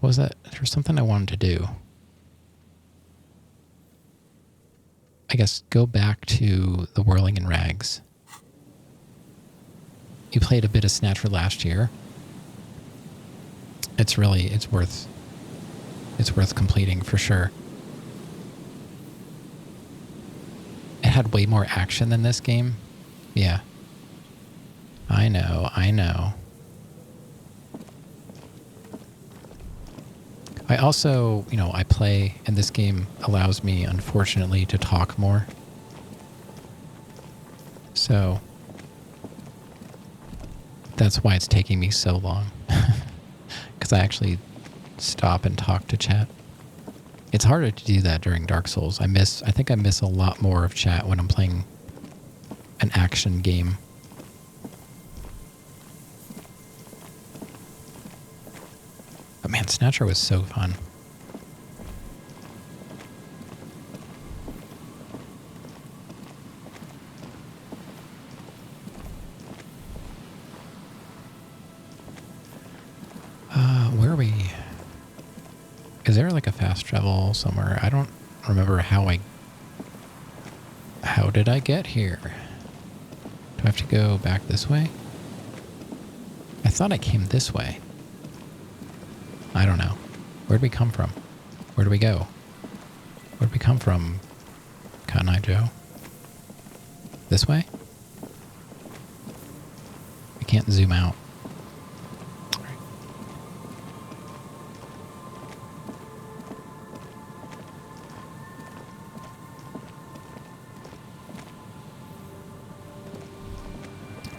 was that? There's something I wanted to do. I guess go back to the Whirling in Rags. You played a bit of Snatcher last year. It's worth completing for sure. It had way more action than this game. Yeah. I know. I also, I play, and this game allows me, unfortunately, to talk more. So, That's why it's taking me so long. Because I actually stop and talk to chat. It's harder to do that during Dark Souls. I think I miss a lot more of chat when I'm playing an action game. But man, Snatcher was so fun. Where are we? Is there like a fast travel somewhere? I don't remember how did I get here? Do I have to go back this way? I thought I came this way. I don't know. Where'd we come from? Where do we go? Where'd we come from, Cotton Eye Joe? This way? I can't zoom out.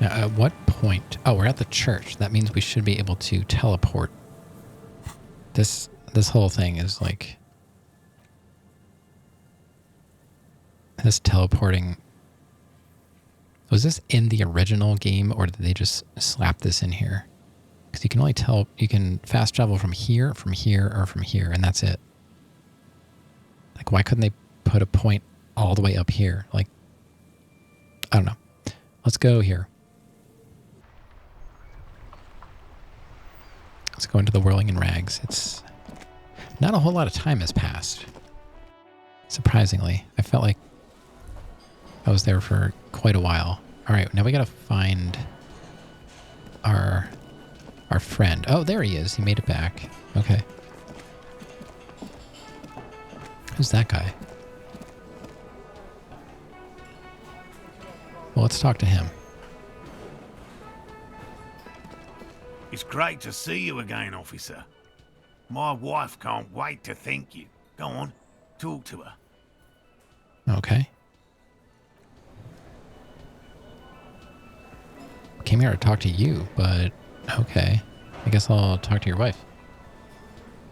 Now, at what point? Oh, we're at the church. That means we should be able to teleport. This whole thing is like this teleporting. Was this in the original game, or did they just slap this in here? Because you can only tell, you can fast travel from here, or from here, and that's it. Like, why couldn't they put a point all the way up here? Like, I don't know. Let's go here. Let's go into the Whirling in Rags. It's not a whole lot of time has passed. Surprisingly, I felt like I was there for quite a while. All right, now we gotta find our friend. Oh, there he is. He made it back. Okay. Who's that guy? Well, let's talk to him. It's great to see you again, officer. My wife can't wait to thank you. Go on, talk to her. Okay. Came here to talk to you, but okay. I guess I'll talk to your wife.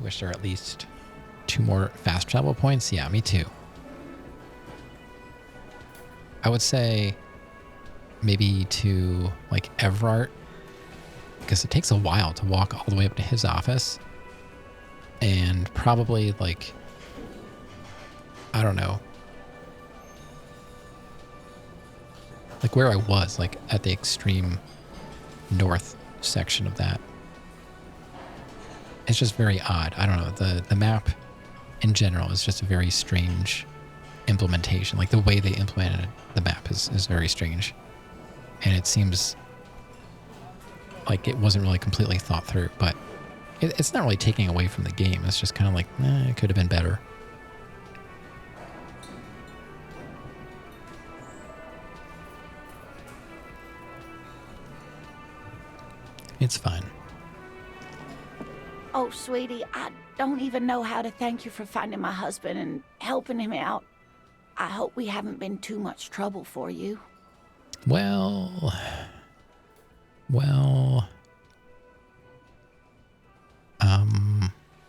Wish there were at least 2 more fast travel points. Yeah, me too. I would say maybe to like Everart, because it takes a while to walk all the way up to his office. And probably like, I don't know, like where I was, like at the extreme north section of that. It's just very odd. I don't know. The map in general is just a very strange implementation. Like the way they implemented the map is very strange. And it seems like it wasn't really completely thought through, but it's not really taking away from the game. It's just kind of like, it could have been better. It's fine. Oh, sweetie, I don't even know how to thank you for finding my husband and helping him out. I hope we haven't been too much trouble for you. Well,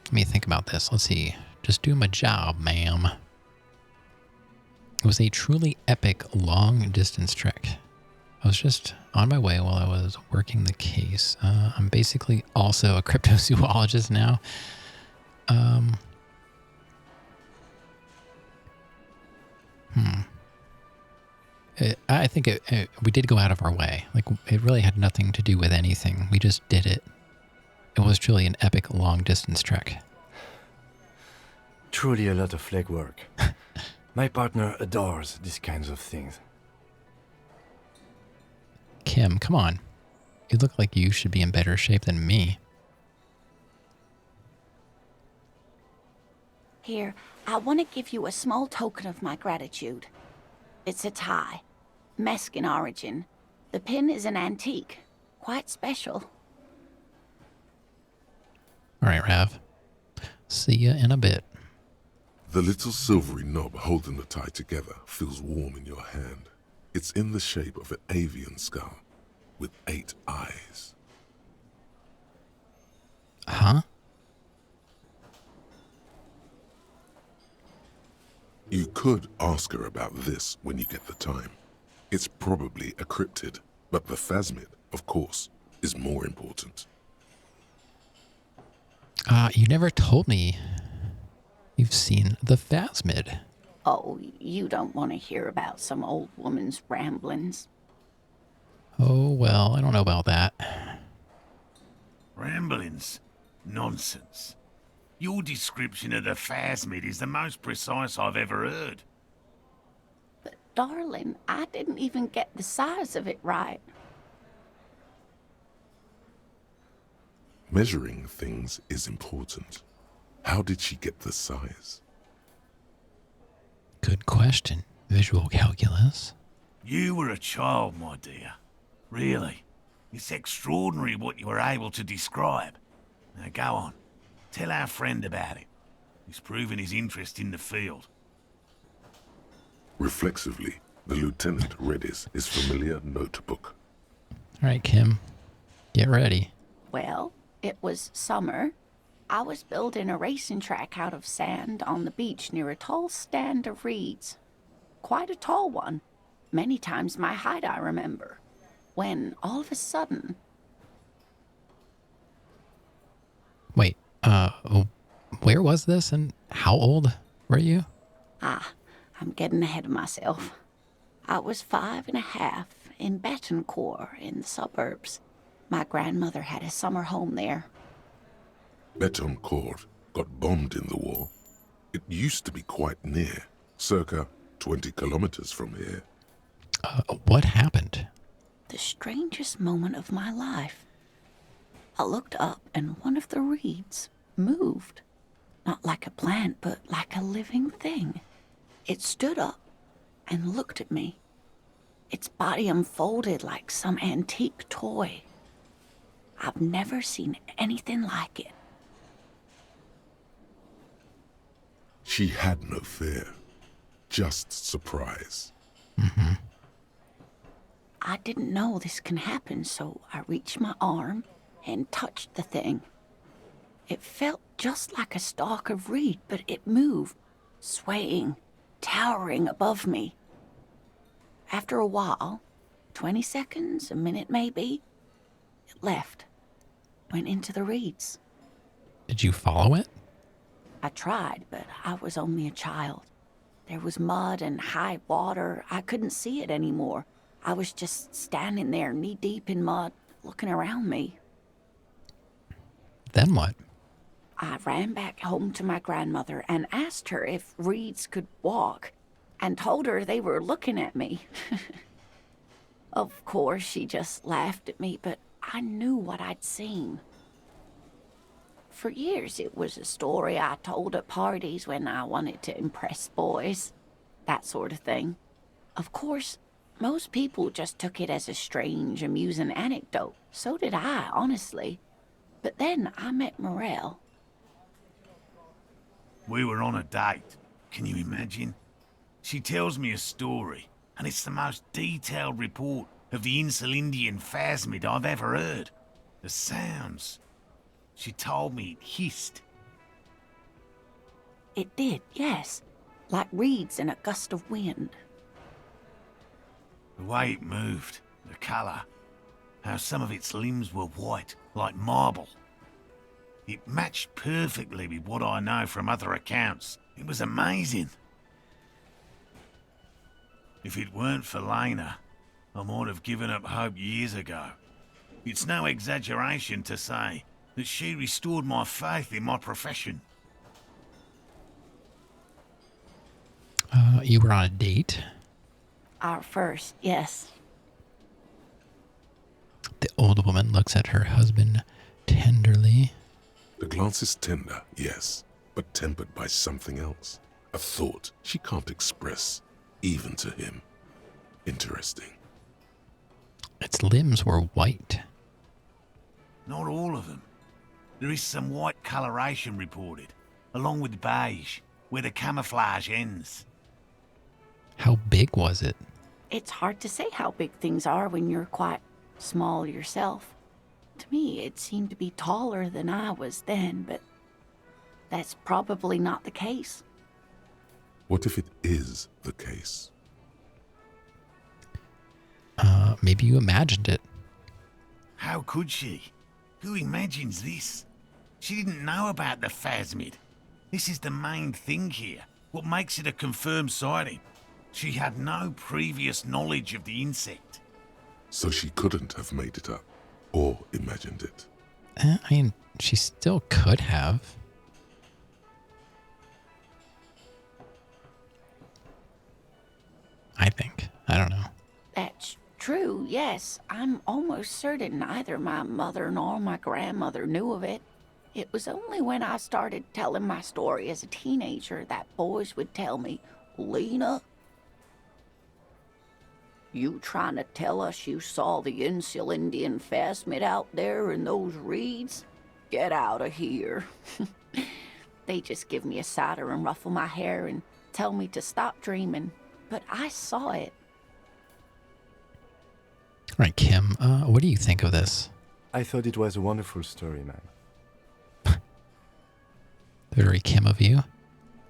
let me think about this. Let's see. Just do my job, ma'am. It was a truly epic long-distance trek. I was just on my way while I was working the case. I'm basically also a cryptozoologist now. I think we did go out of our way. Like, it really had nothing to do with anything. We just did it. It was truly an epic long-distance trek. Truly a lot of legwork. My partner adores these kinds of things. Kim, come on. You look like you should be in better shape than me. Here, I want to give you a small token of my gratitude. It's a tie. Mesk in origin. The pin is an antique. Quite special. All right, Rav. See ya in a bit. The little silvery knob holding the tie together feels warm in your hand. It's in the shape of an avian skull. with 8 eyes. Huh? You could ask her about this when you get the time. It's probably a cryptid, but the phasmid, of course, is more important. You never told me you've seen the phasmid. Oh, you don't want to hear about some old woman's ramblings. Oh, well, I don't know about that. Ramblings? Nonsense. Your description of the phasmid is the most precise I've ever heard. But, darling, I didn't even get the size of it right. Measuring things is important. How did she get the size? Good question. Visual calculus. You were a child, my dear. Really. It's extraordinary what you were able to describe. Now go on. Tell our friend about it. He's proven his interest in the field. Reflexively, the lieutenant read his familiar notebook. All right, Kim. Get ready. Well, it was summer. I was building a racing track out of sand on the beach near a tall stand of reeds. Quite a tall one. Many times my height, I remember. When, all of a sudden... Wait, where was this and how old were you? I'm getting ahead of myself. I was 5.5 in Betancourt in the suburbs. My grandmother had a summer home there. Betancourt got bombed in the war. It used to be quite near, circa 20 kilometers from here. What happened? The strangest moment of my life. I looked up and one of the reeds moved. Not like a plant, but like a living thing. It stood up and looked at me. Its body unfolded like some antique toy. I've never seen anything like it. She had no fear, just surprise. I didn't know this can happen, so I reached my arm and touched the thing. It felt just like a stalk of reed, but it moved, swaying, towering above me. After a while, 20 seconds, a minute maybe, it left, went into the reeds. Did you follow it? I tried, but I was only a child. There was mud and high water. I couldn't see it anymore. I was just standing there knee-deep in mud, looking around me. Then what? I ran back home to my grandmother and asked her if reeds could walk, and told her they were looking at me. Of course, she just laughed at me, but I knew what I'd seen. For years, it was a story I told at parties when I wanted to impress boys. That sort of thing. Of course, most people just took it as a strange, amusing anecdote. So did I, honestly. But then I met Morel. We were on a date. Can you imagine? She tells me a story, and it's the most detailed report of the Insulindian phasmid I've ever heard. The sounds. She told me it hissed. It did, yes. Like reeds in a gust of wind. The way it moved, the colour, how some of its limbs were white, like marble. It matched perfectly with what I know from other accounts. It was amazing. If it weren't for Lena, I might have given up hope years ago. It's no exaggeration to say that she restored my faith in my profession. You were on a date? Our first, yes. The old woman looks at her husband tenderly. The glance is tender, yes, but tempered by something else. A thought she can't express, even to him. Interesting. Its limbs were white. Not all of them. There is some white coloration reported, along with beige, where the camouflage ends. How big was it? It's hard to say how big things are when you're quite small yourself. To me, it seemed to be taller than I was then, but that's probably not the case. What if it is the case? Maybe you imagined it. How could she? Who imagines this? She didn't know about the phasmid. This is the main thing here. What makes it a confirmed sighting? She had no previous knowledge of the insect. So she couldn't have made it up or imagined it. I mean, she still could have. I think. I don't know. That's true, yes. I'm almost certain neither my mother nor my grandmother knew of it. It was only when I started telling my story as a teenager that boys would tell me, Lena, you trying to tell us you saw the Insulindian phasmid out there in those reeds? Get out of here. They just give me a cider and ruffle my hair and tell me to stop dreaming. But I saw it. All right, Kim, what do you think of this? I thought it was a wonderful story, man. Very Kim of you.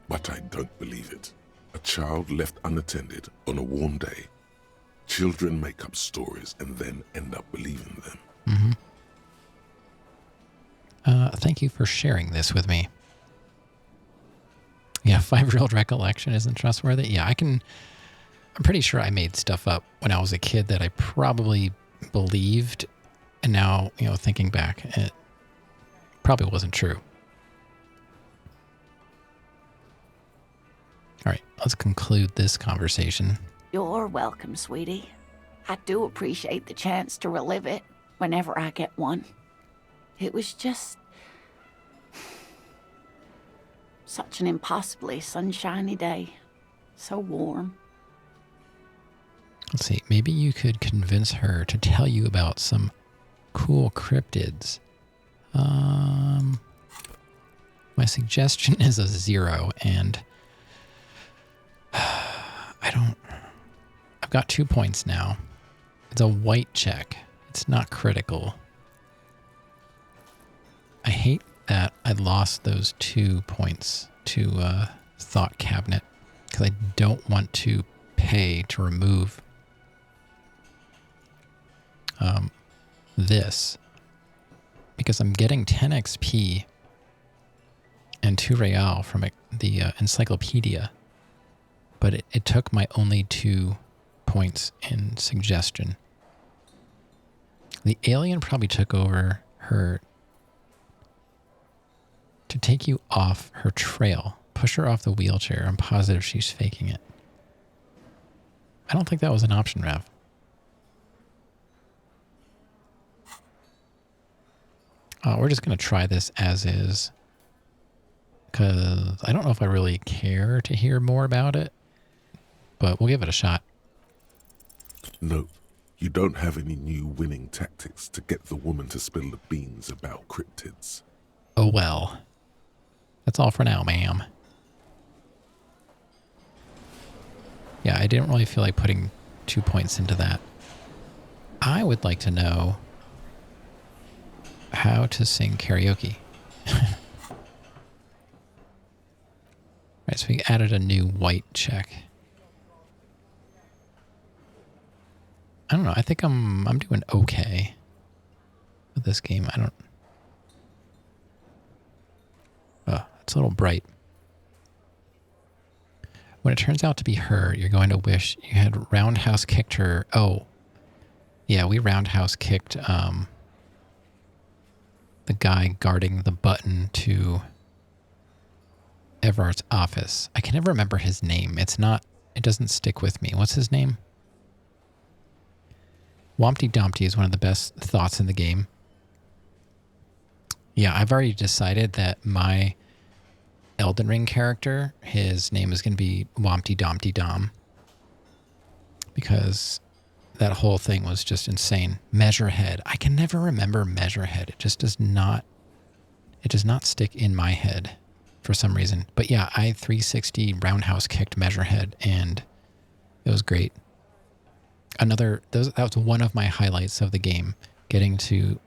But I don't believe it. A child left unattended on a warm day. Children make up stories and then end up believing them. Thank you for sharing this with me. Yeah, 5-year-old recollection isn't trustworthy. Yeah, I'm pretty sure I made stuff up when I was a kid that I probably believed. And now, thinking back, it probably wasn't true. All right, let's conclude this conversation. You're welcome, sweetie. I do appreciate the chance to relive it whenever I get one. It was just such an impossibly sunshiny day. So warm. Let's see, maybe you could convince her to tell you about some cool cryptids. My suggestion is a 0, and I've got 2 points now. It's a white check. It's not critical. I hate that I lost those 2 points to Thought Cabinet because I don't want to pay to remove this because I'm getting 10 XP and 2 real from the encyclopedia, but it took my only 2 points in suggestion. The alien probably took over her to take you off her trail. Push her off the wheelchair. I'm positive she's faking it. I don't think that was an option, Rev. We're just going to try this as is, because I don't know if I really care to hear more about it, but we'll give it a shot. Note, you don't have any new winning tactics to get the woman to spill the beans about cryptids. Oh well. That's all for now, ma'am. Yeah, I didn't really feel like putting 2 points into that. I would like to know how to sing karaoke. Right, so we added a new white check. I don't know. I think I'm doing okay with this game. It's a little bright. When it turns out to be her, you're going to wish you had roundhouse kicked her. Oh, yeah, we roundhouse kicked the guy guarding the button to Everart's office. I can never remember his name. It doesn't stick with me. What's his name? Wompty Dumpty is one of the best thoughts in the game. Yeah, I've already decided that my Elden Ring character, his name is going to be Wompty Dumpty Dom. Because that whole thing was just insane. Measurehead. I can never remember Measurehead. It just does not stick in my head for some reason. But yeah, I 360 roundhouse kicked Measurehead and it was great. That was one of my highlights of the game, getting to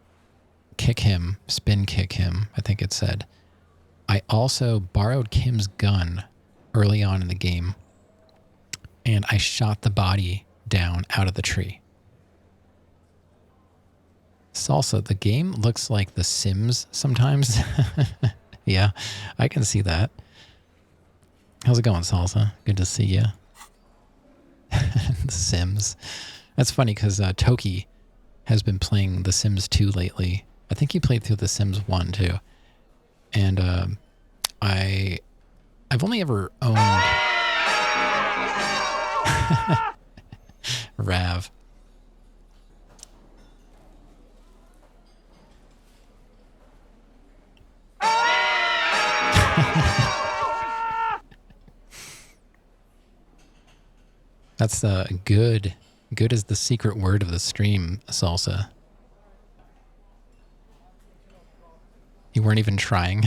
spin kick him, I think it said. I also borrowed Kim's gun early on in the game, and I shot the body down out of the tree. Salsa, the game looks like The Sims sometimes. Yeah, I can see that. How's it going, Salsa? Good to see you. The Sims. That's funny because Toki has been playing The Sims 2 lately. I think he played through The Sims 1 too. And I've only ever owned Rav. That's good. Good is the secret word of the stream, Salsa. You weren't even trying.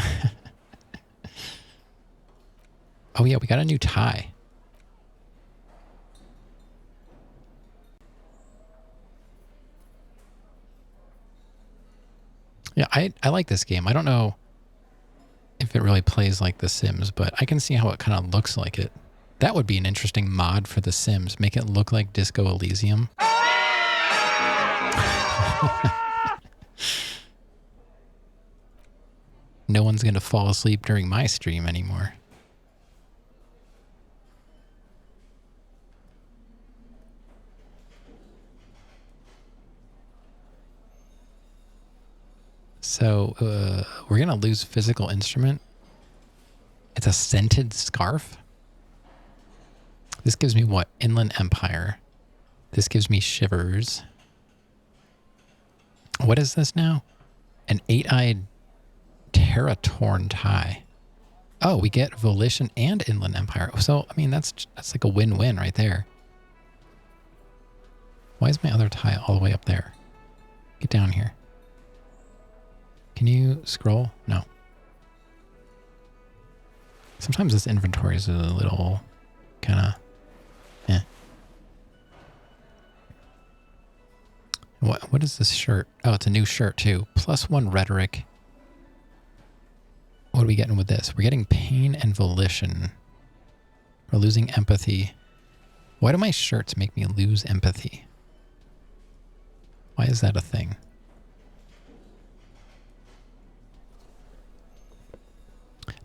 Oh yeah, we got a new tie. Yeah, I like this game. I don't know if it really plays like The Sims, but I can see how it kind of looks like it. That would be an interesting mod for The Sims. Make it look like Disco Elysium. No one's going to fall asleep during my stream anymore. So, we're going to lose physical instrument. It's a scented scarf. This gives me what? Inland Empire. This gives me shivers. What is this now? An 8-eyed Terratorn tie. Oh, we get Volition and Inland Empire. So, I mean, that's like a win-win right there. Why is my other tie all the way up there? Get down here. Can you scroll? No. Sometimes this inventory is a little kind of What is this shirt? Oh, it's a new shirt too. +1 rhetoric. What are we getting with this? We're getting pain and volition. We're losing empathy. Why do my shirts make me lose empathy? Why is that a thing?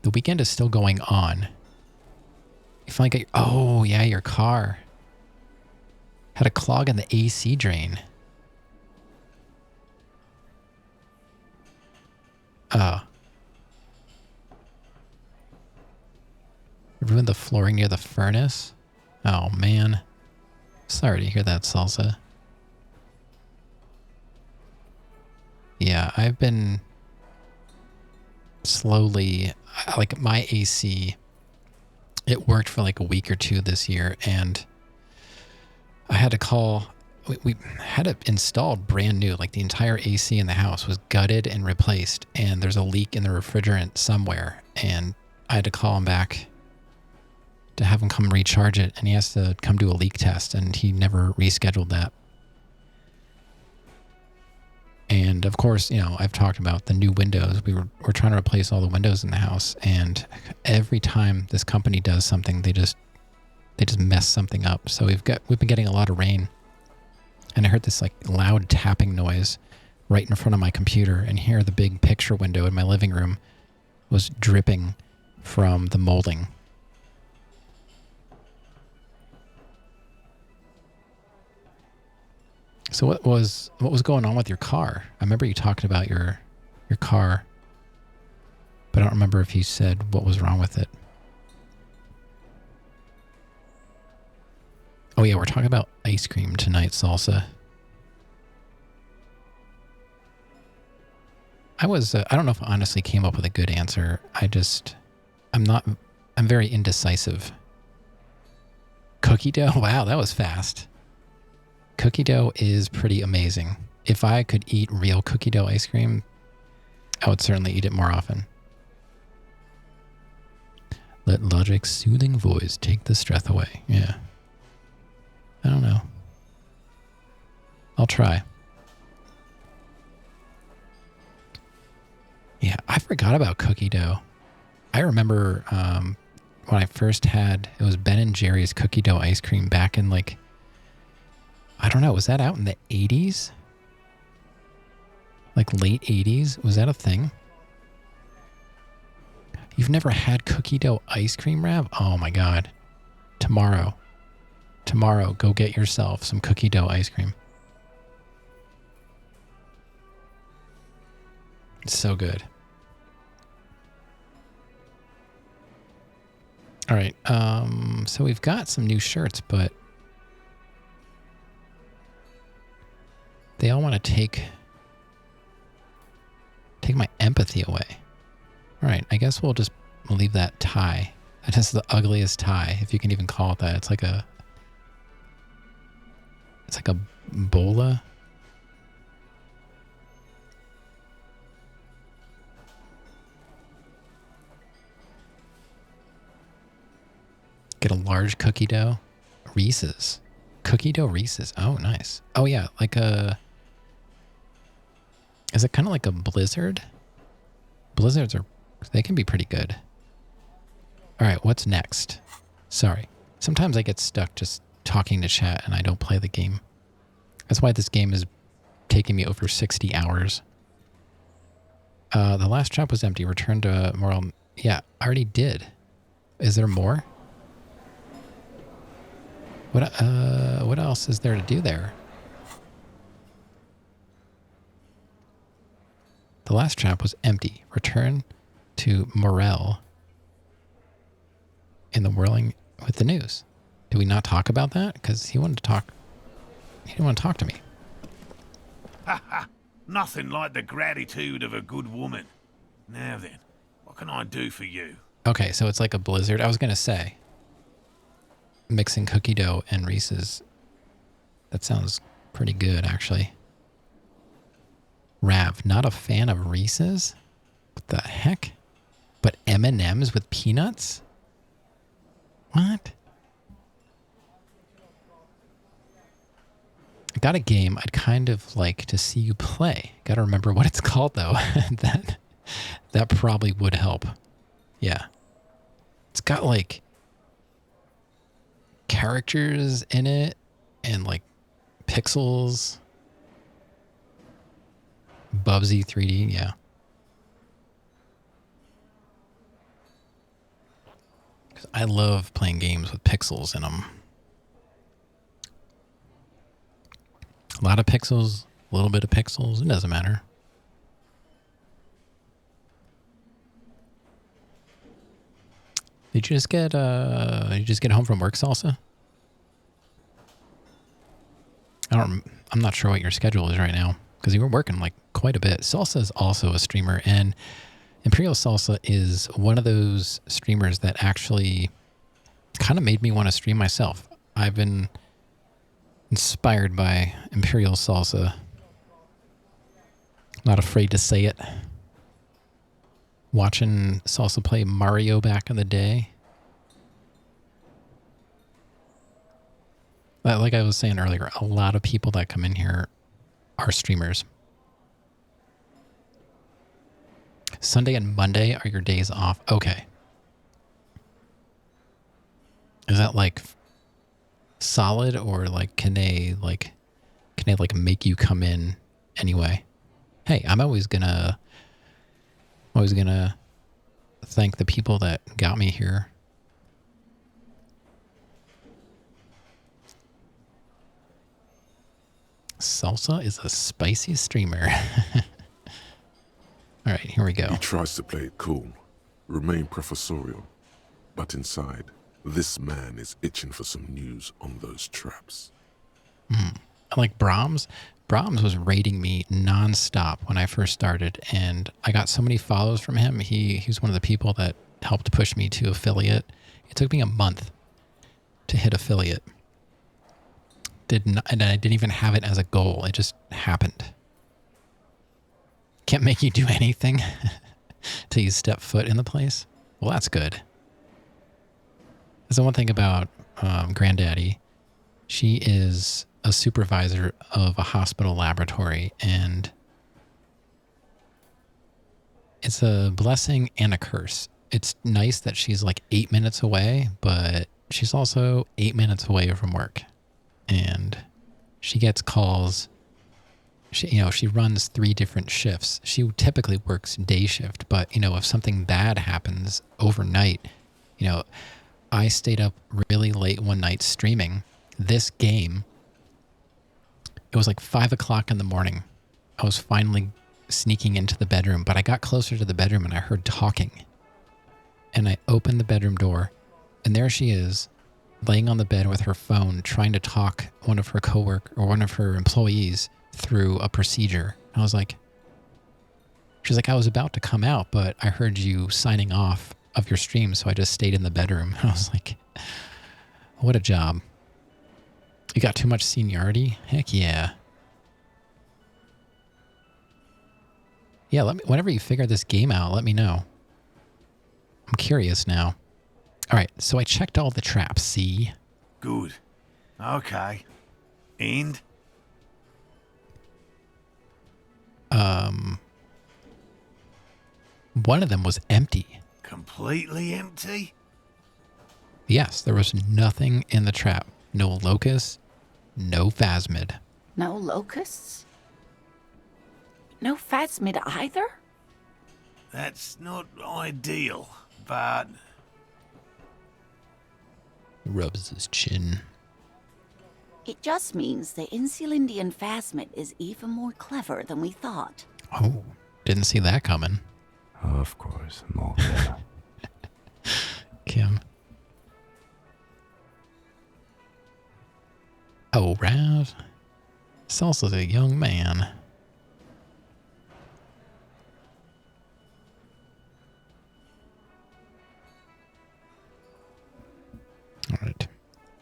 The weekend is still going on. You finally get oh yeah, your car had a clog in the AC drain. Ruined the flooring near the furnace? Oh, man. Sorry to hear that, Salsa. Yeah, I've been slowly... Like, my AC, it worked for like a week or two this year, and I had to call... We had it installed brand new. Like, the entire AC in the house was gutted and replaced, and there's a leak in the refrigerant somewhere, and I had to call him back to have him come recharge it, and he has to come do a leak test, and he never rescheduled that. And of course, you know, I've talked about the new windows. We're trying to replace all the windows in the house, and every time this company does something, they just mess something up. So we've been getting a lot of rain, and I heard this like loud tapping noise right in front of my computer, and here the big picture window in my living room was dripping from the molding. So what was going on with your car? I remember you talking about your car, but I don't remember if you said what was wrong with it. Oh yeah, we're talking about ice cream tonight, Salsa. I don't know if I honestly came up with a good answer. I'm very indecisive. Cookie dough? Wow, that was fast. Cookie dough is pretty amazing. If I could eat real cookie dough ice cream, I would certainly eat it more often. Let logic's soothing voice take the stress away. Yeah. I don't know. I'll try. Yeah, I forgot about cookie dough. I remember when I first had, it was Ben and Jerry's cookie dough ice cream back in like, I don't know, was that out in the 80s? Like late 80s? Was that a thing? You've never had cookie dough ice cream, Rav? Oh my God. Tomorrow, go get yourself some cookie dough ice cream. It's so good. All right. So we've got some new shirts, but they all want to take my empathy away. All right. I guess we'll leave that tie. That is the ugliest tie, if you can even call it that. It's like a bola. Get a large cookie dough. Reese's. Cookie dough Reese's. Oh, nice. Oh, yeah. Is it kind of like a Blizzard? Blizzards they can be pretty good. All right, what's next? Sorry. Sometimes I get stuck just talking to chat and I don't play the game. That's why this game is taking me over 60 hours. The last trap was empty. Return to moral. Yeah, I already did. Is there more? What else is there to do there? The last trap was empty. Return to Morel in the whirling with the news. Did we not talk about that? Because he wanted to talk. He didn't want to talk to me. Ha ha! Nothing like the gratitude of a good woman. Now then, what can I do for you? Okay, so it's like a Blizzard. I was going to say, mixing cookie dough and Reese's. That sounds pretty good, actually. Rav, not a fan of Reese's? What the heck? But M&M's with peanuts? What? I got a game I'd kind of like to see you play. Got to remember what it's called, though. that probably would help. Yeah. It's got, like, characters in it and, like, pixels. Bubsy 3D, yeah. Because I love playing games with pixels in them. A lot of pixels, a little bit of pixels, it doesn't matter. Did you just get home from work, Salsa? I'm not sure what your schedule is right now, because you were working like quite a bit. Salsa is also a streamer, and Imperial Salsa is one of those streamers that actually kind of made me want to stream myself. I've been inspired by Imperial Salsa. Not afraid to say it. Watching Salsa play Mario back in the day. Like I was saying earlier, a lot of people that come in here are streamers. Sunday and Monday are your days off. Okay. Is that like solid, or like can they make you come in anyway? Hey, I'm always gonna thank the people that got me here. Salsa is a spicy streamer. All right, here we go. He tries to play it cool, remain professorial, but inside, this man is itching for some news on those traps. Like Brahms. Brahms was rating me nonstop when I first started, and I got so many follows from him. He was one of the people that helped push me to affiliate. It took me a month to hit affiliate. And I didn't even have it as a goal. It just happened. Can't make you do anything till you step foot in the place. Well, that's good. That's the one thing about Granddaddy. She is a supervisor of a hospital laboratory, and it's a blessing and a curse. It's nice that she's like 8 minutes away, but she's also 8 minutes away from work. And she gets calls. She runs 3 different shifts. She typically works day shift, but, if something bad happens overnight, I stayed up really late one night streaming this game. It was like 5 o'clock in the morning. I was finally sneaking into the bedroom, but I got closer to the bedroom and I heard talking. And I opened the bedroom door, and there she is, laying on the bed with her phone, trying to talk one of her employees through a procedure. I was like, she's like, I was about to come out, but I heard you signing off of your stream, so I just stayed in the bedroom. I was like, what a job. You got too much seniority? Heck yeah. Yeah, whenever you figure this game out, let me know. I'm curious now. All right, so I checked all the traps, see? Good. Okay. And? One of them was empty. Completely empty? Yes, there was nothing in the trap. No locust, no phasmid. No locusts? No phasmid either? That's not ideal, but... Rubs his chin. It just means the Insulindian phasmid is even more clever than we thought. Oh, didn't see that coming. Of course, Morgan. Kim. Oh, Rav. Salsa's a young man. All right.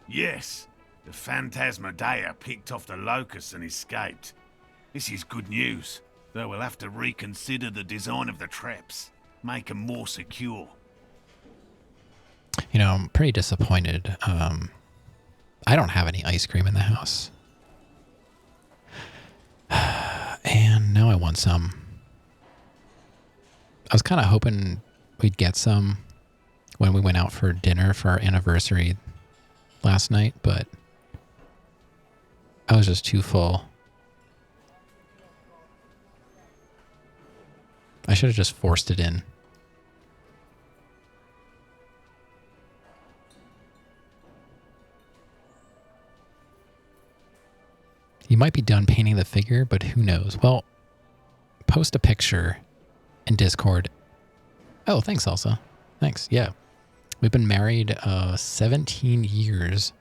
Yes, the Phantasmadeia picked off the locusts and escaped. This is good news, though we'll have to reconsider the design of the traps, make them more secure. I'm pretty disappointed. I don't have any ice cream in the house. And now I want some. I was kind of hoping we'd get some when we went out for dinner for our anniversary last night, but I was just too full. I should have just forced it in. You might be done painting the figure, but who knows? Well, post a picture in Discord. Oh, thanks, Elsa. Thanks. Yeah. We've been married 17 years.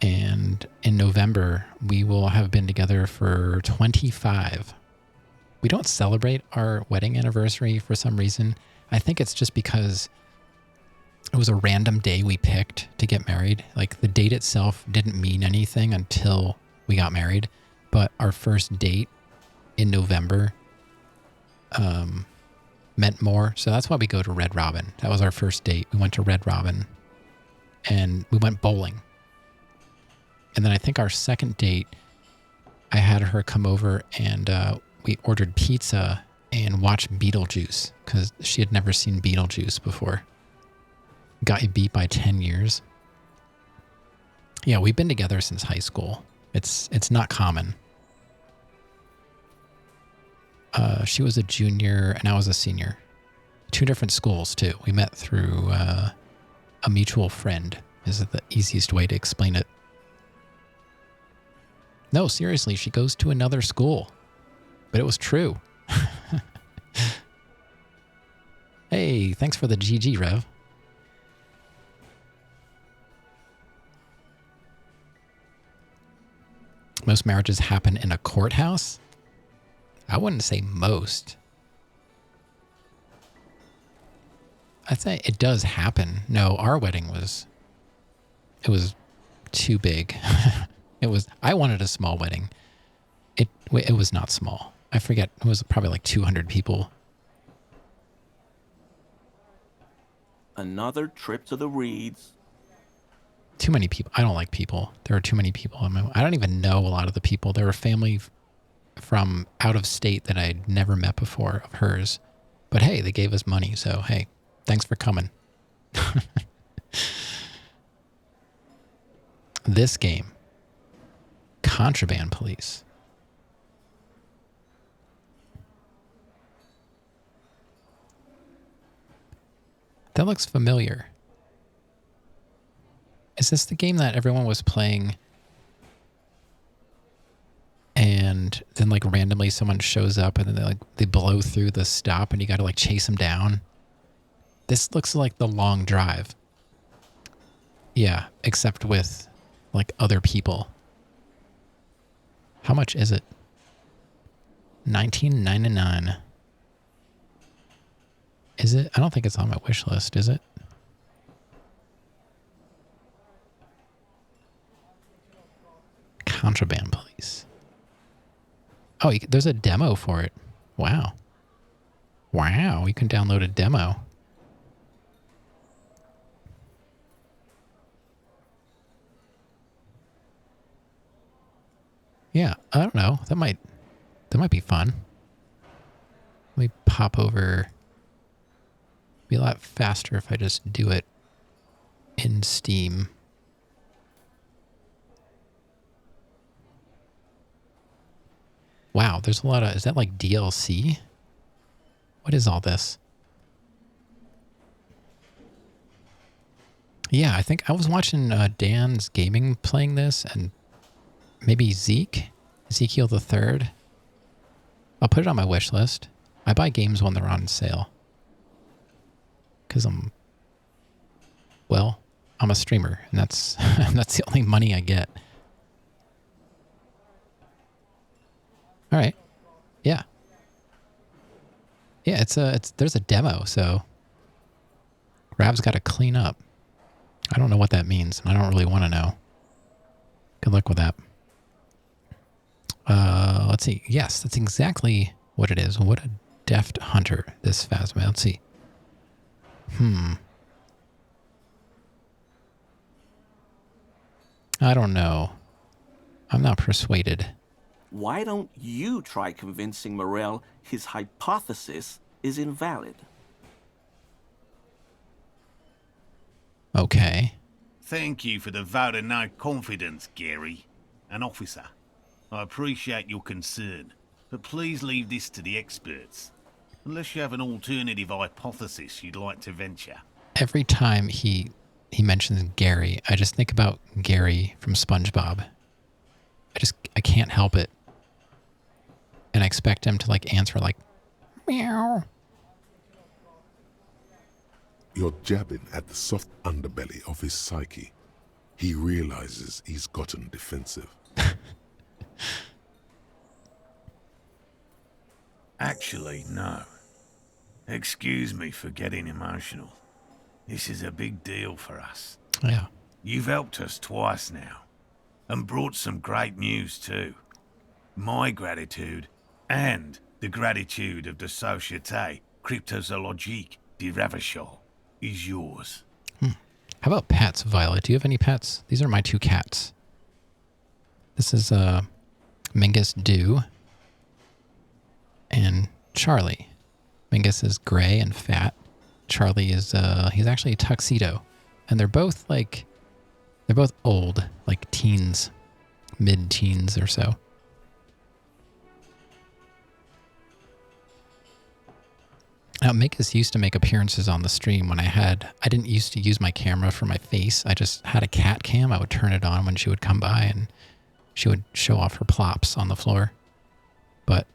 And in November, we will have been together for 25. We don't celebrate our wedding anniversary for some reason. I think it's just because it was a random day we picked to get married. Like, the date itself didn't mean anything until we got married. But our first date in November meant more. So that's why we go to Red Robin. That was our first date. We went to Red Robin and we went bowling. And then I think our second date, I had her come over and we ordered pizza and watched Beetlejuice because she had never seen Beetlejuice before. Got beat by 10 years. Yeah, we've been together since high school. It's not common. She was a junior and I was a senior. 2 different schools too. We met through a mutual friend is the easiest way to explain it. No, seriously, she goes to another school. But it was true. Hey, thanks for the GG, Rev. Most marriages happen in a courthouse? I wouldn't say most. I'd say it does happen. No, our wedding was too big. I wanted a small wedding. It was not small. I forget. It was probably like 200 people. Another trip to the Reeds. Too many people. I don't like people. There are too many people. I don't even know a lot of the people. There were family from out of state that I'd never met before of hers. But hey, they gave us money. So, hey, thanks for coming. This game, Contraband Police. That looks familiar. Is this the game that everyone was playing and then like randomly someone shows up and then they blow through the stop and you got to like chase them down? This looks like The Long Drive. Yeah, except with like other people. How much is it? $19.99. Is it? I don't think it's on my wish list, is it? Contraband Police. Oh, there's a demo for it. Wow. Wow, you can download a demo. Yeah, I don't know. That might be fun. Let me pop over. Be a lot faster if I just do it in Steam. Wow, there's a lot of... Is that like DLC? What is all this? Yeah, I think I was watching Dan's Gaming playing this, and maybe Ezekiel the Third. I'll put it on my wish list. I buy games when they're on sale. Because I'm a streamer, and that's that's the only money I get. All right. Yeah. Yeah, there's a demo, so Rav's got to clean up. I don't know what that means, and I don't really want to know. Good luck with that. Let's see. Yes, that's exactly what it is. What a deft hunter, this Phasma. Let's see. I don't know. I'm not persuaded. Why don't you try convincing Morell his hypothesis is invalid? Okay. Thank you for the vote of no confidence, Gary. An officer. I appreciate your concern, but please leave this to the experts. Unless you have an alternative hypothesis you'd like to venture. Every time he mentions Gary, I just think about Gary from SpongeBob. I can't help it. And I expect him to like answer like, meow. You're jabbing at the soft underbelly of his psyche. He realizes he's gotten defensive. Actually, no. Excuse me for getting emotional. This is a big deal for us. Yeah. You've helped us twice now, and brought some great news too. My gratitude, and the gratitude of the Société Cryptozoologique de Ravachol, is yours. How about pets, Violet? Do you have any pets? These are my two cats. This is Mingus Dew and Charlie. Mingus is gray and fat. Charlie is he's actually a tuxedo. And they're both old, like teens, mid-teens or so. Now, Mingus used to make appearances on the stream when I didn't used to use my camera for my face. I just had a cat cam. I would turn it on when she would come by and she would show off her plops on the floor. But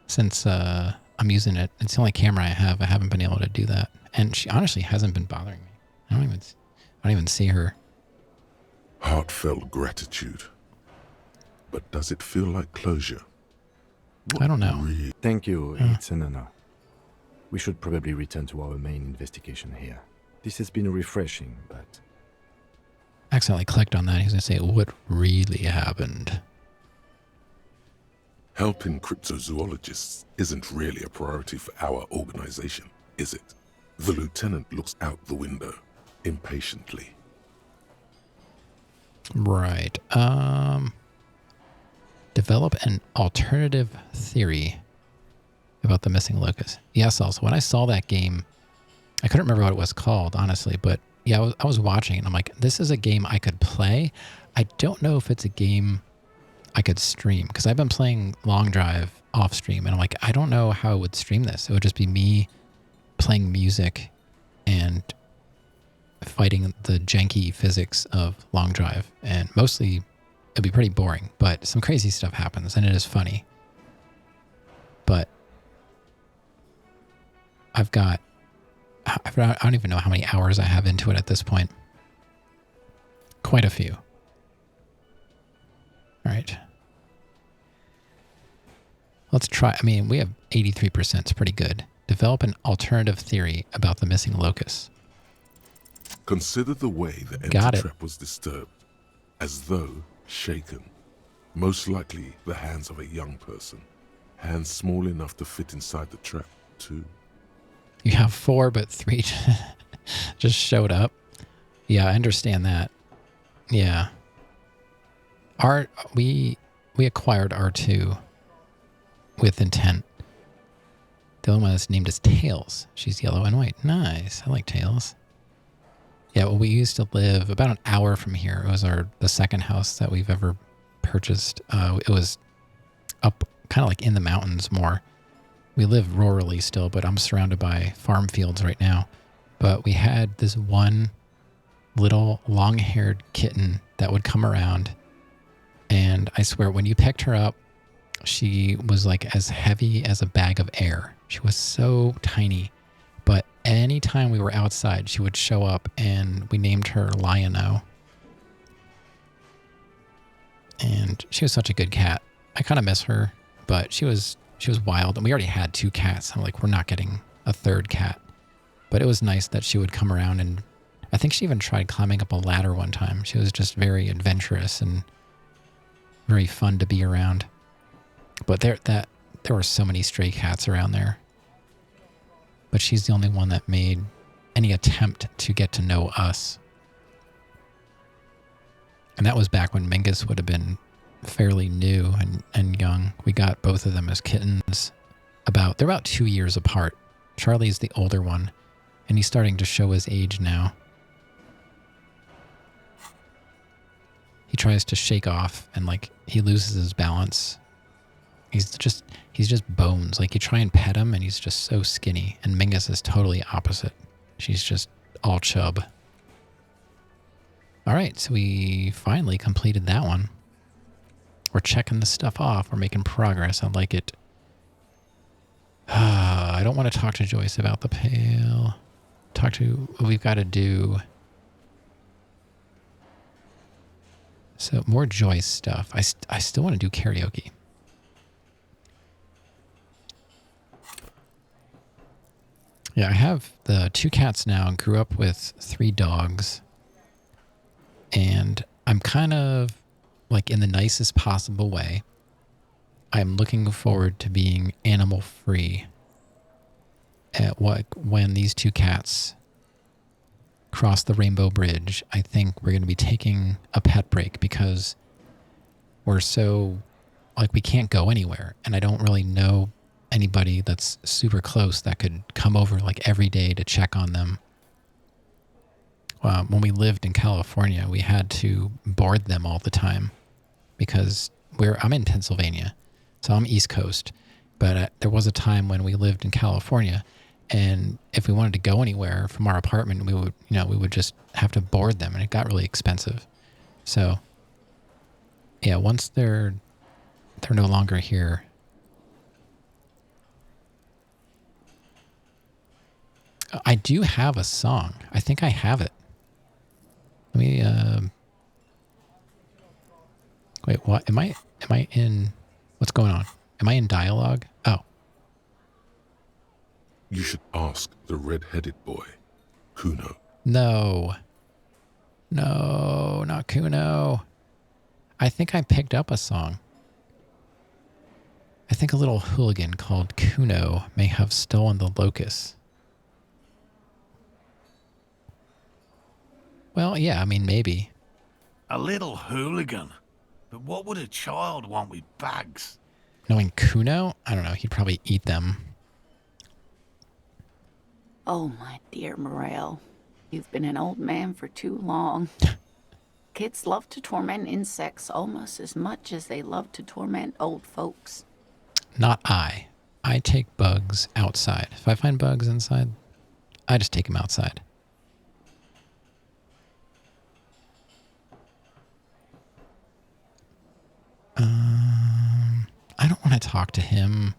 since I'm using it, it's the only camera I have. I haven't been able to do that. And she honestly hasn't been bothering me. I don't even see her. Heartfelt gratitude. But does it feel like closure? I don't know. Thank you, it's an honor. We should probably return to our main investigation here. This has been refreshing, but... I accidentally clicked on that. He's going to say, what really happened? Helping cryptozoologists isn't really a priority for our organization, is it? The lieutenant looks out the window, impatiently. Right. Develop an alternative theory about the missing locust. Yes, also, when I saw that game, I couldn't remember what it was called, honestly, but yeah, I was watching it, and I'm like, this is a game I could play. I don't know if it's a game I could stream, because I've been playing Long Drive off stream, and I'm like, I don't know how I would stream this. It would just be me playing music and fighting the janky physics of Long Drive, and mostly it'd be pretty boring, but some crazy stuff happens, and it is funny. But I don't even know how many hours I have into it at this point. Quite a few. All right. Let's try. I mean, we have 83%. It's pretty good. Develop an alternative theory about the missing locust. Consider the way the empty Got it. trap was disturbed, as though shaken. Most likely the hands of a young person. Hands small enough to fit inside the trap, too. You have 4, but 3 just showed up. Yeah, I understand that. Yeah. We acquired R2 with intent. The only one that's named as Tails. She's yellow and white. Nice. I like Tails. Yeah, well, we used to live about an hour from here. It was the second house that we've ever purchased. It was up kind of like in the mountains more. We live rurally still, but I'm surrounded by farm fields right now. But we had this one little long-haired kitten that would come around. And I swear, when you picked her up, she was like as heavy as a bag of air. She was so tiny. But anytime we were outside, she would show up, and we named her Lion-O. And she was such a good cat. I kind of miss her, but she was wild. And we already had 2 cats. I'm like, we're not getting a 3rd cat. But it was nice that she would come around, and I think she even tried climbing up a ladder one time. She was just very adventurous and very fun to be around. But there were so many stray cats around there. But she's the only one that made any attempt to get to know us. And that was back when Mingus would have been fairly new and young. We got both of them as kittens. They're about 2 years apart. Charlie's the older one, and he's starting to show his age now. He tries to shake off, and like he loses his balance. He's just bones. Like you try and pet him, and he's just so skinny. And Mingus is totally opposite. She's just all chub. All right, so we finally completed that one. We're checking the stuff off. We're making progress. I like it. I don't want to talk to Joyce about the pail. We've got to do. So more Joyce stuff. I still want to do karaoke. Yeah, I have the 2 cats now and grew up with 3 dogs. And I'm kind of like in the nicest possible way. I'm looking forward to being animal free when these 2 cats cross the Rainbow Bridge. I think we're going to be taking a pet break because we're so like we can't go anywhere, and I don't really know anybody that's super close that could come over like every day to check on them. When we lived in California, we had to board them all the time because I'm in Pennsylvania, so I'm East Coast. But there was a time when we lived in California, and if we wanted to go anywhere from our apartment, we would just have to board them, and it got really expensive. So, yeah, once they're no longer here. I do have a song. I think I have it. Let me, wait, what? Am I in, what's going on? Am I in dialogue? Oh. You should ask the red-headed boy, Kuno. No, not Kuno. I think I picked up a song. I think a little hooligan called Kuno may have stolen the locust. Well, yeah, I mean, maybe. A little hooligan. But what would a child want with bags? Knowing Kuno, I don't know, he'd probably eat them. Oh, my dear Morel. You've been an old man for too long. Kids love to torment insects almost as much as they love to torment old folks. Not I. I take bugs outside. If I find bugs inside, I just take them outside. I don't want to talk to him.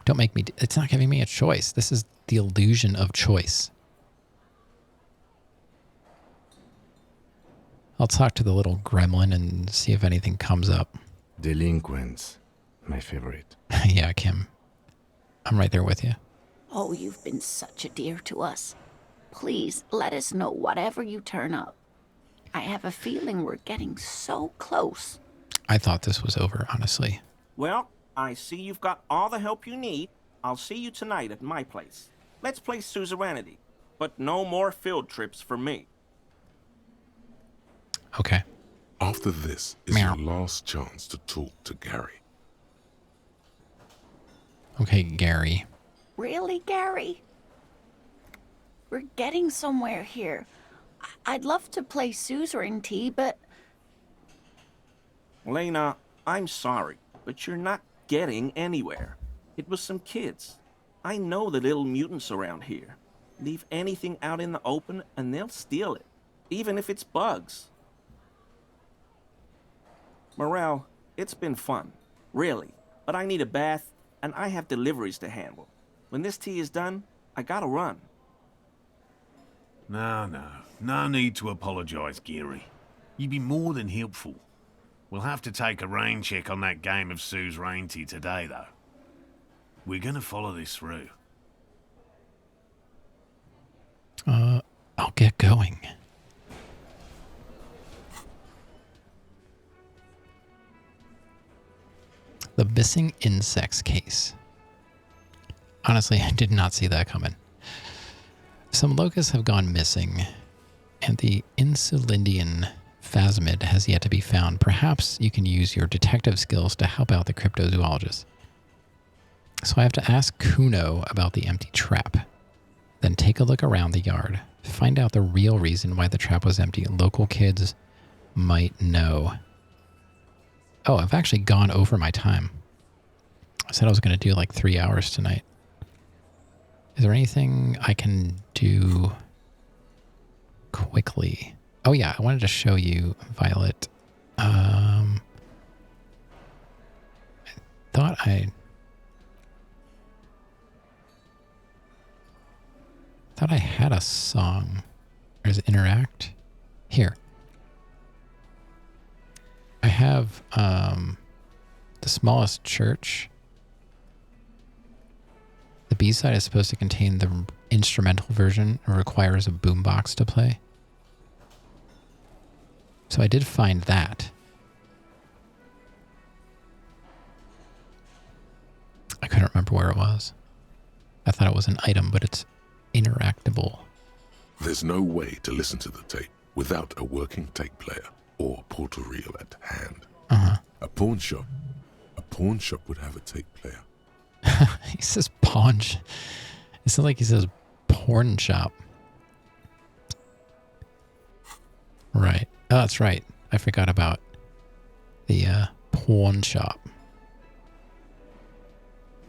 Don't make me... It's not giving me a choice. This is the illusion of choice. I'll talk to the little gremlin and see if anything comes up. Delinquents, my favorite. Yeah, Kim. I'm right there with you. Oh, you've been such a dear to us. Please let us know whatever you turn up. I have a feeling we're getting so close. I thought this was over, honestly. Well, I see you've got all the help you need. I'll see you tonight at my place. Let's play suzerainty, but no more field trips for me. Okay. After this is Meow. your last chance to talk to Gary. Okay, Gary. Really, Gary? We're getting somewhere here. I'd love to play suzerainty, but... Lena, I'm sorry, but you're not getting anywhere. It was some kids. I know the little mutants around here. Leave anything out in the open and they'll steal it, even if it's bugs. Morel, it's been fun, really, but I need a bath and I have deliveries to handle. When this tea is done, I gotta run. No need to apologise, Geary. You'd be more than helpful. We'll have to take a rain check on that game of suzerainty today, though. We're gonna follow this through. I'll get going. The missing insects case. Honestly, I did not see that coming. Some locusts have gone missing, and the Insulindian phasmid has yet to be found. Perhaps you can use your detective skills to help out the cryptozoologist. So I have to ask Kuno about the empty trap. Then take a look around the yard. Find out the real reason why the trap was empty. Local kids might know. Oh, I've actually gone over my time. I said I was going to do like 3 hours tonight. Is there anything I can do quickly? Oh yeah, I wanted to show you Violet. I thought I had a song. There's interact. Here. I have the smallest church. The B-side is supposed to contain the instrumental version and requires a boombox to play. So I did find that. I couldn't remember where it was. I thought it was an item, but it's interactable. There's no way to listen to the tape without a working tape player or portal reel at hand. A pawn shop would have a tape player. He says pawn. It's not like he says porn shop. Right. Oh, that's right. I forgot about the pawn shop.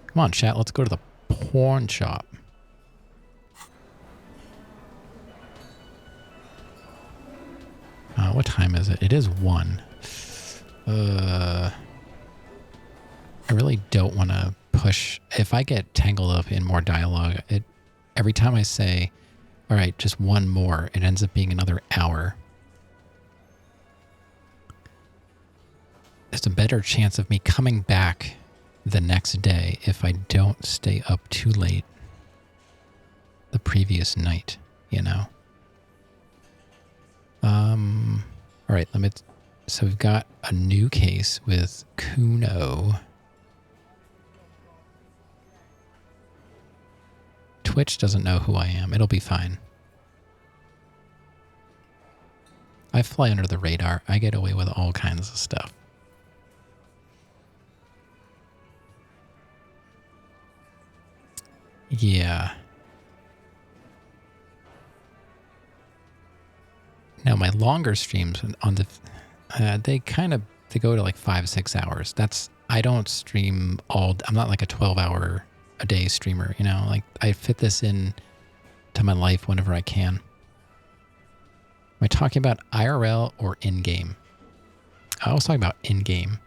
Come on, chat. Let's go to the pawn shop. What time is it? It is 1. I really don't want to push. If I get tangled up in more dialogue, every time I say, all right, just one more, it ends up being another hour. There's a better chance of me coming back the next day if I don't stay up too late the previous night, you know? All right, so we've got a new case with Kuno. Twitch doesn't know who I am. It'll be fine. I fly under the radar. I get away with all kinds of stuff. Yeah. Now my longer streams on the they go to like 5-6 hours. I don't stream I'm not like a 12-hour a day streamer, you know, like I fit this in to my life whenever I can. Am I talking about IRL or in-game? I was talking about in-game.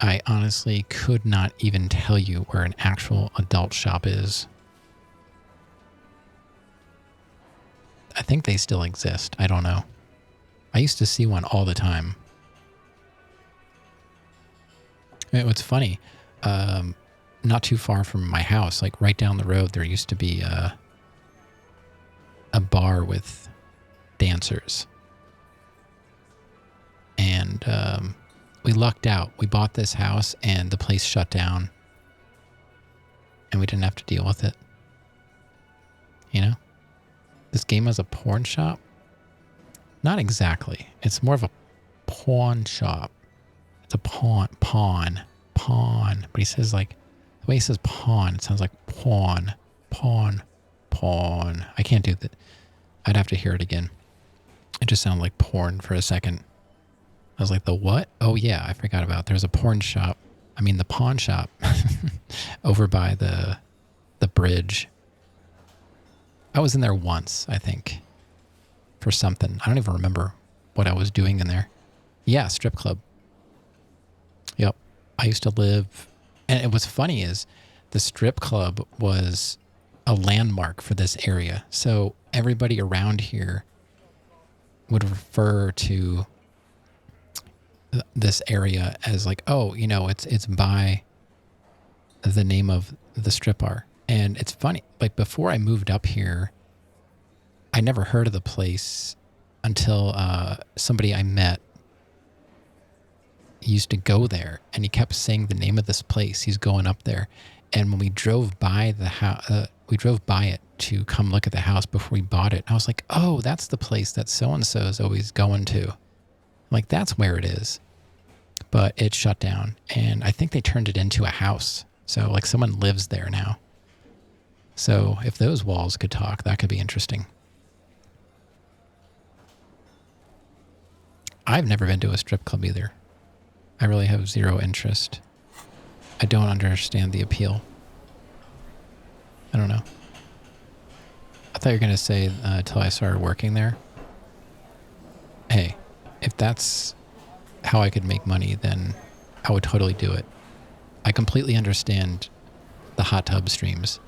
I honestly could not even tell you where an actual adult shop is. I think they still exist. I don't know. I used to see one all the time. What's funny, not too far from my house, like right down the road, there used to be a bar with dancers. And we lucked out. We bought this house and the place shut down. And we didn't have to deal with it. You know? This game has a porn shop? Not exactly. It's more of a pawn shop. It's a pawn. But he says like, the way he says pawn, it sounds like pawn. I can't do that. I'd have to hear it again. It just sounded like porn for a second. I was like, the what? Oh yeah, I forgot about. There's a porn shop. I mean, the pawn shop over by the bridge. I was in there once, I think, for something. I don't even remember what I was doing in there. Yeah, strip club. Yep. I used to live, and what's funny is the strip club was a landmark for this area. So everybody around here would refer to this area as like, oh, you know, it's by the name of the strip bar. And it's funny, like before I moved up here, I never heard of the place until somebody I met used to go there, and he kept saying the name of this place. He's going up there. And when we drove by the house, we drove by it to come look at the house before we bought it. I was like, oh, that's the place that so-and-so is always going to. Like, that's where it is. But it shut down, and I think they turned it into a house. So, like, someone lives there now. So, if those walls could talk, that could be interesting. I've never been to a strip club either. I really have zero interest. I don't understand the appeal. I don't know. I thought you were going to say until I started working there. Hey, if that's how I could make money, then I would totally do it. I completely understand the hot tub streams.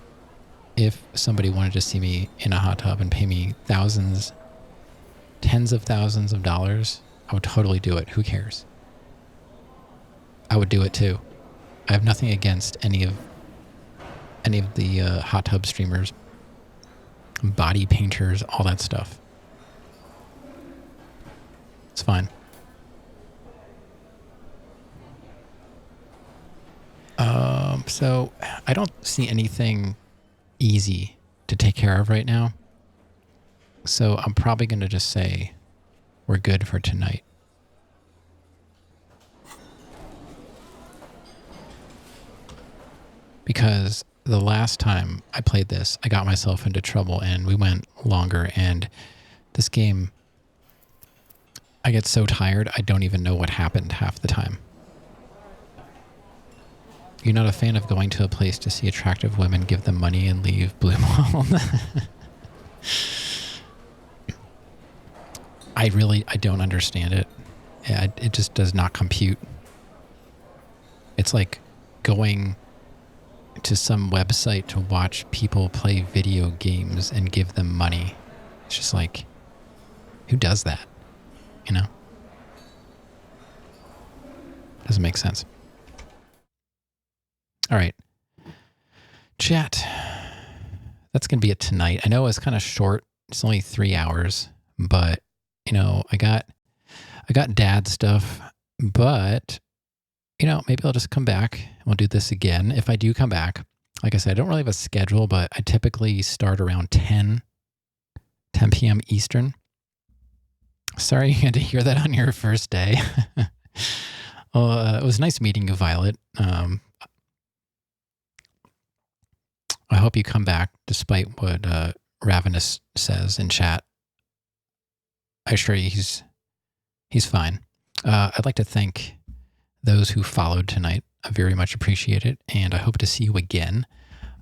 If somebody wanted to see me in a hot tub and pay me thousands, tens of thousands of dollars, I would totally do it. Who cares? I would do it too. I have nothing against any of the hot tub streamers, body painters, all that stuff. It's fine. So I don't see anything easy to take care of right now. So I'm probably going to just say we're good for tonight. Because the last time I played this, I got myself into trouble and we went longer, and this game, I get so tired, I don't even know what happened half the time. You're not a fan of going to a place to see attractive women, give them money, and leave Blue Wall? I don't understand it. It just does not compute. It's like going to some website to watch people play video games and give them money. It's just like, who does that? You know? Doesn't make sense. All right. Chat. That's going to be it tonight. I know it's kind of short. It's only 3 hours, but you know, I got dad stuff, but you know, maybe I'll just come back and we'll do this again. If I do come back, like I said, I don't really have a schedule, but I typically start around 10 p.m. Eastern. Sorry you had to hear that on your first day. Well, it was nice meeting you, Violet. I hope you come back despite what Ravenous says in chat. I assure you he's fine. I'd like to thank those who followed tonight. I very much appreciate it, and I hope to see you again.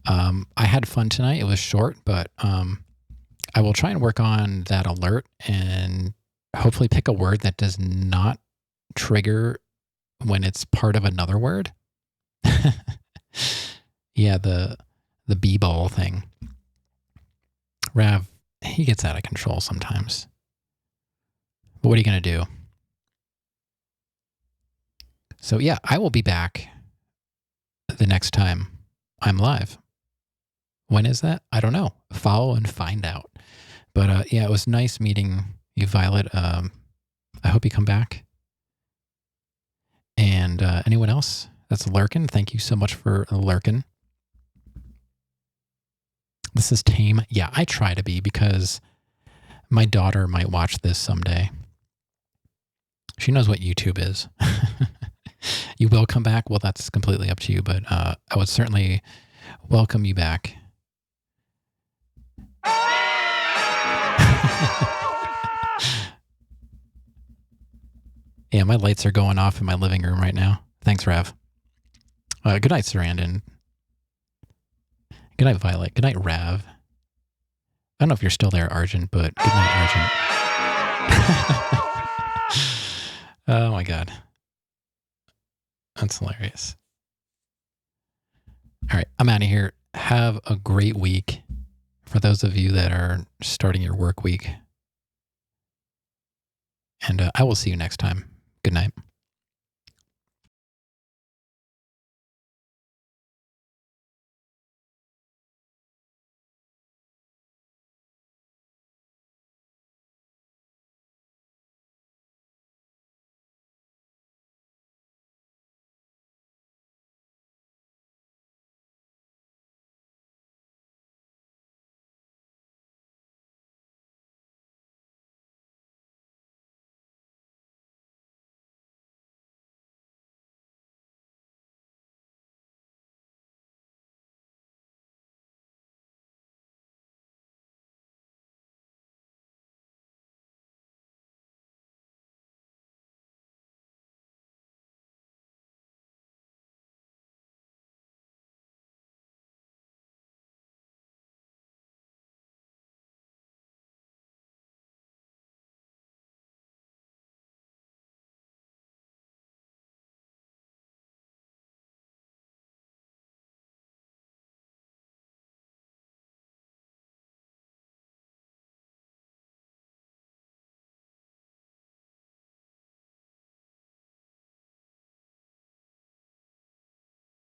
I had fun tonight. It was short, but I will try and work on that alert and hopefully pick a word that does not trigger when it's part of another word. Yeah, the b-ball thing. Rav, he gets out of control sometimes. But what are you going to do? So yeah, I will be back the next time I'm live. When is that? I don't know. Follow and find out. But yeah, it was nice meeting you, Violet. I hope you come back. And anyone else that's lurking, thank you so much for lurking. This is tame. Yeah, I try to be because my daughter might watch this someday. She knows what YouTube is. You will come back? Well, that's completely up to you, but I would certainly welcome you back. Yeah, my lights are going off in my living room right now. Thanks, Rav. Good night, Sarandon. Good night, Violet. Good night, Rav. I don't know if you're still there, Argent, but good night, Argent. Oh my God. That's hilarious. All right, I'm out of here. Have a great week. For those of you that are starting your work week. And I will see you next time. Good night.